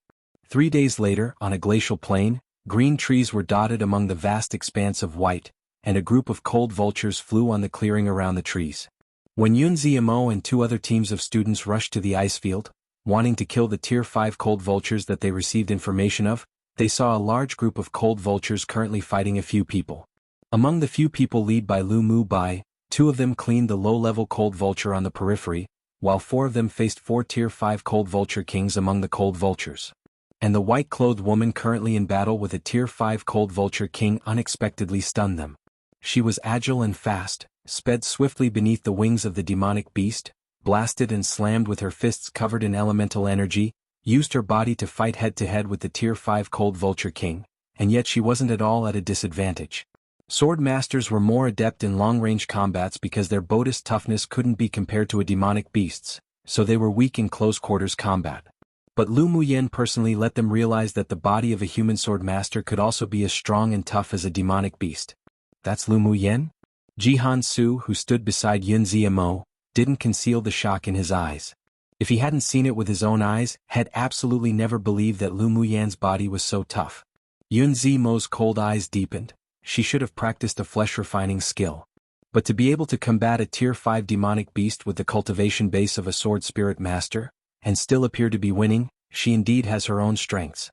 3 days later, on a glacial plain, green trees were dotted among the vast expanse of white, and a group of cold vultures flew on the clearing around the trees. When Yun Ziamo and 2 other teams of students rushed to the ice field, wanting to kill the Tier 5 cold vultures that they received information of, they saw a large group of cold vultures currently fighting a few people. Among the few people led by Lu Mu Bai, 2 of them cleaned the low-level cold vulture on the periphery, while 4 of them faced 4 Tier 5 cold vulture kings among the cold vultures. And the white-clothed woman currently in battle with a Tier 5 cold vulture king unexpectedly stunned them. She was agile and fast, sped swiftly beneath the wings of the demonic beast, blasted and slammed with her fists covered in elemental energy, used her body to fight head-to-head with the Tier 5 cold vulture king, and yet she wasn't at all at a disadvantage. Sword masters were more adept in long-range combats because their bodhist toughness couldn't be compared to a demonic beast's, so they were weak in close-quarters combat. But Lu Muyan personally let them realize that the body of a human sword master could also be as strong and tough as a demonic beast. That's Lu Muyan? Jihan Su, who stood beside Yun Ziamo, didn't conceal the shock in his eyes. If he hadn't seen it with his own eyes, had absolutely never believed that Lu Muyan's body was so tough. Yun Ziamo's cold eyes deepened. She should have practiced a flesh-refining skill. But to be able to combat a Tier 5 demonic beast with the cultivation base of a sword spirit master, and still appear to be winning, she indeed has her own strengths.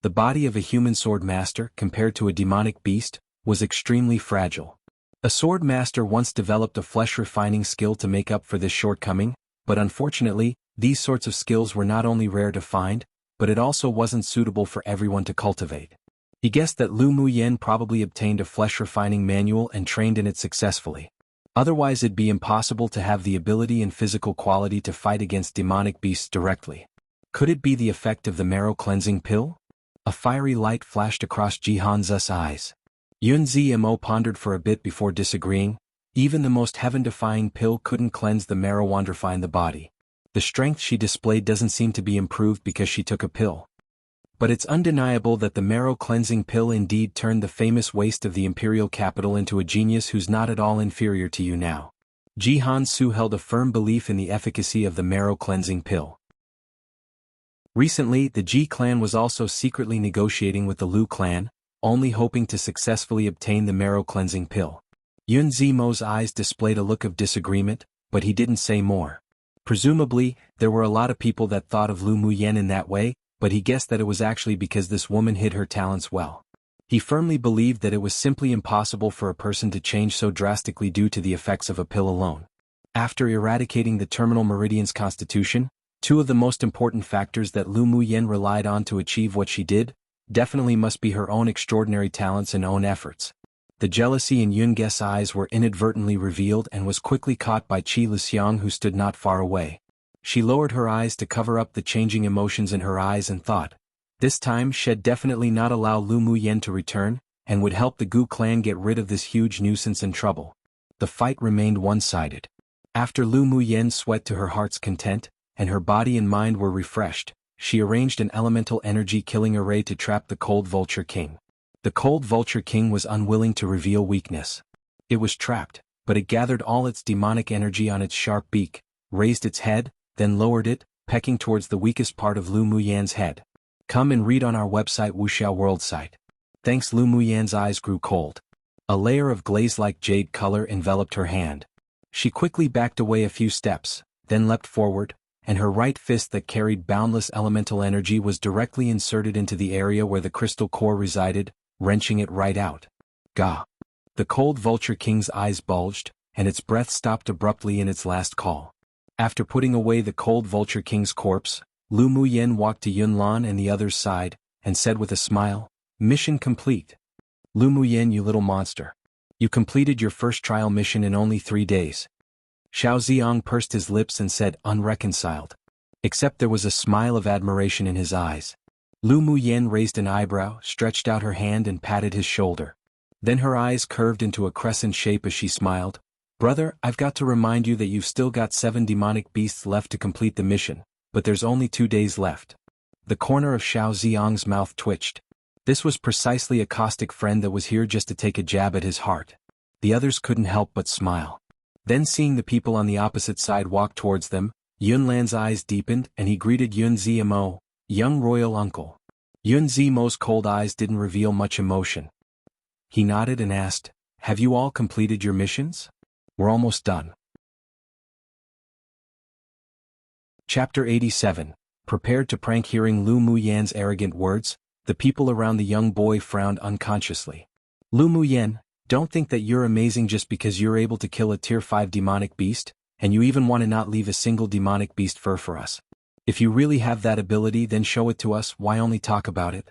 The body of a human sword master, compared to a demonic beast, was extremely fragile. A sword master once developed a flesh-refining skill to make up for this shortcoming, but unfortunately, these sorts of skills were not only rare to find, but it also wasn't suitable for everyone to cultivate. He guessed that Lu Muyan probably obtained a flesh-refining manual and trained in it successfully. Otherwise it'd be impossible to have the ability and physical quality to fight against demonic beasts directly. Could it be the effect of the marrow-cleansing pill? A fiery light flashed across Jihan's eyes. Yun Ziamo pondered for a bit before disagreeing. Even the most heaven-defying pill couldn't cleanse the marrow wandifying the body. The strength she displayed doesn't seem to be improved because she took a pill. But it's undeniable that the marrow-cleansing pill indeed turned the famous waste of the imperial capital into a genius who's not at all inferior to you now. Jihan Su held a firm belief in the efficacy of the marrow-cleansing pill. Recently, the Ji clan was also secretly negotiating with the Lu clan, only hoping to successfully obtain the marrow-cleansing pill. Yun Ziamo's eyes displayed a look of disagreement, but he didn't say more. Presumably, there were a lot of people that thought of Lu Muyan in that way, but he guessed that it was actually because this woman hid her talents well. He firmly believed that it was simply impossible for a person to change so drastically due to the effects of a pill alone. After eradicating the terminal meridian's constitution, two of the most important factors that Lu Muyen relied on to achieve what she did, definitely must be her own extraordinary talents and own efforts. The jealousy in Yun Ge's eyes were inadvertently revealed and was quickly caught by Qi Luxiang, who stood not far away. She lowered her eyes to cover up the changing emotions in her eyes and thought, this time she'd definitely not allow Lu Muyen to return, and would help the Gu clan get rid of this huge nuisance and trouble. The fight remained one-sided. After Lu Muyen sweat to her heart's content, and her body and mind were refreshed, she arranged an elemental energy killing array to trap the Cold Vulture King. The Cold Vulture King was unwilling to reveal weakness. It was trapped, but it gathered all its demonic energy on its sharp beak, raised its head, then lowered it, pecking towards the weakest part of Lu Muyen's head. Come and read on our website Wuxia World site. Thanks. Lu Muyen's eyes grew cold. A layer of glaze-like jade color enveloped her hand. She quickly backed away a few steps, then leapt forward, and her right fist that carried boundless elemental energy was directly inserted into the area where the crystal core resided, wrenching it right out. Gah! The Cold Vulture King's eyes bulged, and its breath stopped abruptly in its last call. After putting away the Cold Vulture King's corpse, Lu Muyen walked to Yunlan and the other's side, and said with a smile, "Mission complete. Lu Muyen, you little monster. You completed your first trial mission in only 3 days." Xiao Ziong pursed his lips and said, unreconciled. Except there was a smile of admiration in his eyes. Lu Muyen raised an eyebrow, stretched out her hand and patted his shoulder. Then her eyes curved into a crescent shape as she smiled. "Brother, I've got to remind you that you've still got 7 demonic beasts left to complete the mission, but there's only 2 days left." The corner of Xiao Ziong's mouth twitched. This was precisely a caustic friend that was here just to take a jab at his heart. The others couldn't help but smile. Then seeing the people on the opposite side walk towards them, Yunlan's eyes deepened and he greeted Yun Zimo, young royal uncle. Yun Zimo's cold eyes didn't reveal much emotion. He nodded and asked, "Have you all completed your missions? We're almost done." Chapter 87. Prepared to prank. Hearing Lu Muyen's arrogant words, the people around the young boy frowned unconsciously. "Lu Muyen, don't think that you're amazing just because you're able to kill a tier 5 demonic beast, and you even want to not leave a single demonic beast fur for us. If you really have that ability, then show it to us. Why only talk about it?"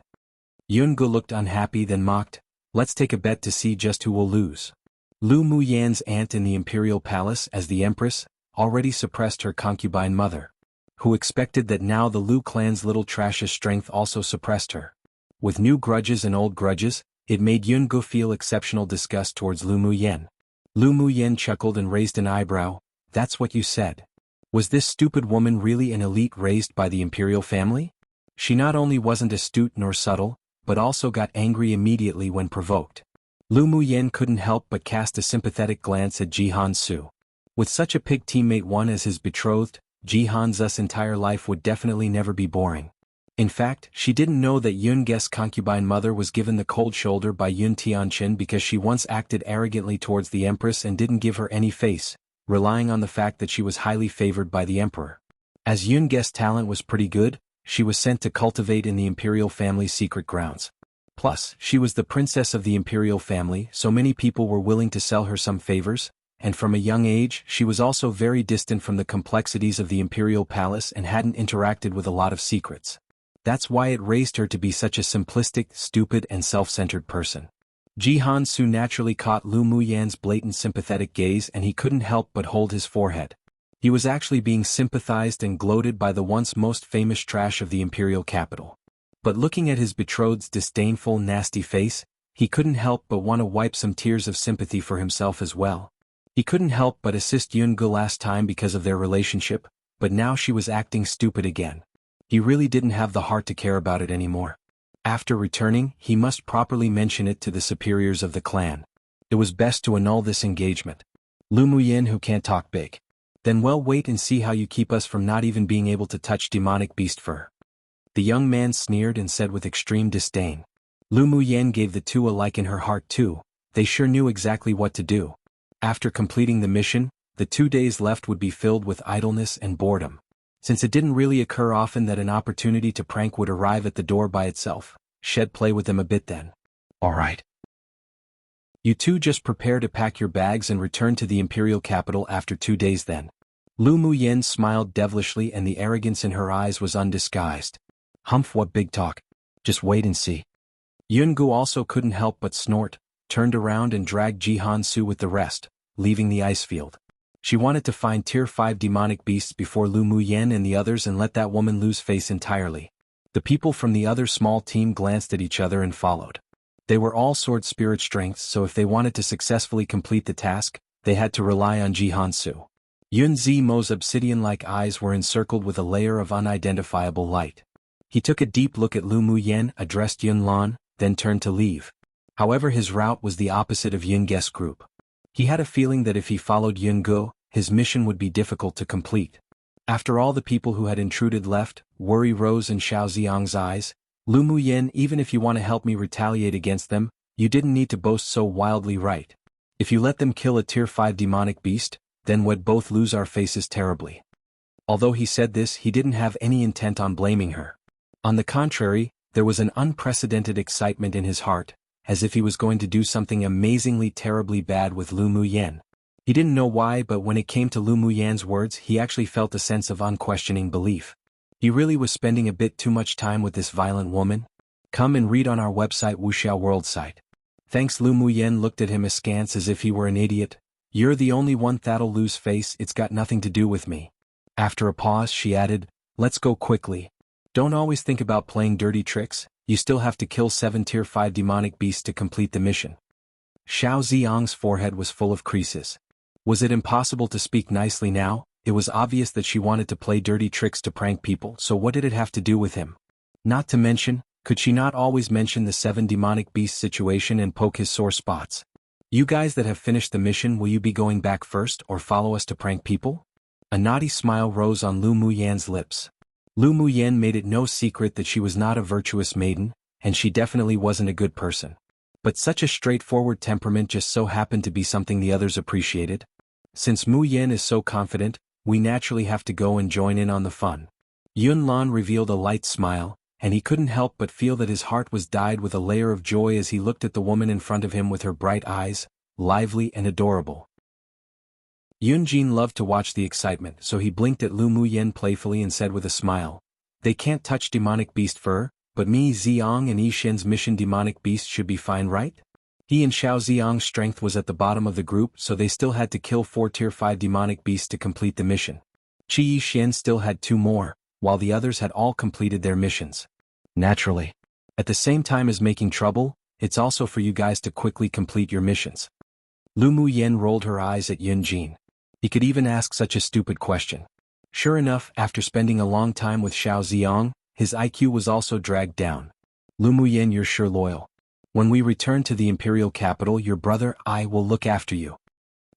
Yun Gu looked unhappy, then mocked, "Let's take a bet to see just who will lose." Lu Muyen's aunt in the imperial palace as the Empress already suppressed her concubine mother. Who expected that now the Lu clan's little trash's strength also suppressed her? With new grudges and old grudges, it made Yun Gu feel exceptional disgust towards Lu Muyen. Lu Muyen chuckled and raised an eyebrow. "That's what you said. Was this stupid woman really an elite raised by the imperial family?" She not only wasn't astute nor subtle, but also got angry immediately when provoked. Lu Muyen couldn't help but cast a sympathetic glance at Jihan Su. With such a pig teammate one as his betrothed, Jihan Zu's entire life would definitely never be boring. In fact, she didn't know that Yun Ge's concubine mother was given the cold shoulder by Yun Tianqin because she once acted arrogantly towards the Empress and didn't give her any face, relying on the fact that she was highly favored by the Emperor. As Yun Ge's talent was pretty good, she was sent to cultivate in the imperial family's secret grounds. Plus, she was the princess of the imperial family, so many people were willing to sell her some favors, and from a young age she was also very distant from the complexities of the imperial palace and hadn't interacted with a lot of secrets. That's why it raised her to be such a simplistic, stupid and self-centered person. Jihan Su naturally caught Lu Muyen's blatant sympathetic gaze and he couldn't help but hold his forehead. He was actually being sympathized and gloated by the once most famous trash of the imperial capital. But looking at his betrothed's disdainful, nasty face, he couldn't help but want to wipe some tears of sympathy for himself as well. He couldn't help but assist Yun Gu last time because of their relationship, but now she was acting stupid again. He really didn't have the heart to care about it anymore. After returning, he must properly mention it to the superiors of the clan. It was best to annul this engagement. Lu Muyen, who can't talk big. Then well, wait and see how you keep us from not even being able to touch demonic beast fur. The young man sneered and said with extreme disdain. Lu Muyen gave the two a like in her heart too. They sure knew exactly what to do. After completing the mission, the 2 days left would be filled with idleness and boredom. Since it didn't really occur often that an opportunity to prank would arrive at the door by itself, she'd play with them a bit then. Alright. You two just prepare to pack your bags and return to the imperial capital after 2 days then. Lu Muyen smiled devilishly and the arrogance in her eyes was undisguised. Humph, what big talk. Just wait and see. Yungu also couldn't help but snort, turned around and dragged Jihan Su with the rest, leaving the ice field. She wanted to find Tier 5 demonic beasts before Lu Muyen and the others and let that woman lose face entirely. The people from the other small team glanced at each other and followed. They were all sword spirit strengths, so if they wanted to successfully complete the task, they had to rely on Jihan Su. Yun Zimo's obsidian-like eyes were encircled with a layer of unidentifiable light. He took a deep look at Lu Muyen, addressed Yun Lan, then turned to leave. However, his route was the opposite of Yun Ge's group. He had a feeling that if he followed Yun Ge, his mission would be difficult to complete. After all the people who had intruded left, worry rose in Xiao Ziang's eyes. Lu Muyen, even if you want to help me retaliate against them, you didn't need to boast so wildly, right? If you let them kill a Tier 5 demonic beast, then we'd both lose our faces terribly. Although he said this, he didn't have any intent on blaming her. On the contrary, there was an unprecedented excitement in his heart, as if he was going to do something amazingly terribly bad with Lu Muyen. He didn't know why, but when it came to Lu Muyen's words, he actually felt a sense of unquestioning belief. He really was spending a bit too much time with this violent woman. Come and read on our website Wuxia World site. Thanks. Lu Muyen looked at him askance as if he were an idiot. You're the only one that'll lose face, it's got nothing to do with me. After a pause she added, let's go quickly. Don't always think about playing dirty tricks, you still have to kill 7 Tier 5 demonic beasts to complete the mission. Xiao Ziang's forehead was full of creases. Was it impossible to speak nicely now? It was obvious that she wanted to play dirty tricks to prank people, so what did it have to do with him? Not to mention, could she not always mention the 7 demonic beast situation and poke his sore spots? You guys that have finished the mission, will you be going back first or follow us to prank people? A naughty smile rose on Lu Muyen's lips. Lu Muyen made it no secret that she was not a virtuous maiden, and she definitely wasn't a good person. But such a straightforward temperament just so happened to be something the others appreciated. Since Muyen is so confident, we naturally have to go and join in on the fun. Yun Lan revealed a light smile, and he couldn't help but feel that his heart was dyed with a layer of joy as he looked at the woman in front of him with her bright eyes, lively and adorable. Yun Jin loved to watch the excitement, so he blinked at Lu Muyen playfully and said with a smile, they can't touch demonic beast fur, but me Xiang and Yishen's mission demonic beast should be fine, right? He and Xiao Xiang's strength was at the bottom of the group, so they still had to kill 4 Tier 5 demonic beasts to complete the mission. Qi Yishen still had 2 more, while the others had all completed their missions. Naturally. At the same time as making trouble, it's also for you guys to quickly complete your missions. Lu Muyen rolled her eyes at Yun Jin. He could even ask such a stupid question. Sure enough, after spending a long time with Xiao Xiang, his IQ was also dragged down. Lu Muyen, you're sure loyal. When we return to the imperial capital, your brother, I will look after you.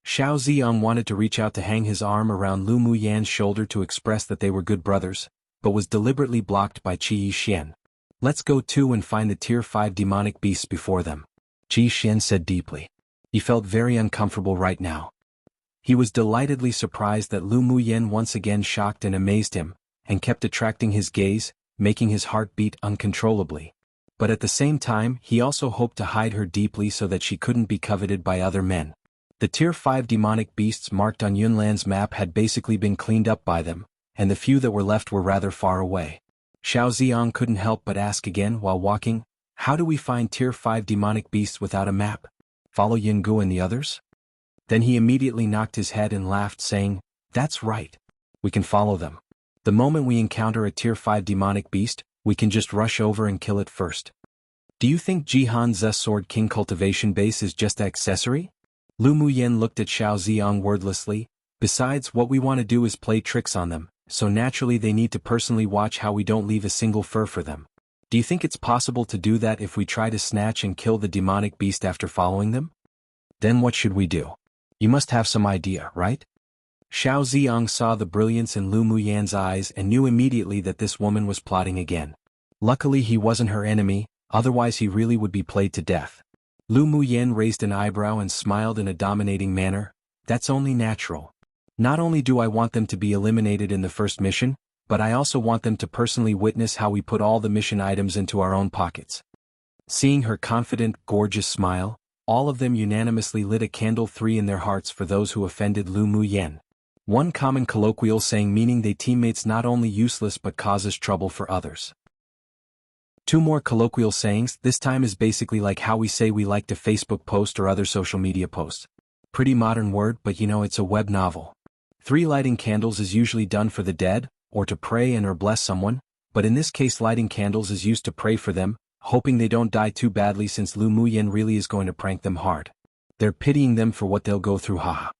Xiao Xiang wanted to reach out to hang his arm around Lu Muyen's shoulder to express that they were good brothers, but was deliberately blocked by Qi Yishen. Let's go too and find the Tier 5 demonic beasts before them. Qi Yishen said deeply. He felt very uncomfortable right now. He was delightedly surprised that Lu Muyen once again shocked and amazed him, and kept attracting his gaze, making his heart beat uncontrollably. But at the same time, he also hoped to hide her deeply so that she couldn't be coveted by other men. The Tier 5 demonic beasts marked on Yunlan's map had basically been cleaned up by them, and the few that were left were rather far away. Xiao Xiang couldn't help but ask again while walking, how do we find Tier 5 demonic beasts without a map? Follow Yungu and the others? Then he immediately knocked his head and laughed, saying, that's right. We can follow them. The moment we encounter a Tier 5 demonic beast, we can just rush over and kill it first. Do you think Jihan Ze's Sword King cultivation base is just an accessory? Lu Muyen looked at Xiao Xiang wordlessly. Besides, what we want to do is play tricks on them, so naturally they need to personally watch how we don't leave a single fur for them. Do you think it's possible to do that if we try to snatch and kill the demonic beast after following them? Then what should we do? You must have some idea, right? Xiao Xiang saw the brilliance in Lu Muyen's eyes and knew immediately that this woman was plotting again. Luckily he wasn't her enemy, otherwise he really would be played to death. Lu Muyen raised an eyebrow and smiled in a dominating manner. That's only natural. Not only do I want them to be eliminated in the first mission, but I also want them to personally witness how we put all the mission items into our own pockets." Seeing her confident, gorgeous smile, all of them unanimously lit a candle 3 in their hearts for those who offended Lu Muyen. One common colloquial saying meaning they teammates not only useless but causes trouble for others. Two more colloquial sayings, this time is basically like how we say we like to Facebook post or other social media posts. Pretty modern word, but you know it's a web novel. 3 lighting candles is usually done for the dead, or to pray and or bless someone, but in this case lighting candles is used to pray for them, hoping they don't die too badly since Lu Muyen really is going to prank them hard. They're pitying them for what they'll go through, haha.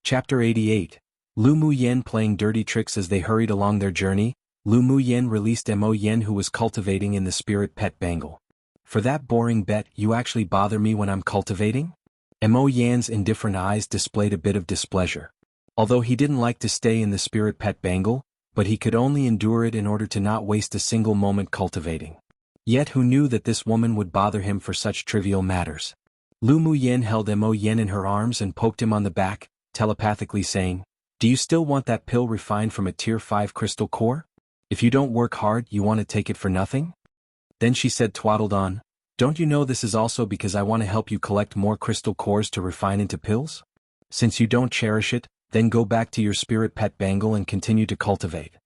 Chapter 88. Lu Muyen playing dirty tricks. As they hurried along their journey, Lu Muyen released Mo Yen, who was cultivating in the spirit pet bangle. "For that boring bet, you actually bother me when I'm cultivating?" Mo Yan's indifferent eyes displayed a bit of displeasure. Although he didn't like to stay in the spirit pet bangle, but he could only endure it in order to not waste a single moment cultivating. Yet who knew that this woman would bother him for such trivial matters? Lu Muyen held Mo Yen in her arms and poked him on the back, telepathically saying, "Do you still want that pill refined from a tier 5 crystal core? If you don't work hard, you want to take it for nothing?" Then she said, twaddled on, "Don't you know this is also because I want to help you collect more crystal cores to refine into pills? Since you don't cherish it, then go back to your spirit pet bangle and continue to cultivate."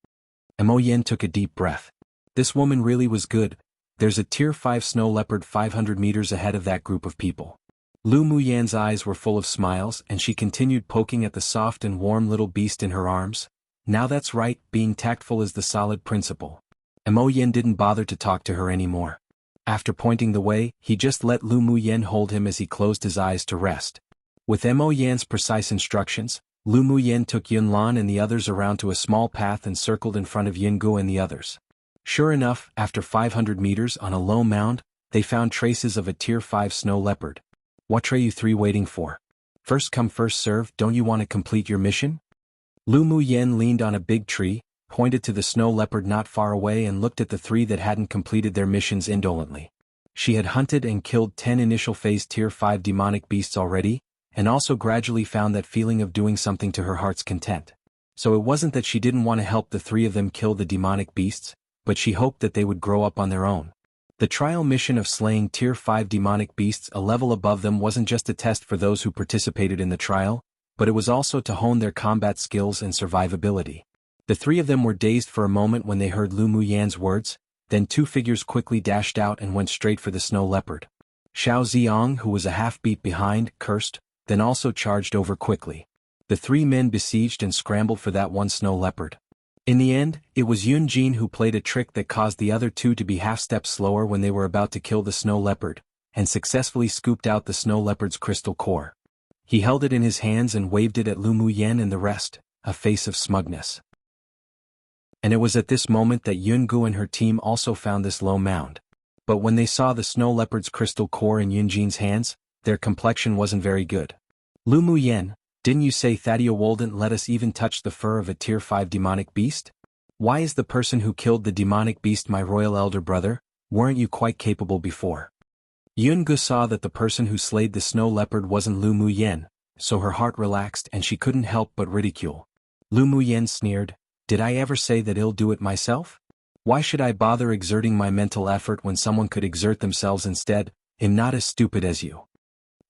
Mo Yen took a deep breath. This woman really was good. There's a tier 5 snow leopard 500 meters ahead of that group of people. Lu Muyen's eyes were full of smiles and she continued poking at the soft and warm little beast in her arms. Now that's right, being tactful is the solid principle. Mo Yen didn't bother to talk to her anymore. After pointing the way, he just let Lu Muyen hold him as he closed his eyes to rest. With Mo Yan's precise instructions, Lu Muyen took Yunlan and the others around to a small path and circled in front of Yungu and the others. Sure enough, after 500 meters on a low mound, they found traces of a tier 5 snow leopard. "What are you 3 waiting for? First come first serve, don't you want to complete your mission?" Lu Muyen leaned on a big tree, pointed to the snow leopard not far away and looked at the 3 that hadn't completed their missions indolently. She had hunted and killed 10 initial phase tier 5 demonic beasts already, and also gradually found that feeling of doing something to her heart's content. So it wasn't that she didn't want to help the 3 of them kill the demonic beasts, but she hoped that they would grow up on their own. The trial mission of slaying tier 5 demonic beasts a level above them wasn't just a test for those who participated in the trial, but it was also to hone their combat skills and survivability. The 3 of them were dazed for a moment when they heard Lu Muyen's words, then 2 figures quickly dashed out and went straight for the snow leopard. Xiao Ziong, who was a half beat behind, cursed, then also charged over quickly. The 3 men besieged and scrambled for that one snow leopard. In the end, it was Yun Jin who played a trick that caused the other 2 to be half steps slower when they were about to kill the snow leopard, and successfully scooped out the snow leopard's crystal core. He held it in his hands and waved it at Lu Muyen and the rest, a face of smugness. And it was at this moment that Yungu and her team also found this low mound. But when they saw the snow leopard's crystal core in Yunjin's hands, their complexion wasn't very good. "Lu Muyen, didn't you say Thadio wouldn't let us even touch the fur of a tier 5 demonic beast? Why is the person who killed the demonic beast my royal elder brother? Weren't you quite capable before?" Yungu saw that the person who slayed the snow leopard wasn't Lu Muyen, so her heart relaxed and she couldn't help but ridicule. Lu Muyen sneered, "Did I ever say that I'll do it myself? Why should I bother exerting my mental effort when someone could exert themselves instead? I'm not as stupid as you."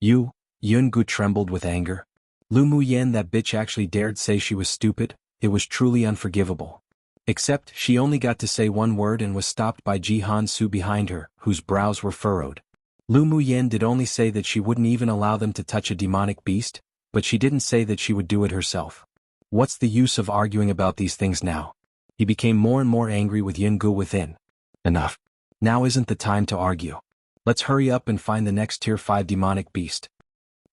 "You?" Yungu trembled with anger. Lu Muyen, that bitch actually dared say she was stupid. It was truly unforgivable. Except, she only got to say one word and was stopped by Jihan Su behind her, whose brows were furrowed. Lu Muyen did only say that she wouldn't even allow them to touch a demonic beast, but she didn't say that she would do it herself. What's the use of arguing about these things now? He became more and more angry with Yungu within. Enough. Now isn't the time to argue. Let's hurry up and find the next tier 5 demonic beast.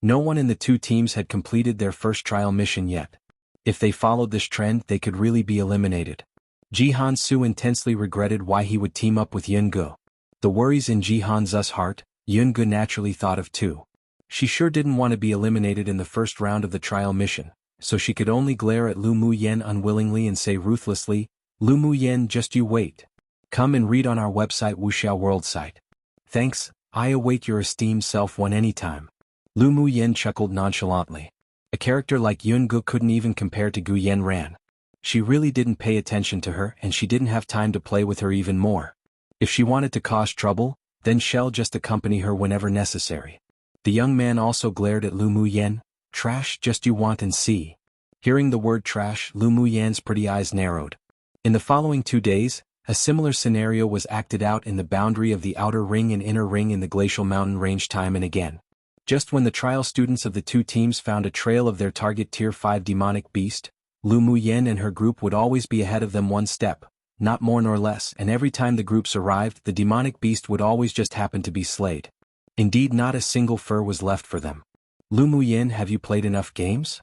No one in the 2 teams had completed their first trial mission yet. If they followed this trend, they could really be eliminated. Jihan Su intensely regretted why he would team up with Yungu. The worries in Jihan Su's heart, Yungu naturally thought of too. She sure didn't want to be eliminated in the first round of the trial mission, so she could only glare at Lu Muyen unwillingly and say ruthlessly, "Lu Muyen, just you wait. Come and read on our website Wuxia World site. Thanks, I await your esteemed self one anytime." Lu Muyen chuckled nonchalantly. A character like Yungu couldn't even compare to Gu Yenran. She really didn't pay attention to her and she didn't have time to play with her even more. If she wanted to cause trouble, then she'll just accompany her whenever necessary. The young man also glared at Lu Muyen. Trash, just you want and see. Hearing the word trash, Lu Muyen's pretty eyes narrowed. In the following 2 days, a similar scenario was acted out in the boundary of the outer ring and inner ring in the glacial mountain range time and again. Just when the trial students of the 2 teams found a trail of their target Tier 5 demonic beast, Lu Muyen and her group would always be ahead of them 1 step, not more nor less, and every time the groups arrived the demonic beast would always just happen to be slayed. Indeed, not a single fur was left for them. Lu Muyen, have you played enough games?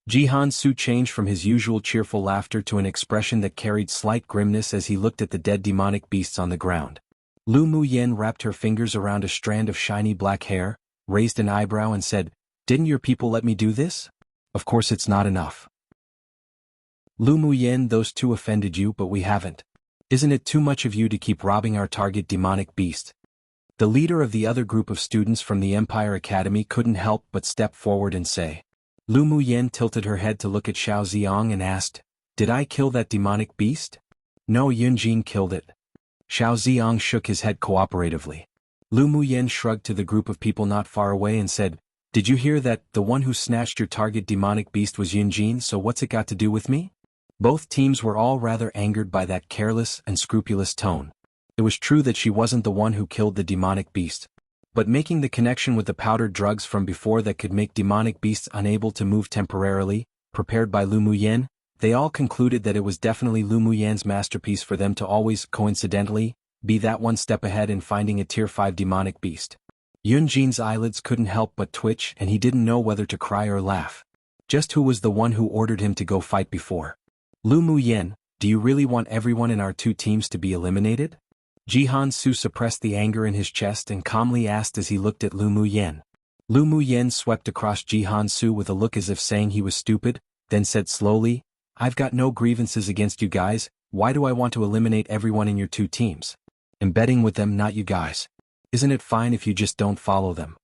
Jihan Su changed from his usual cheerful laughter to an expression that carried slight grimness as he looked at the dead demonic beasts on the ground. Lu Muyen wrapped her fingers around a strand of shiny black hair, raised an eyebrow and said, "Didn't your people let me do this? Of course it's not enough." Lu Muyen, those 2 offended you but we haven't. Isn't it too much of you to keep robbing our target demonic beast? The leader of the other group of students from the Empire Academy couldn't help but step forward and say. Lu Muyen tilted her head to look at Xiao Ziong and asked, "Did I kill that demonic beast?" "No, Yunjin killed it." Xiao Ziong shook his head cooperatively. Lu Muyen shrugged to the group of people not far away and said, "Did you hear that? The one who snatched your target demonic beast was Yunjin, so what's it got to do with me?" Both teams were all rather angered by that careless and scrupulous tone. It was true that she wasn't the one who killed the demonic beast. But making the connection with the powdered drugs from before that could make demonic beasts unable to move temporarily, prepared by Lu Muyen, they all concluded that it was definitely Lu Muyen's masterpiece for them to always, coincidentally, be that 1 step ahead in finding a Tier 5 demonic beast. Yunjin's eyelids couldn't help but twitch and he didn't know whether to cry or laugh. Just who was the one who ordered him to go fight before? Lu Muyen, do you really want everyone in our 2 teams to be eliminated? Jihan Su suppressed the anger in his chest and calmly asked as he looked at Lu Muyen. Lu Muyen swept across Jihan Su with a look as if saying he was stupid, then said slowly, "I've got no grievances against you guys, why do I want to eliminate everyone in your 2 teams? I'm betting with them, not you guys. Isn't it fine if you just don't follow them?"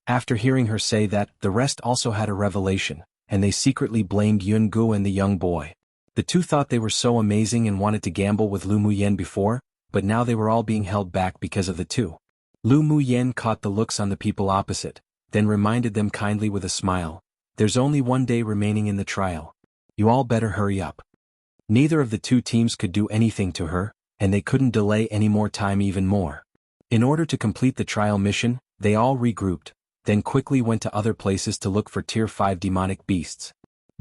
After hearing her say that, the rest also had a revelation, and they secretly blamed Yun Gu and the young boy. The 2 thought they were so amazing and wanted to gamble with Lu Muyen before, but now they were all being held back because of the 2. Lu Muyen caught the looks on the people opposite, then reminded them kindly with a smile, "There's only 1 day remaining in the trial. You all better hurry up." Neither of the 2 teams could do anything to her, and they couldn't delay any more time even more. In order to complete the trial mission, they all regrouped, then quickly went to other places to look for Tier 5 demonic beasts.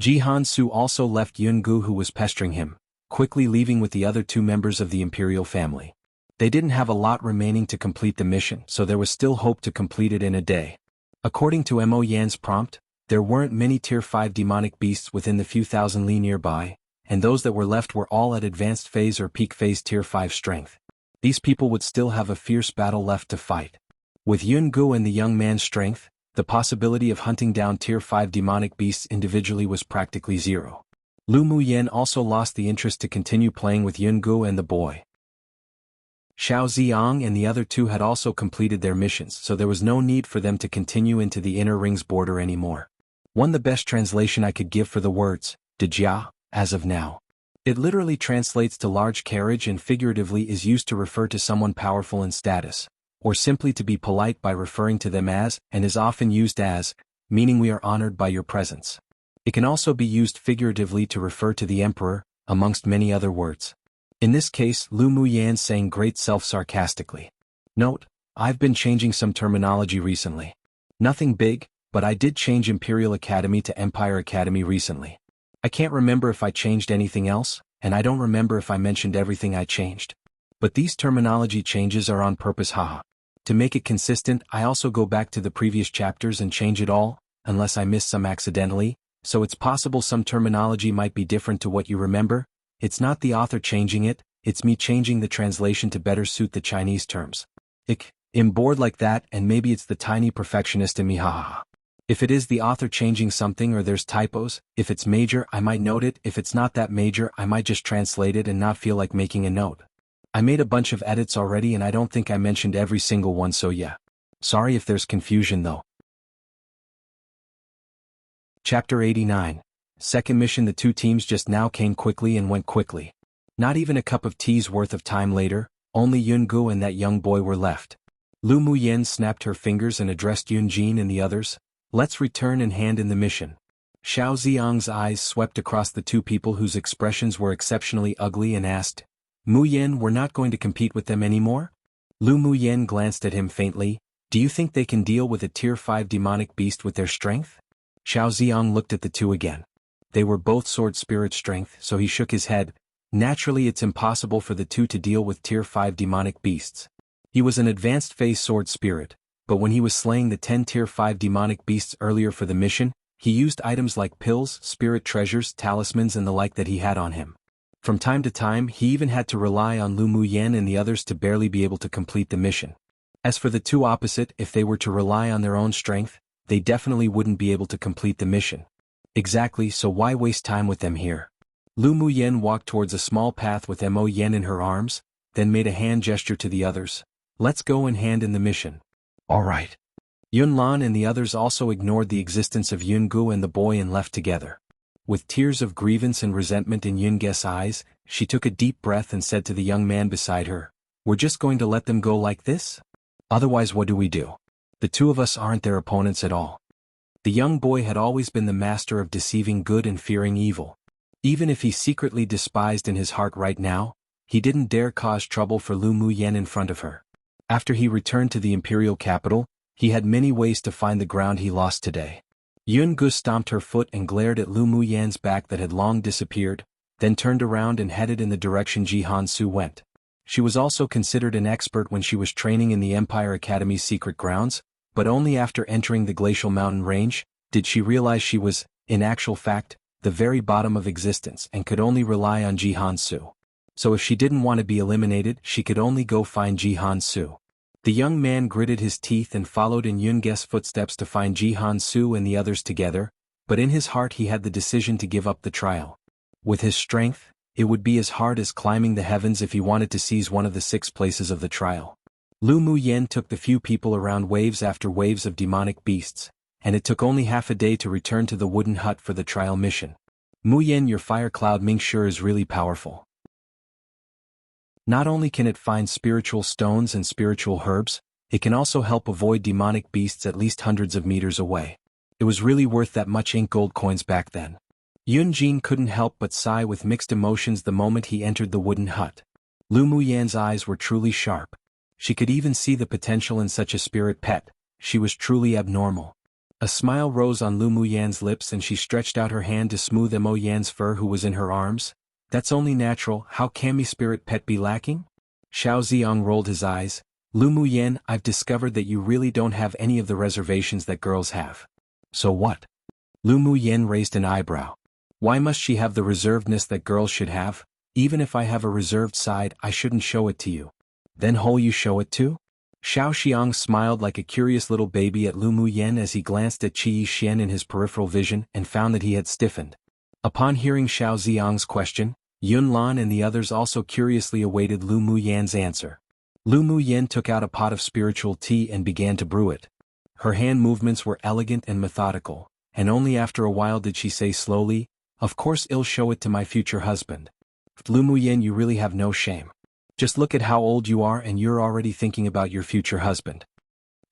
Jihan Su also left Yun Gu who was pestering him, quickly leaving with the other 2 members of the imperial family. They didn't have a lot remaining to complete the mission, so there was still hope to complete it in a day. According to Mo Yan's prompt, there weren't many Tier 5 demonic beasts within the few thousand li nearby, and those that were left were all at advanced phase or peak phase Tier 5 strength. These people would still have a fierce battle left to fight. With Yun Gu and the young man's strength, the possibility of hunting down Tier 5 demonic beasts individually was practically zero. Lu Muyen also lost the interest to continue playing with Yun Gu and the boy. Xiao Ziong and the other 2 had also completed their missions, so there was no need for them to continue into the inner ring's border anymore. The best translation I could give for the words, Dejia, as of now. It literally translates to large carriage and figuratively is used to refer to someone powerful in status, or simply to be polite by referring to them as, and is often used as, meaning we are honored by your presence. It can also be used figuratively to refer to the emperor, amongst many other words. In this case, Lu Muyen saying great self-sarcastically. Note, I've been changing some terminology recently. Nothing big, but I did change Imperial Academy to Empire Academy recently. I can't remember if I changed anything else, and I don't remember if I mentioned everything I changed. But these terminology changes are on purpose, haha. To make it consistent, I also go back to the previous chapters and change it all, unless I miss some accidentally, so it's possible some terminology might be different to what you remember. It's not the author changing it, it's me changing the translation to better suit the Chinese terms. I'm bored like that, and maybe it's the tiny perfectionist in me, haha. If it is the author changing something or there's typos, if it's major I might note it, if it's not that major I might just translate it and not feel like making a note. I made a bunch of edits already and I don't think I mentioned every single one, so yeah. Sorry if there's confusion though. Chapter 89. Second mission. The two teams just now came quickly and went quickly. Not even a cup of tea's worth of time later, only Yun-gu and that young boy were left. Lu Muyen snapped her fingers and addressed Yun-jin and the others. Let's return and hand in the mission. Xiao Ziang's eyes swept across the two people whose expressions were exceptionally ugly and asked, Muyen, we're not going to compete with them anymore? Lu Muyen glanced at him faintly. Do you think they can deal with a tier 5 demonic beast with their strength? Xiao Ziang looked at the two again. They were both sword spirit strength, so he shook his head. Naturally, it's impossible for the two to deal with tier 5 demonic beasts. He was an advanced phase sword spirit, but when he was slaying the 10 tier 5 demonic beasts earlier for the mission, he used items like pills, spirit treasures, talismans and the like that he had on him. From time to time, he even had to rely on Lu Muyen and the others to barely be able to complete the mission. As for the two opposite, if they were to rely on their own strength, they definitely wouldn't be able to complete the mission. Exactly, so why waste time with them here? Lu Muyen walked towards a small path with Mo Yen in her arms, then made a hand gesture to the others. Let's go and hand in the mission. All right. Yun Lan and the others also ignored the existence of Yun-gu and the boy and left together. With tears of grievance and resentment in Yun-ge's eyes, she took a deep breath and said to the young man beside her, We're just going to let them go like this? Otherwise what do we do? The two of us aren't their opponents at all. The young boy had always been the master of deceiving good and fearing evil. Even if he secretly despised in his heart right now, he didn't dare cause trouble for Lu Muyen in front of her. After he returned to the imperial capital, he had many ways to find the ground he lost today. Yun-gu stomped her foot and glared at Lu Muyen's back that had long disappeared, then turned around and headed in the direction Ji-Han-su went. She was also considered an expert when she was training in the Empire Academy's secret grounds, but only after entering the glacial mountain range did she realize she was, in actual fact, the very bottom of existence and could only rely on Ji-Han-su. So if she didn't want to be eliminated, she could only go find Ji-Han-su. The young man gritted his teeth and followed in Yun-ge's footsteps to find Ji-Han-su and the others together, but in his heart he had the decision to give up the trial. With his strength, it would be as hard as climbing the heavens if he wanted to seize one of the 6 places of the trial. Lu Muyen took the few people around waves after waves of demonic beasts, and it took only half a day to return to the wooden hut for the trial mission. Muyen, your fire cloud Ming sure is really powerful. Not only can it find spiritual stones and spiritual herbs, it can also help avoid demonic beasts at least hundreds of meters away. It was really worth that much ink gold coins back then. Yun-jin couldn't help but sigh with mixed emotions the moment he entered the wooden hut. Lu Muyen's eyes were truly sharp. She could even see the potential in such a spirit pet. She was truly abnormal. A smile rose on Lu Muyen's lips and she stretched out her hand to smooth Mo Yan's fur who was in her arms. That's only natural, how can me spirit pet be lacking? Xiao Ziang rolled his eyes. Lu Muyen, I've discovered that you really don't have any of the reservations that girls have. So what? Lu Muyen raised an eyebrow. Why must she have the reservedness that girls should have? Even if I have a reserved side, I shouldn't show it to you. Then you show it too? Xiao Xiang smiled like a curious little baby at Lu Muyen as he glanced at Qi Xian in his peripheral vision and found that he had stiffened. Upon hearing Xiao Ziang's question, Yun Lan and the others also curiously awaited Lu Muyen's answer. Lu Muyen took out a pot of spiritual tea and began to brew it. Her hand movements were elegant and methodical, and only after a while did she say slowly, Of course I'll show it to my future husband. Lu Muyen, you really have no shame. Just look at how old you are and you're already thinking about your future husband.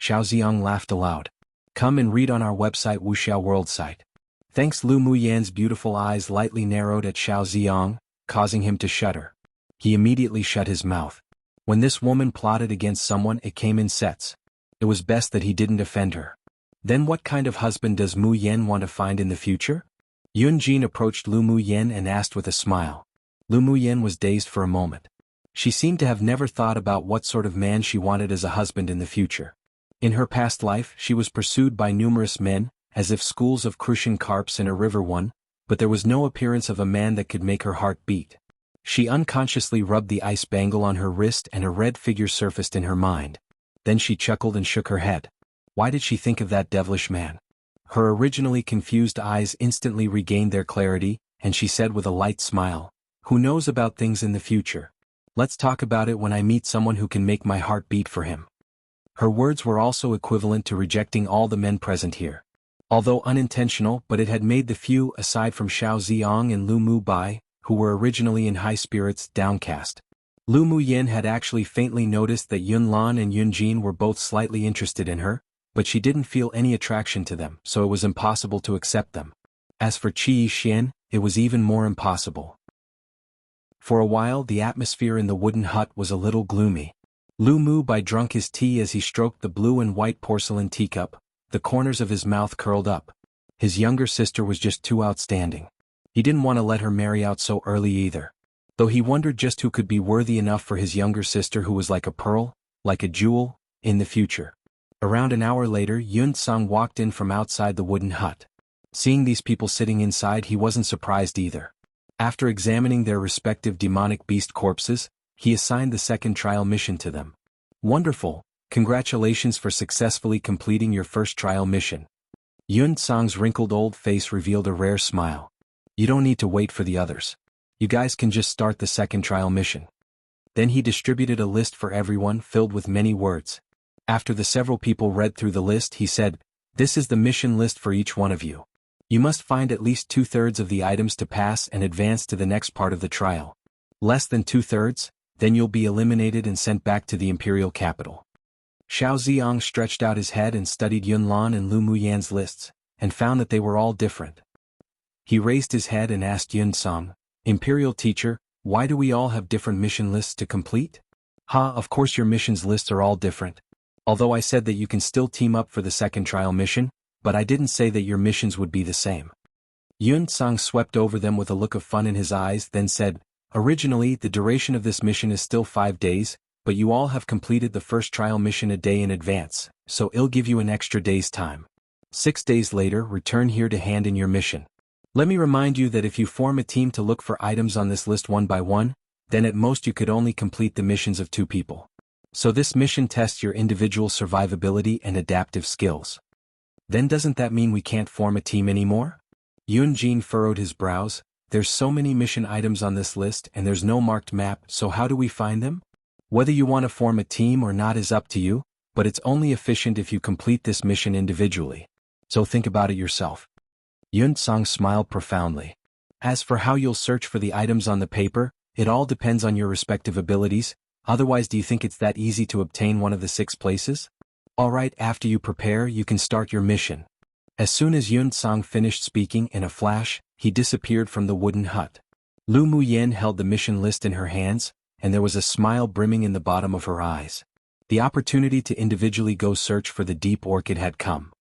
Xiao Ziang laughed aloud. Come and read on our website Wuxia World site. Thanks. Lu Muyen's beautiful eyes lightly narrowed at Xiao Ziang, causing him to shudder. He immediately shut his mouth. When this woman plotted against someone, it came in sets. It was best that he didn't offend her. Then what kind of husband does Muyen want to find in the future? Yun-jin approached Lu Muyen and asked with a smile. Lu Muyen was dazed for a moment. She seemed to have never thought about what sort of man she wanted as a husband in the future. In her past life, she was pursued by numerous men, as if schools of crucian carps in a river one, but there was no appearance of a man that could make her heart beat. She unconsciously rubbed the ice bangle on her wrist and a red figure surfaced in her mind. Then she chuckled and shook her head. Why did she think of that devilish man? Her originally confused eyes instantly regained their clarity, and she said with a light smile, Who knows about things in the future? Let's talk about it when I meet someone who can make my heart beat for him. Her words were also equivalent to rejecting all the men present here. Although unintentional, but it had made the few, aside from Xiao Ziong and Lu Mu Bai, who were originally in high spirits, downcast. Lu Mu Yin had actually faintly noticed that Yun Lan and Yun Jin were both slightly interested in her, but she didn't feel any attraction to them, so it was impossible to accept them. As for Qi Xian, it was even more impossible. For a while the atmosphere in the wooden hut was a little gloomy. Lu Mu Bai drank his tea as he stroked the blue and white porcelain teacup, the corners of his mouth curled up. His younger sister was just too outstanding. He didn't want to let her marry out so early either. Though he wondered just who could be worthy enough for his younger sister who was like a pearl, like a jewel, in the future. Around an hour later Yun Tsang walked in from outside the wooden hut. Seeing these people sitting inside he wasn't surprised either. After examining their respective demonic beast corpses, he assigned the second trial mission to them. Wonderful, congratulations for successfully completing your first trial mission. Yun Tsang's wrinkled old face revealed a rare smile. You don't need to wait for the others. You guys can just start the second trial mission. Then he distributed a list for everyone filled with many words. After the several people read through the list he said, "This is the mission list for each one of you. You must find at least 2/3 of the items to pass and advance to the next part of the trial. Less than 2/3, then you'll be eliminated and sent back to the imperial capital." Xiao Ziong stretched out his head and studied Yun Lan and Lu Mu Yan's lists, and found that they were all different. He raised his head and asked Yun Tsang, "Imperial teacher, why do we all have different mission lists to complete?" Of course your missions lists are all different. Although I said that you can still team up for the second trial mission, but I didn't say that your missions would be the same." Yun Tsang swept over them with a look of fun in his eyes, then said, "Originally the duration of this mission is still 5 days, but you all have completed the first trial mission a day in advance, so I'll give you an extra day's time. 6 days later return here to hand in your mission. Let me remind you that if you form a team to look for items on this list one by one, then at most you could only complete the missions of 2 people. So this mission tests your individual survivability and adaptive skills. Then doesn't that mean we can't form a team anymore?" Yun Jin furrowed his brows. "There's so many mission items on this list and there's no marked map, so how do we find them? Whether you want to form a team or not is up to you, but it's only efficient if you complete this mission individually. So think about it yourself." Yun Tsang smiled profoundly. "As for how you'll search for the items on the paper, it all depends on your respective abilities. Otherwise, do you think it's that easy to obtain one of the 6 places? Alright, after you prepare you can start your mission." As soon as Yun Tsang finished speaking, in a flash, he disappeared from the wooden hut. Lu Mu Yen held the mission list in her hands, and there was a smile brimming in the bottom of her eyes. The opportunity to individually go search for the deep orchid had come.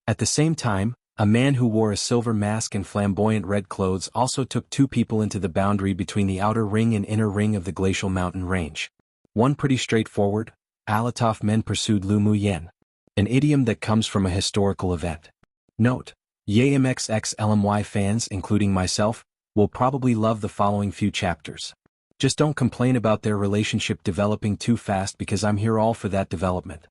At the same time, a man who wore a silver mask and flamboyant red clothes also took 2 people into the boundary between the outer ring and inner ring of the glacial mountain range. One pretty straightforward, Alatov men pursued Lu Mu Yen. An idiom that comes from a historical event. Note: YMXXLMY fans, including myself, will probably love the following few chapters. Just don't complain about their relationship developing too fast because I'm here all for that development.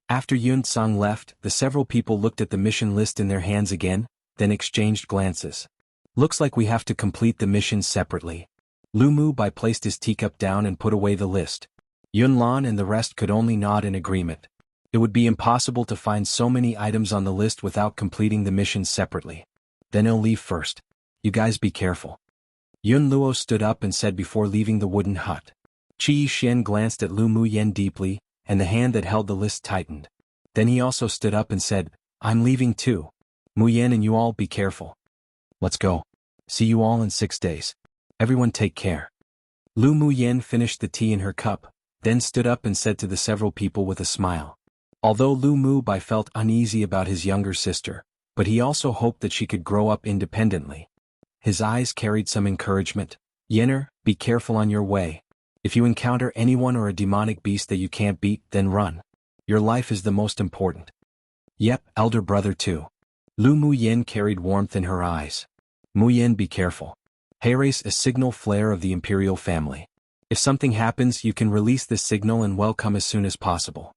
After Yun Tsang left, the several people looked at the mission list in their hands again, then exchanged glances. "Looks like we have to complete the missions separately." Lu Mu Bai placed his teacup down and put away the list. Yun Lan and the rest could only nod in agreement. It would be impossible to find so many items on the list without completing the missions separately. "Then I'll leave first. You guys be careful." Yun Luo stood up and said before leaving the wooden hut. Qi Xian glanced at Lu Mu Yen deeply, and the hand that held the list tightened. Then he also stood up and said, "I'm leaving too. Mu Yen and you all be careful. Let's go. See you all in 6 days. Everyone take care." Lu Mu Yen finished the tea in her cup, then stood up and said to the several people with a smile. Although Lu Mu Bai felt uneasy about his younger sister, but he also hoped that she could grow up independently. His eyes carried some encouragement. "Yenner, be careful on your way. If you encounter anyone or a demonic beast that you can't beat, then run. Your life is the most important." "Yep, elder brother too." Lu Mu Yen carried warmth in her eyes. "Mu Yen, be careful. Raise a signal flare of the imperial family. If something happens you can release this signal and welcome as soon as possible."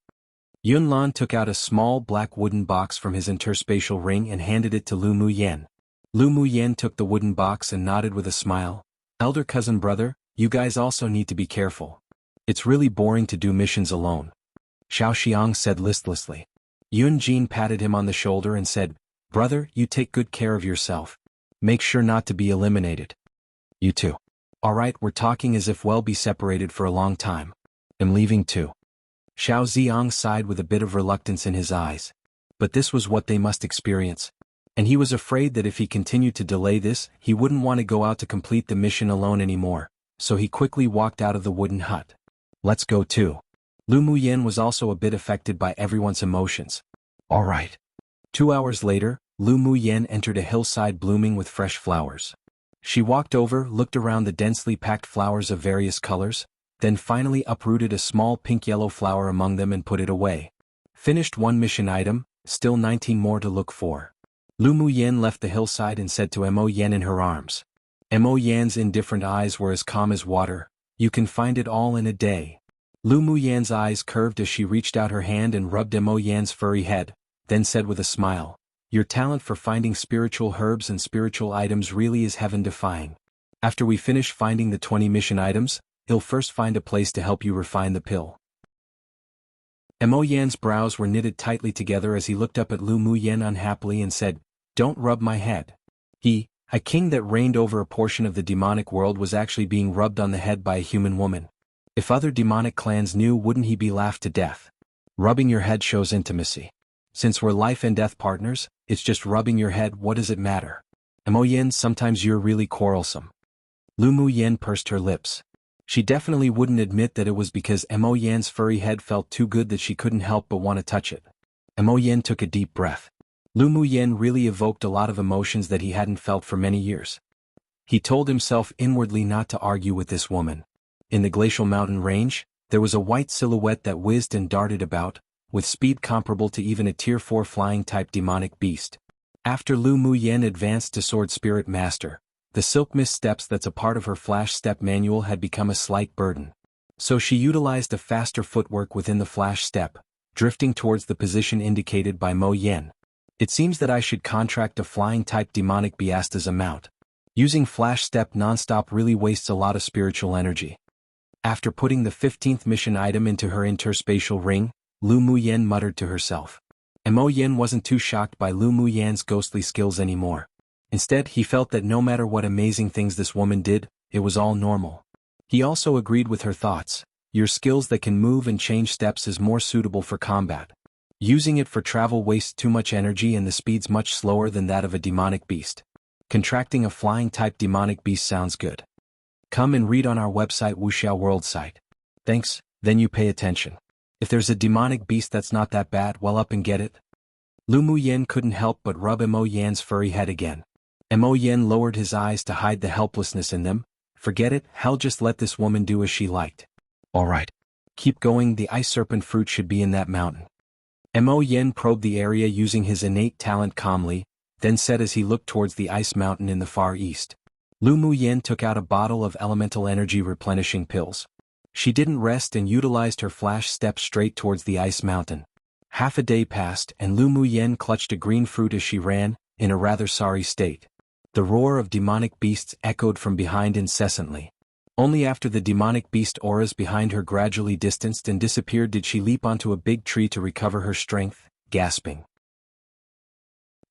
Yun Lan took out a small black wooden box from his interspatial ring and handed it to Lu Mu Yen. Lu Mu Yen took the wooden box and nodded with a smile. "Elder cousin brother, You guys also need to be careful. It's really boring to do missions alone. Xiao Xiang said listlessly. Yun Jin patted him on the shoulder and said, Brother, you take good care of yourself. Make sure not to be eliminated. You too. Alright, we're talking as if we'll be separated for a long time. I'm leaving too. Xiao Ziang sighed with a bit of reluctance in his eyes. But this was what they must experience. And he was afraid that if he continued to delay this, he wouldn't want to go out to complete the mission alone anymore, so he quickly walked out of the wooden hut. Let's go too. Lu Muyen was also a bit affected by everyone's emotions. Alright. 2 hours later, Lu Muyen entered a hillside blooming with fresh flowers. She walked over, looked around the densely packed flowers of various colors, then finally uprooted a small pink-yellow flower among them and put it away. Finished one mission item, still 19 more to look for. Lu Muyen left the hillside and said to Mo Yen in her arms. Mo Yan's indifferent eyes were as calm as water. You can find it all in a day. Lu Muyen's eyes curved as she reached out her hand and rubbed Mo Yan's furry head, then said with a smile, Your talent for finding spiritual herbs and spiritual items really is heaven-defying. After we finish finding the 20 mission items, he'll first find a place to help you refine the pill. Mo Yan's brows were knitted tightly together as he looked up at Lu Muyen unhappily and said, Don't rub my head. A king that reigned over a portion of the demonic world was actually being rubbed on the head by a human woman. If other demonic clans knew, wouldn't he be laughed to death? Rubbing your head shows intimacy. Since we're life and death partners, it's just rubbing your head, what does it matter? Mo Yen, sometimes you're really quarrelsome. Lu Muyen pursed her lips. She definitely wouldn't admit that it was because Mo Yan's furry head felt too good that she couldn't help but want to touch it. Mo Yen took a deep breath. Lu Muyen really evoked a lot of emotions that he hadn't felt for many years. He told himself inwardly not to argue with this woman. In the glacial mountain range, there was a white silhouette that whizzed and darted about, with speed comparable to even a Tier 4 flying-type demonic beast. After Lu Muyen advanced to Sword Spirit Master, the silk mist steps that's a part of her flash step manual had become a slight burden. So she utilized a faster footwork within the flash step, drifting towards the position indicated by Mo Yen. It seems that I should contract a flying-type demonic beast as a mount. Using flash step non-stop really wastes a lot of spiritual energy. After putting the 15th mission item into her interspatial ring, Lu Muyen muttered to herself. Mo Yen wasn't too shocked by Lu Muyen's ghostly skills anymore. Instead, he felt that no matter what amazing things this woman did, it was all normal. He also agreed with her thoughts. Your skills that can move and change steps is more suitable for combat. Using it for travel wastes too much energy and the speed's much slower than that of a demonic beast. Contracting a flying-type demonic beast sounds good. Come and read on our website Wuxia World site. Thanks, then you pay attention. If there's a demonic beast that's not that bad, well, up and get it. Lu Muyen couldn't help but rub Mo Yan's furry head again. Mo Yen lowered his eyes to hide the helplessness in them. Forget it, hell, just let this woman do as she liked. Alright. Keep going, the ice serpent fruit should be in that mountain. Mo Yen probed the area using his innate talent calmly, then said as he looked towards the ice mountain in the far east. Lu Muyen took out a bottle of elemental energy replenishing pills. She didn't rest and utilized her flash step straight towards the ice mountain. Half a day passed and Lu Muyen clutched a green fruit as she ran, in a rather sorry state. The roar of demonic beasts echoed from behind incessantly. Only after the demonic beast auras behind her gradually distanced and disappeared did she leap onto a big tree to recover her strength, gasping.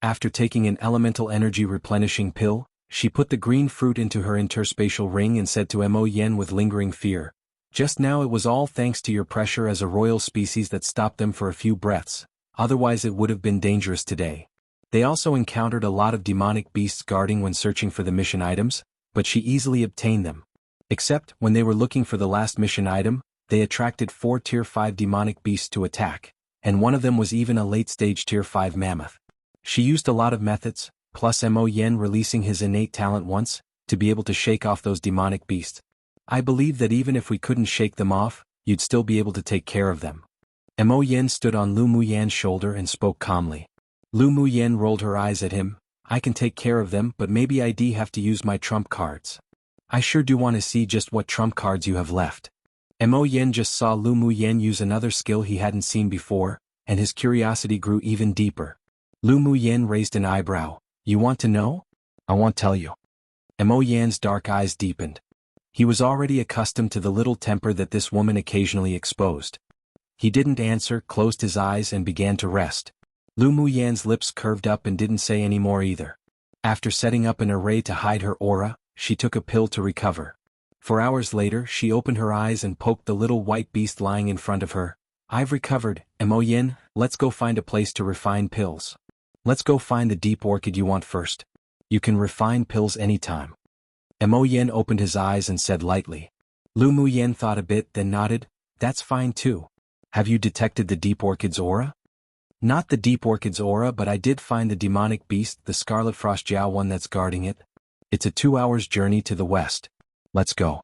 After taking an elemental energy replenishing pill, she put the green fruit into her interspatial ring and said to Mo Yen with lingering fear, Just now it was all thanks to your pressure as a royal species that stopped them for a few breaths, otherwise it would have been dangerous today. They also encountered a lot of demonic beasts guarding when searching for the mission items, but she easily obtained them. Except, when they were looking for the last mission item, they attracted 4 Tier 5 demonic beasts to attack, and one of them was even a late-stage Tier 5 mammoth. She used a lot of methods, plus Mo Yen releasing his innate talent once, to be able to shake off those demonic beasts. I believe that even if we couldn't shake them off, you'd still be able to take care of them. Mo Yen stood on Lu Muyen's shoulder and spoke calmly. Lu Muyen rolled her eyes at him. I can take care of them, but maybe I'd have to use my trump cards. I sure do want to see just what trump cards you have left. Mo Yen just saw Lu Muyen use another skill he hadn't seen before, and his curiosity grew even deeper. Lu Muyen raised an eyebrow. You want to know? I won't tell you. Mo Yan's dark eyes deepened. He was already accustomed to the little temper that this woman occasionally exposed. He didn't answer, closed his eyes and began to rest. Lu Muyan's lips curved up and didn't say any more either. After setting up an array to hide her aura, she took a pill to recover. 4 hours later she opened her eyes and poked the little white beast lying in front of her. "I've recovered, Mo Yin, let's go find a place to refine pills. Let's go find the deep orchid you want first. You can refine pills anytime." Mo Yin opened his eyes and said lightly. Lu Muyan thought a bit then nodded, "That's fine too. Have you detected the deep orchid's aura?" "Not the deep orchid's aura, but I did find the demonic beast, the Scarlet Frost Jiao one that's guarding it. It's a 2 hours journey to the west. Let's go."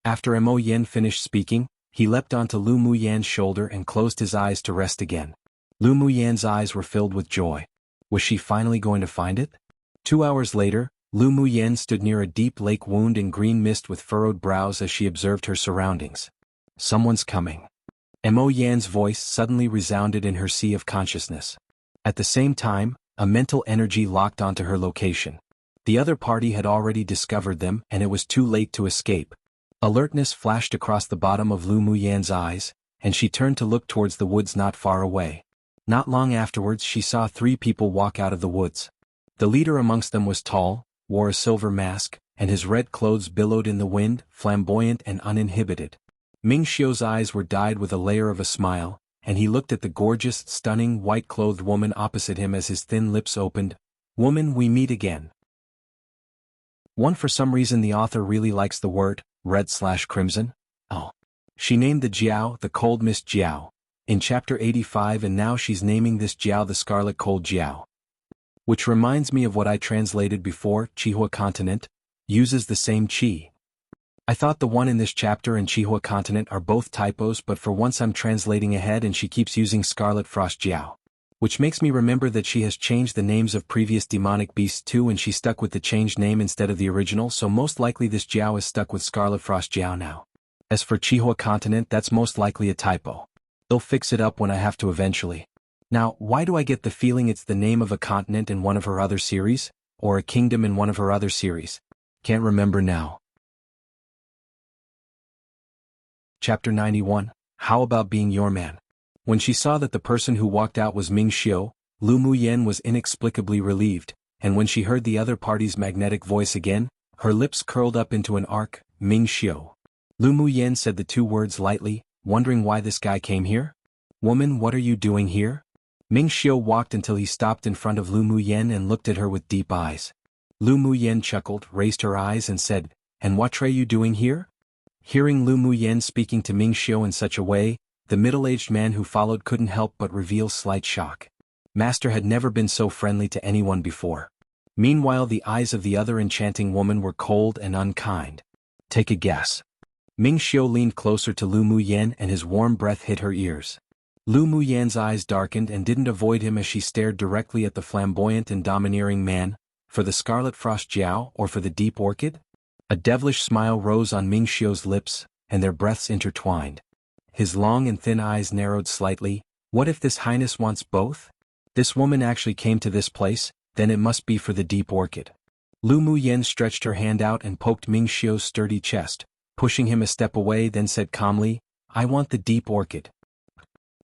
After Mo Yin finished speaking, he leapt onto Lu Muyan's shoulder and closed his eyes to rest again. Lu Muyan's eyes were filled with joy. Was she finally going to find it? 2 hours later, Lu Muyan stood near a deep lake wound in green mist with furrowed brows as she observed her surroundings. "Someone's coming." Mo Yan's voice suddenly resounded in her sea of consciousness. At the same time, a mental energy locked onto her location. The other party had already discovered them and it was too late to escape. Alertness flashed across the bottom of Lu Muyan's eyes, and she turned to look towards the woods not far away. Not long afterwards she saw 3 people walk out of the woods. The leader amongst them was tall, wore a silver mask, and his red clothes billowed in the wind, flamboyant and uninhibited. Ming Xiu's eyes were dyed with a layer of a smile, and he looked at the gorgeous, stunning, white-clothed woman opposite him as his thin lips opened. "Woman, we meet again." For some reason the author really likes the word red/crimson. Oh. She named the Jiao the Cold Mist Jiao in chapter 85, and now she's naming this Jiao the Scarlet Cold Jiao. Which reminds me of what I translated before, Qihua Continent uses the same qi. I thought the one in this chapter and Qihua Continent are both typos, but for once I'm translating ahead and she keeps using Scarlet Frost Jiao. Which makes me remember that she has changed the names of previous demonic beasts too, and she stuck with the changed name instead of the original, so most likely this Jiao is stuck with Scarlet Frost Jiao now. As for Qihua Continent, that's most likely a typo. They'll fix it up when I have to eventually. Now, why do I get the feeling it's the name of a continent in one of her other series, or a kingdom in one of her other series? Can't remember now. Chapter 91, How About Being Your Man? When she saw that the person who walked out was Ming Xiu, Lu Muyan was inexplicably relieved, and when she heard the other party's magnetic voice again, her lips curled up into an arc. "Ming Xiu." Lu Muyan said the 2 words lightly, wondering why this guy came here. "Woman, what are you doing here?" Ming Xiu walked until he stopped in front of Lu Muyan and looked at her with deep eyes. Lu Muyan chuckled, raised her eyes and said, "And what are you doing here?" Hearing Lu Muyan speaking to Ming Xiu in such a way, the middle-aged man who followed couldn't help but reveal slight shock. Master had never been so friendly to anyone before. Meanwhile the eyes of the other enchanting woman were cold and unkind. "Take a guess." Ming Xiu leaned closer to Lu Muyan and his warm breath hit her ears. Lu Muyan's eyes darkened and didn't avoid him as she stared directly at the flamboyant and domineering man. For the Scarlet Frost Jiao or for the Deep Orchid? A devilish smile rose on Ming Xiu's lips, and their breaths intertwined. His long and thin eyes narrowed slightly. What if this highness wants both? This woman actually came to this place, then it must be for the Deep Orchid. Lu Muyan stretched her hand out and poked Ming Xiu's sturdy chest, pushing him a step away, then said calmly, "I want the Deep Orchid."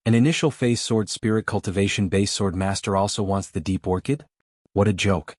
An initial phase sword spirit cultivation base sword master also wants the Deep Orchid? What a joke.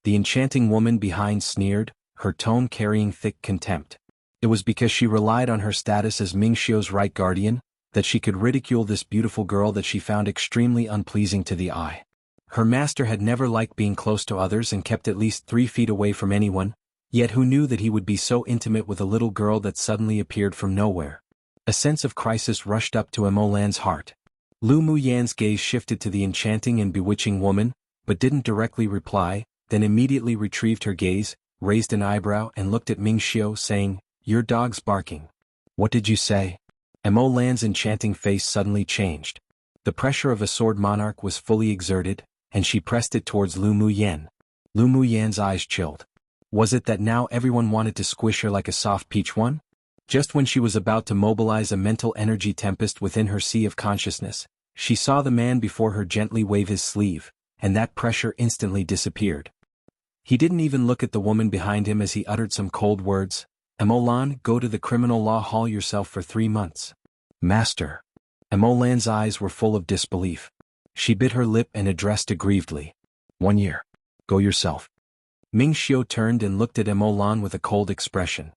The enchanting woman behind sneered, her tone carrying thick contempt. It was because she relied on her status as Ming Xiu's right guardian, that she could ridicule this beautiful girl that she found extremely unpleasing to the eye. Her master had never liked being close to others and kept at least 3 feet away from anyone, yet who knew that he would be so intimate with a little girl that suddenly appeared from nowhere? A sense of crisis rushed up to Emolan's heart. Lu Muyan's gaze shifted to the enchanting and bewitching woman, but didn't directly reply, then immediately retrieved her gaze, raised an eyebrow and looked at Ming Xiu, saying, "Your dog's barking." "What did you say?" Emolan's enchanting face suddenly changed. The pressure of a sword monarch was fully exerted, and she pressed it towards Lu Muyan. Lu Muyan's eyes chilled. Was it that now everyone wanted to squish her like a soft peach one? Just when she was about to mobilize a mental energy tempest within her sea of consciousness, she saw the man before her gently wave his sleeve, and that pressure instantly disappeared. He didn't even look at the woman behind him as he uttered some cold words. Emolan, go to the criminal law hall yourself for 3 months. Master. Emolan's eyes were full of disbelief. She bit her lip and addressed aggrievedly. 1 year. Go yourself. Ming Xiu turned and looked at Emolan with a cold expression.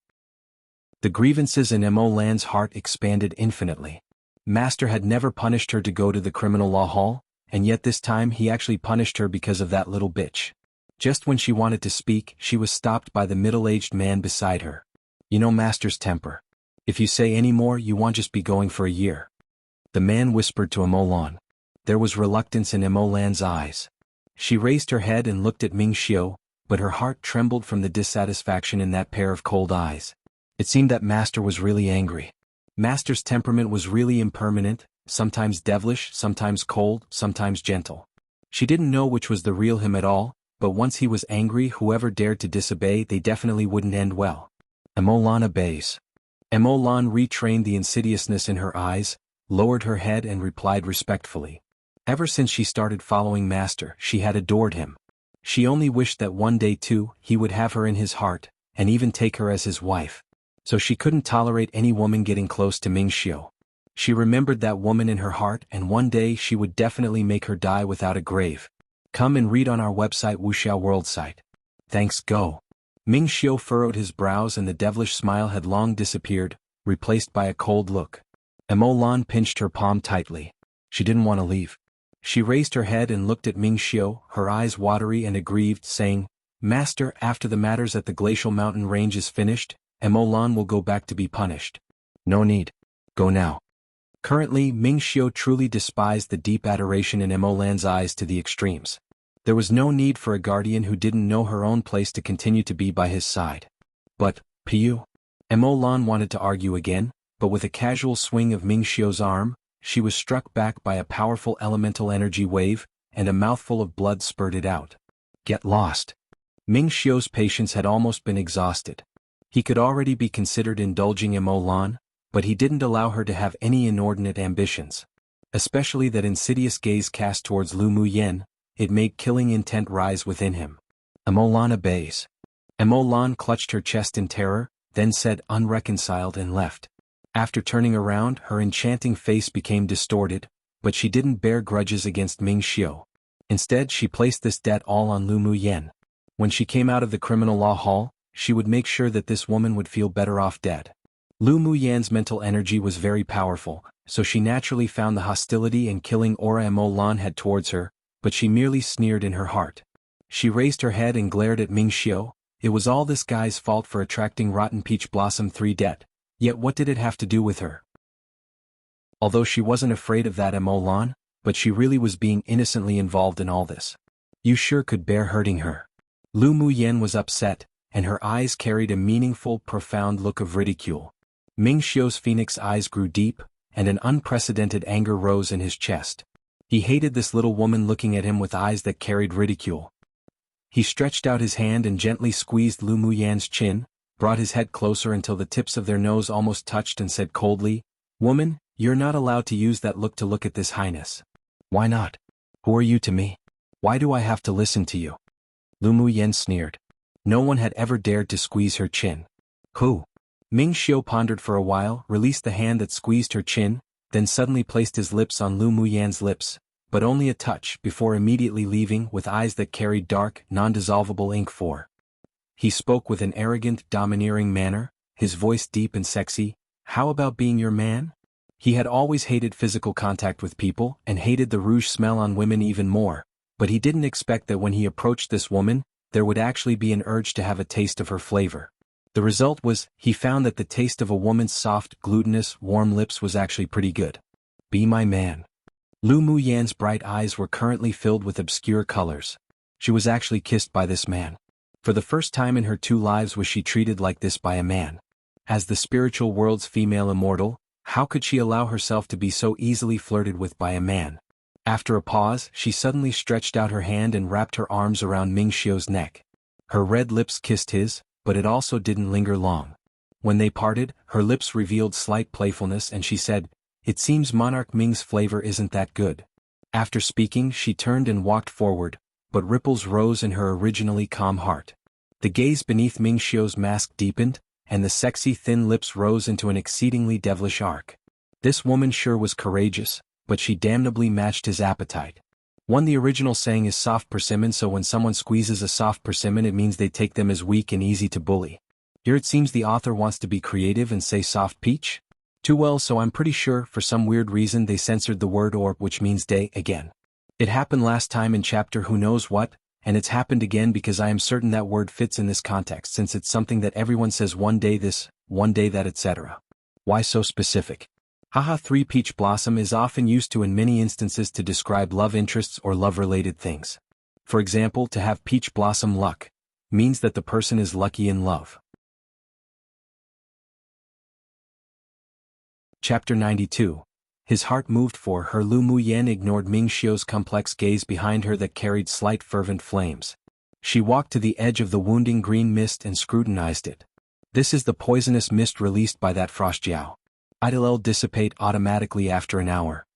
The grievances in Emolan's heart expanded infinitely. Master had never punished her to go to the criminal law hall, and yet this time he actually punished her because of that little bitch. Just when she wanted to speak, she was stopped by the middle-aged man beside her. You know Master's temper. If you say any more, you won't just be going for a year. The man whispered to Emolan. There was reluctance in Emolan's eyes. She raised her head and looked at Ming Xiu, but her heart trembled from the dissatisfaction in that pair of cold eyes. It seemed that Master was really angry. Master's temperament was really impermanent, sometimes devilish, sometimes cold, sometimes gentle. She didn't know which was the real him at all, but once he was angry, whoever dared to disobey, they definitely wouldn't end well. Emolan obeys. Emolan retrained the insidiousness in her eyes, lowered her head and replied respectfully. Ever since she started following Master, she had adored him. She only wished that one day too, he would have her in his heart, and even take her as his wife. So she couldn't tolerate any woman getting close to Ming Xiu. She remembered that woman in her heart, and one day she would definitely make her die without a grave. Come and read on our website Wuxia World site. Thanks, go. Ming Xiu furrowed his brows and the devilish smile had long disappeared, replaced by a cold look. Emolan pinched her palm tightly. She didn't want to leave. She raised her head and looked at Ming Xiu, her eyes watery and aggrieved, saying, Master, after the matters at the glacial mountain range is finished, Emolan will go back to be punished. No need. Go now. Currently, Ming Xiu truly despised the deep adoration in Emolan's eyes to the extremes. There was no need for a guardian who didn't know her own place to continue to be by his side. But, Piyu? Emolan wanted to argue again, but with a casual swing of Ming Xiu's arm, she was struck back by a powerful elemental energy wave, and a mouthful of blood spurted out. Get lost. Ming Xiu's patience had almost been exhausted. He could already be considered indulging Emolan, but he didn't allow her to have any inordinate ambitions. Especially that insidious gaze cast towards Lu Muyen, it made killing intent rise within him. Emolan obeys. Emolan clutched her chest in terror, then said unreconciled and left. After turning around, her enchanting face became distorted, but she didn't bear grudges against Ming Xiu. Instead, she placed this debt all on Lu Muyen. When she came out of the criminal law hall, she would make sure that this woman would feel better off dead. Lu Muyan's mental energy was very powerful, so she naturally found the hostility and killing aura Emolan had towards her, but she merely sneered in her heart. She raised her head and glared at Ming Xiu. It was all this guy's fault for attracting Rotten Peach Blossom 3 debt, yet what did it have to do with her? Although she wasn't afraid of that Emolan, but she really was being innocently involved in all this. You sure could bear hurting her. Lu Muyen was upset, and her eyes carried a meaningful, profound look of ridicule. Ming Xiu's phoenix eyes grew deep, and an unprecedented anger rose in his chest. He hated this little woman looking at him with eyes that carried ridicule. He stretched out his hand and gently squeezed Lu Muyan's chin, brought his head closer until the tips of their nose almost touched and said coldly, Woman, you're not allowed to use that look to look at this highness. Why not? Who are you to me? Why do I have to listen to you? Lu Muyen sneered. No one had ever dared to squeeze her chin. Who? Ming Xiu pondered for a while, released the hand that squeezed her chin, then suddenly placed his lips on Lu Muyan's lips, but only a touch before immediately leaving with eyes that carried dark, non-dissolvable ink. He spoke with an arrogant, domineering manner, his voice deep and sexy. How about being your man? He had always hated physical contact with people and hated the rouge smell on women even more, but he didn't expect that when he approached this woman, there would actually be an urge to have a taste of her flavor. The result was, he found that the taste of a woman's soft, glutinous, warm lips was actually pretty good. Be my man. Lu Muyan's bright eyes were currently filled with obscure colors. She was actually kissed by this man. For the first time in her 2 lives was she treated like this by a man. As the spiritual world's female immortal, how could she allow herself to be so easily flirted with by a man? After a pause, she suddenly stretched out her hand and wrapped her arms around Ming Xiu's neck. Her red lips kissed his, but it also didn't linger long. When they parted, her lips revealed slight playfulness and she said, It seems Monarch Ming's flavor isn't that good. After speaking, she turned and walked forward, but ripples rose in her originally calm heart. The gaze beneath Ming Xiu's mask deepened, and the sexy thin lips rose into an exceedingly devilish arc. This woman sure was courageous, but she damnably matched his appetite. The original saying is soft persimmon, so when someone squeezes a soft persimmon it means they take them as weak and easy to bully. Here it seems the author wants to be creative and say soft peach? Too well, so I'm pretty sure, for some weird reason, they censored the word or, which means day, again. It happened last time in chapter who knows what, and it's happened again because I am certain that word fits in this context since it's something that everyone says one day this, one day that, etc. Why so specific? Haha. 3 Peach blossom is often used to in many instances to describe love interests or love-related things. For example, to have peach blossom luck means that the person is lucky in love. Chapter 92. His heart moved for her. Lu Muyen ignored Ming Xiu's complex gaze behind her that carried slight fervent flames. She walked to the edge of the wounding green mist and scrutinized it. This is the poisonous mist released by that frost jiao. It'll dissipate automatically after an hour.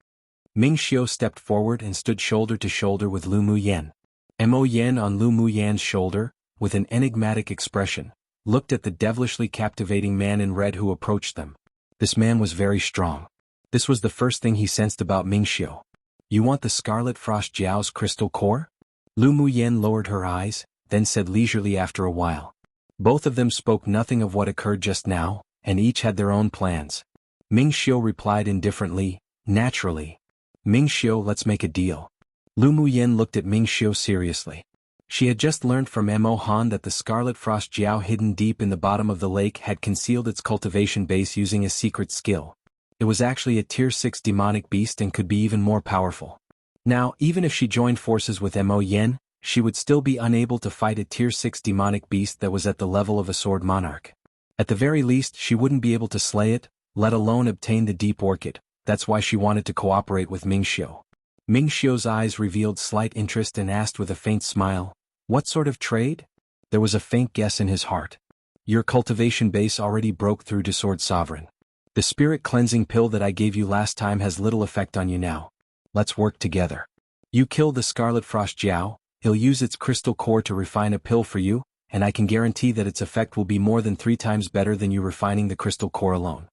Ming Xiu stepped forward and stood shoulder to shoulder with Lu Muyen. Mo Yen, on Lu Muyen's shoulder, with an enigmatic expression, looked at the devilishly captivating man in red who approached them. This man was very strong. This was the first thing he sensed about Ming Xiu. You want the Scarlet Frost Jiao's crystal core? Lu Muyen lowered her eyes, then said leisurely after a while. Both of them spoke nothing of what occurred just now, and each had their own plans. Ming Xiu replied indifferently, naturally. Ming Xiu, let's make a deal. Lu Muyen looked at Ming Xiu seriously. She had just learned from Mo Han that the Scarlet Frost Jiao hidden deep in the bottom of the lake had concealed its cultivation base using a secret skill. It was actually a tier 6 demonic beast and could be even more powerful. Now, even if she joined forces with Mo Yen, she would still be unable to fight a tier 6 demonic beast that was at the level of a sword monarch. At the very least, she wouldn't be able to slay it, let alone obtain the deep orchid. That's why she wanted to cooperate with Ming Xiu. Ming Xiu's eyes revealed slight interest and asked with a faint smile, "What sort of trade?" There was a faint guess in his heart. Your cultivation base already broke through to Sword Sovereign. The spirit cleansing pill that I gave you last time has little effect on you now. Let's work together. You kill the Scarlet Frost Jiao, he'll use its crystal core to refine a pill for you, and I can guarantee that its effect will be more than 3 times better than you refining the crystal core alone.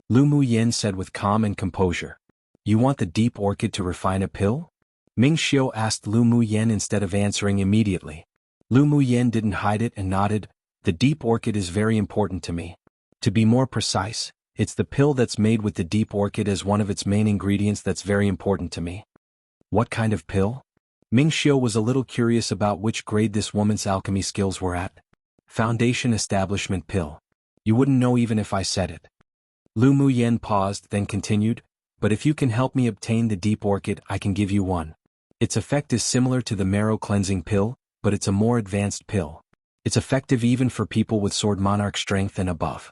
Lu Muyen said with calm and composure. You want the deep orchid to refine a pill? Ming Xiu asked Lu Muyen instead of answering immediately. Lu Muyen didn't hide it and nodded. The deep orchid is very important to me. To be more precise, it's the pill that's made with the deep orchid as one of its main ingredients that's very important to me. What kind of pill? Ming Xiu was a little curious about which grade this woman's alchemy skills were at. Foundation establishment pill. You wouldn't know even if I said it. Lu Muyen paused, then continued, but if you can help me obtain the deep orchid, I can give you one. Its effect is similar to the marrow cleansing pill, but it's a more advanced pill. It's effective even for people with sword monarch strength and above.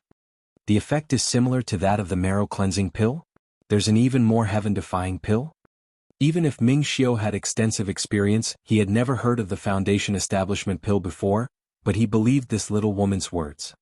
The effect is similar to that of the marrow cleansing pill? There's an even more heaven-defying pill? Even if Ming Xiu had extensive experience, he had never heard of the foundation establishment pill before, but he believed this little woman's words.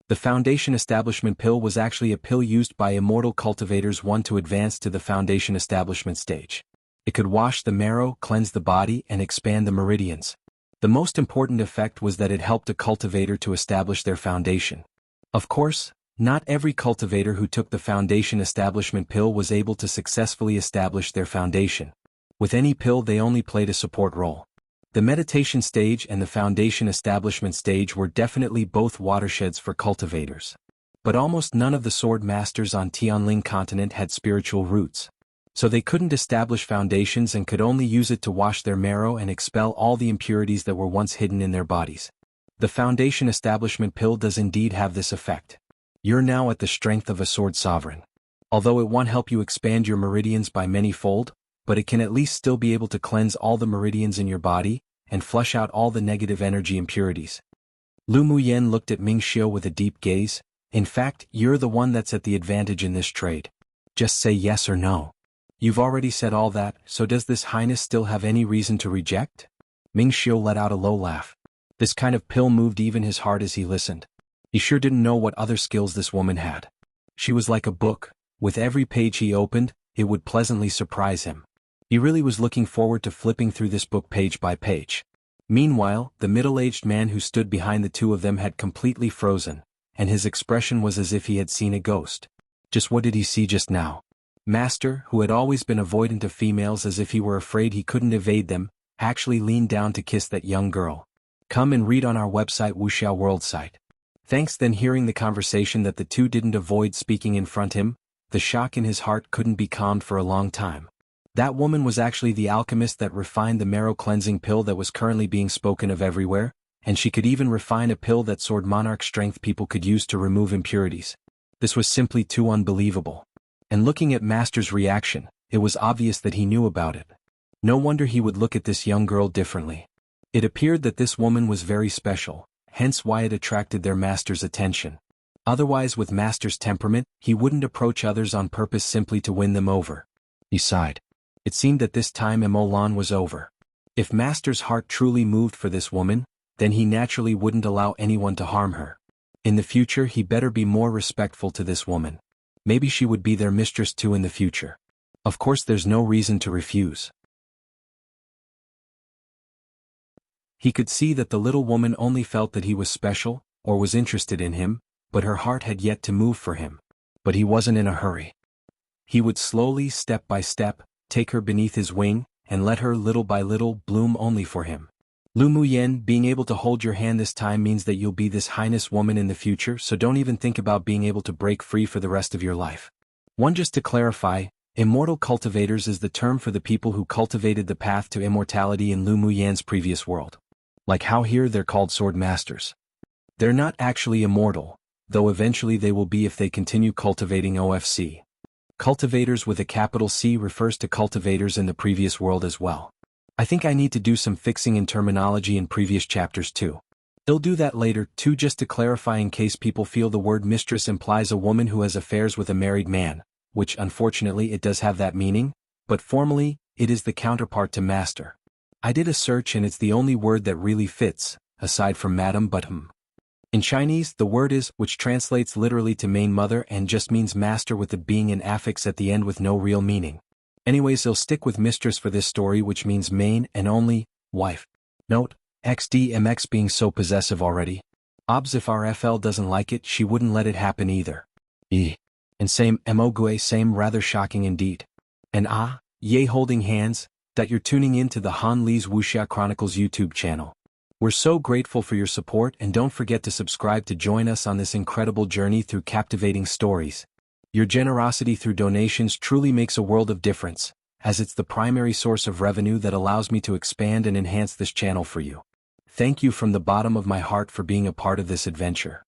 The foundation establishment pill was actually a pill used by immortal cultivators to advance to the foundation establishment stage. It could wash the marrow, cleanse the body, and expand the meridians. The most important effect was that it helped a cultivator to establish their foundation. Of course, not every cultivator who took the foundation establishment pill was able to successfully establish their foundation. With any pill they only played a support role. The meditation stage and the foundation establishment stage were definitely both watersheds for cultivators. But almost none of the sword masters on Tianling continent had spiritual roots. So they couldn't establish foundations and could only use it to wash their marrow and expel all the impurities that were once hidden in their bodies. The foundation establishment pill does indeed have this effect. You're now at the strength of a sword sovereign. Although it won't help you expand your meridians by many-fold, but it can at least still be able to cleanse all the meridians in your body, and flush out all the negative energy impurities. Lu Muyen looked at Ming Xiu with a deep gaze. In fact, you're the one that's at the advantage in this trade. Just say yes or no. You've already said all that, so does this highness still have any reason to reject? Ming Xiu let out a low laugh. This kind of pill moved even his heart as he listened. He sure didn't know what other skills this woman had. She was like a book. With every page he opened, it would pleasantly surprise him. He really was looking forward to flipping through this book page by page. Meanwhile, the middle-aged man who stood behind the two of them had completely frozen, and his expression was as if he had seen a ghost. Just what did he see just now? Master, who had always been avoidant of females as if he were afraid he couldn't evade them, actually leaned down to kiss that young girl. Come and read on our website Wuxia World site. Thanks. Then hearing the conversation that the two didn't avoid speaking in front him, the shock in his heart couldn't be calmed for a long time. That woman was actually the alchemist that refined the marrow cleansing pill that was currently being spoken of everywhere, and she could even refine a pill that soared monarch strength people could use to remove impurities. This was simply too unbelievable. And looking at Master's reaction, it was obvious that he knew about it. No wonder he would look at this young girl differently. It appeared that this woman was very special, hence why it attracted their Master's attention. Otherwise, with Master's temperament, he wouldn't approach others on purpose simply to win them over. He sighed. It seemed that this time Emolan was over. If Master's heart truly moved for this woman, then he naturally wouldn't allow anyone to harm her. In the future he better be more respectful to this woman. Maybe she would be their mistress too in the future. Of course there's no reason to refuse. He could see that the little woman only felt that he was special, or was interested in him, but her heart had yet to move for him. But he wasn't in a hurry. He would slowly, step by step, take her beneath his wing, and let her little by little bloom only for him. Lu Muyen, being able to hold your hand this time means that you'll be this highness woman in the future, so don't even think about being able to break free for the rest of your life. Just to clarify, immortal cultivators is the term for the people who cultivated the path to immortality in Lu Muyen's previous world. Like how here they're called sword masters. They're not actually immortal, though eventually they will be if they continue cultivating OFC. Cultivators with a capital C refers to cultivators in the previous world as well. I think I need to do some fixing in terminology in previous chapters too. I'll do that later too, just to clarify in case people feel the word mistress implies a woman who has affairs with a married man, which unfortunately it does have that meaning, but formally, it is the counterpart to master. I did a search and it's the only word that really fits, aside from madam but In Chinese, the word is, which translates literally to main mother and just means master with the being an affix at the end with no real meaning. Anyways, they'll stick with mistress for this story, which means main and only wife. Note, XDMX being so possessive already. Obs if RFL doesn't like it, she wouldn't let it happen either. And same Mogue, same, rather shocking indeed. And yay, holding hands, that you're tuning in to the Han Li's Wuxia Chronicles YouTube channel. We're so grateful for your support, and don't forget to subscribe to join us on this incredible journey through captivating stories. Your generosity through donations truly makes a world of difference, as it's the primary source of revenue that allows me to expand and enhance this channel for you. Thank you from the bottom of my heart for being a part of this adventure.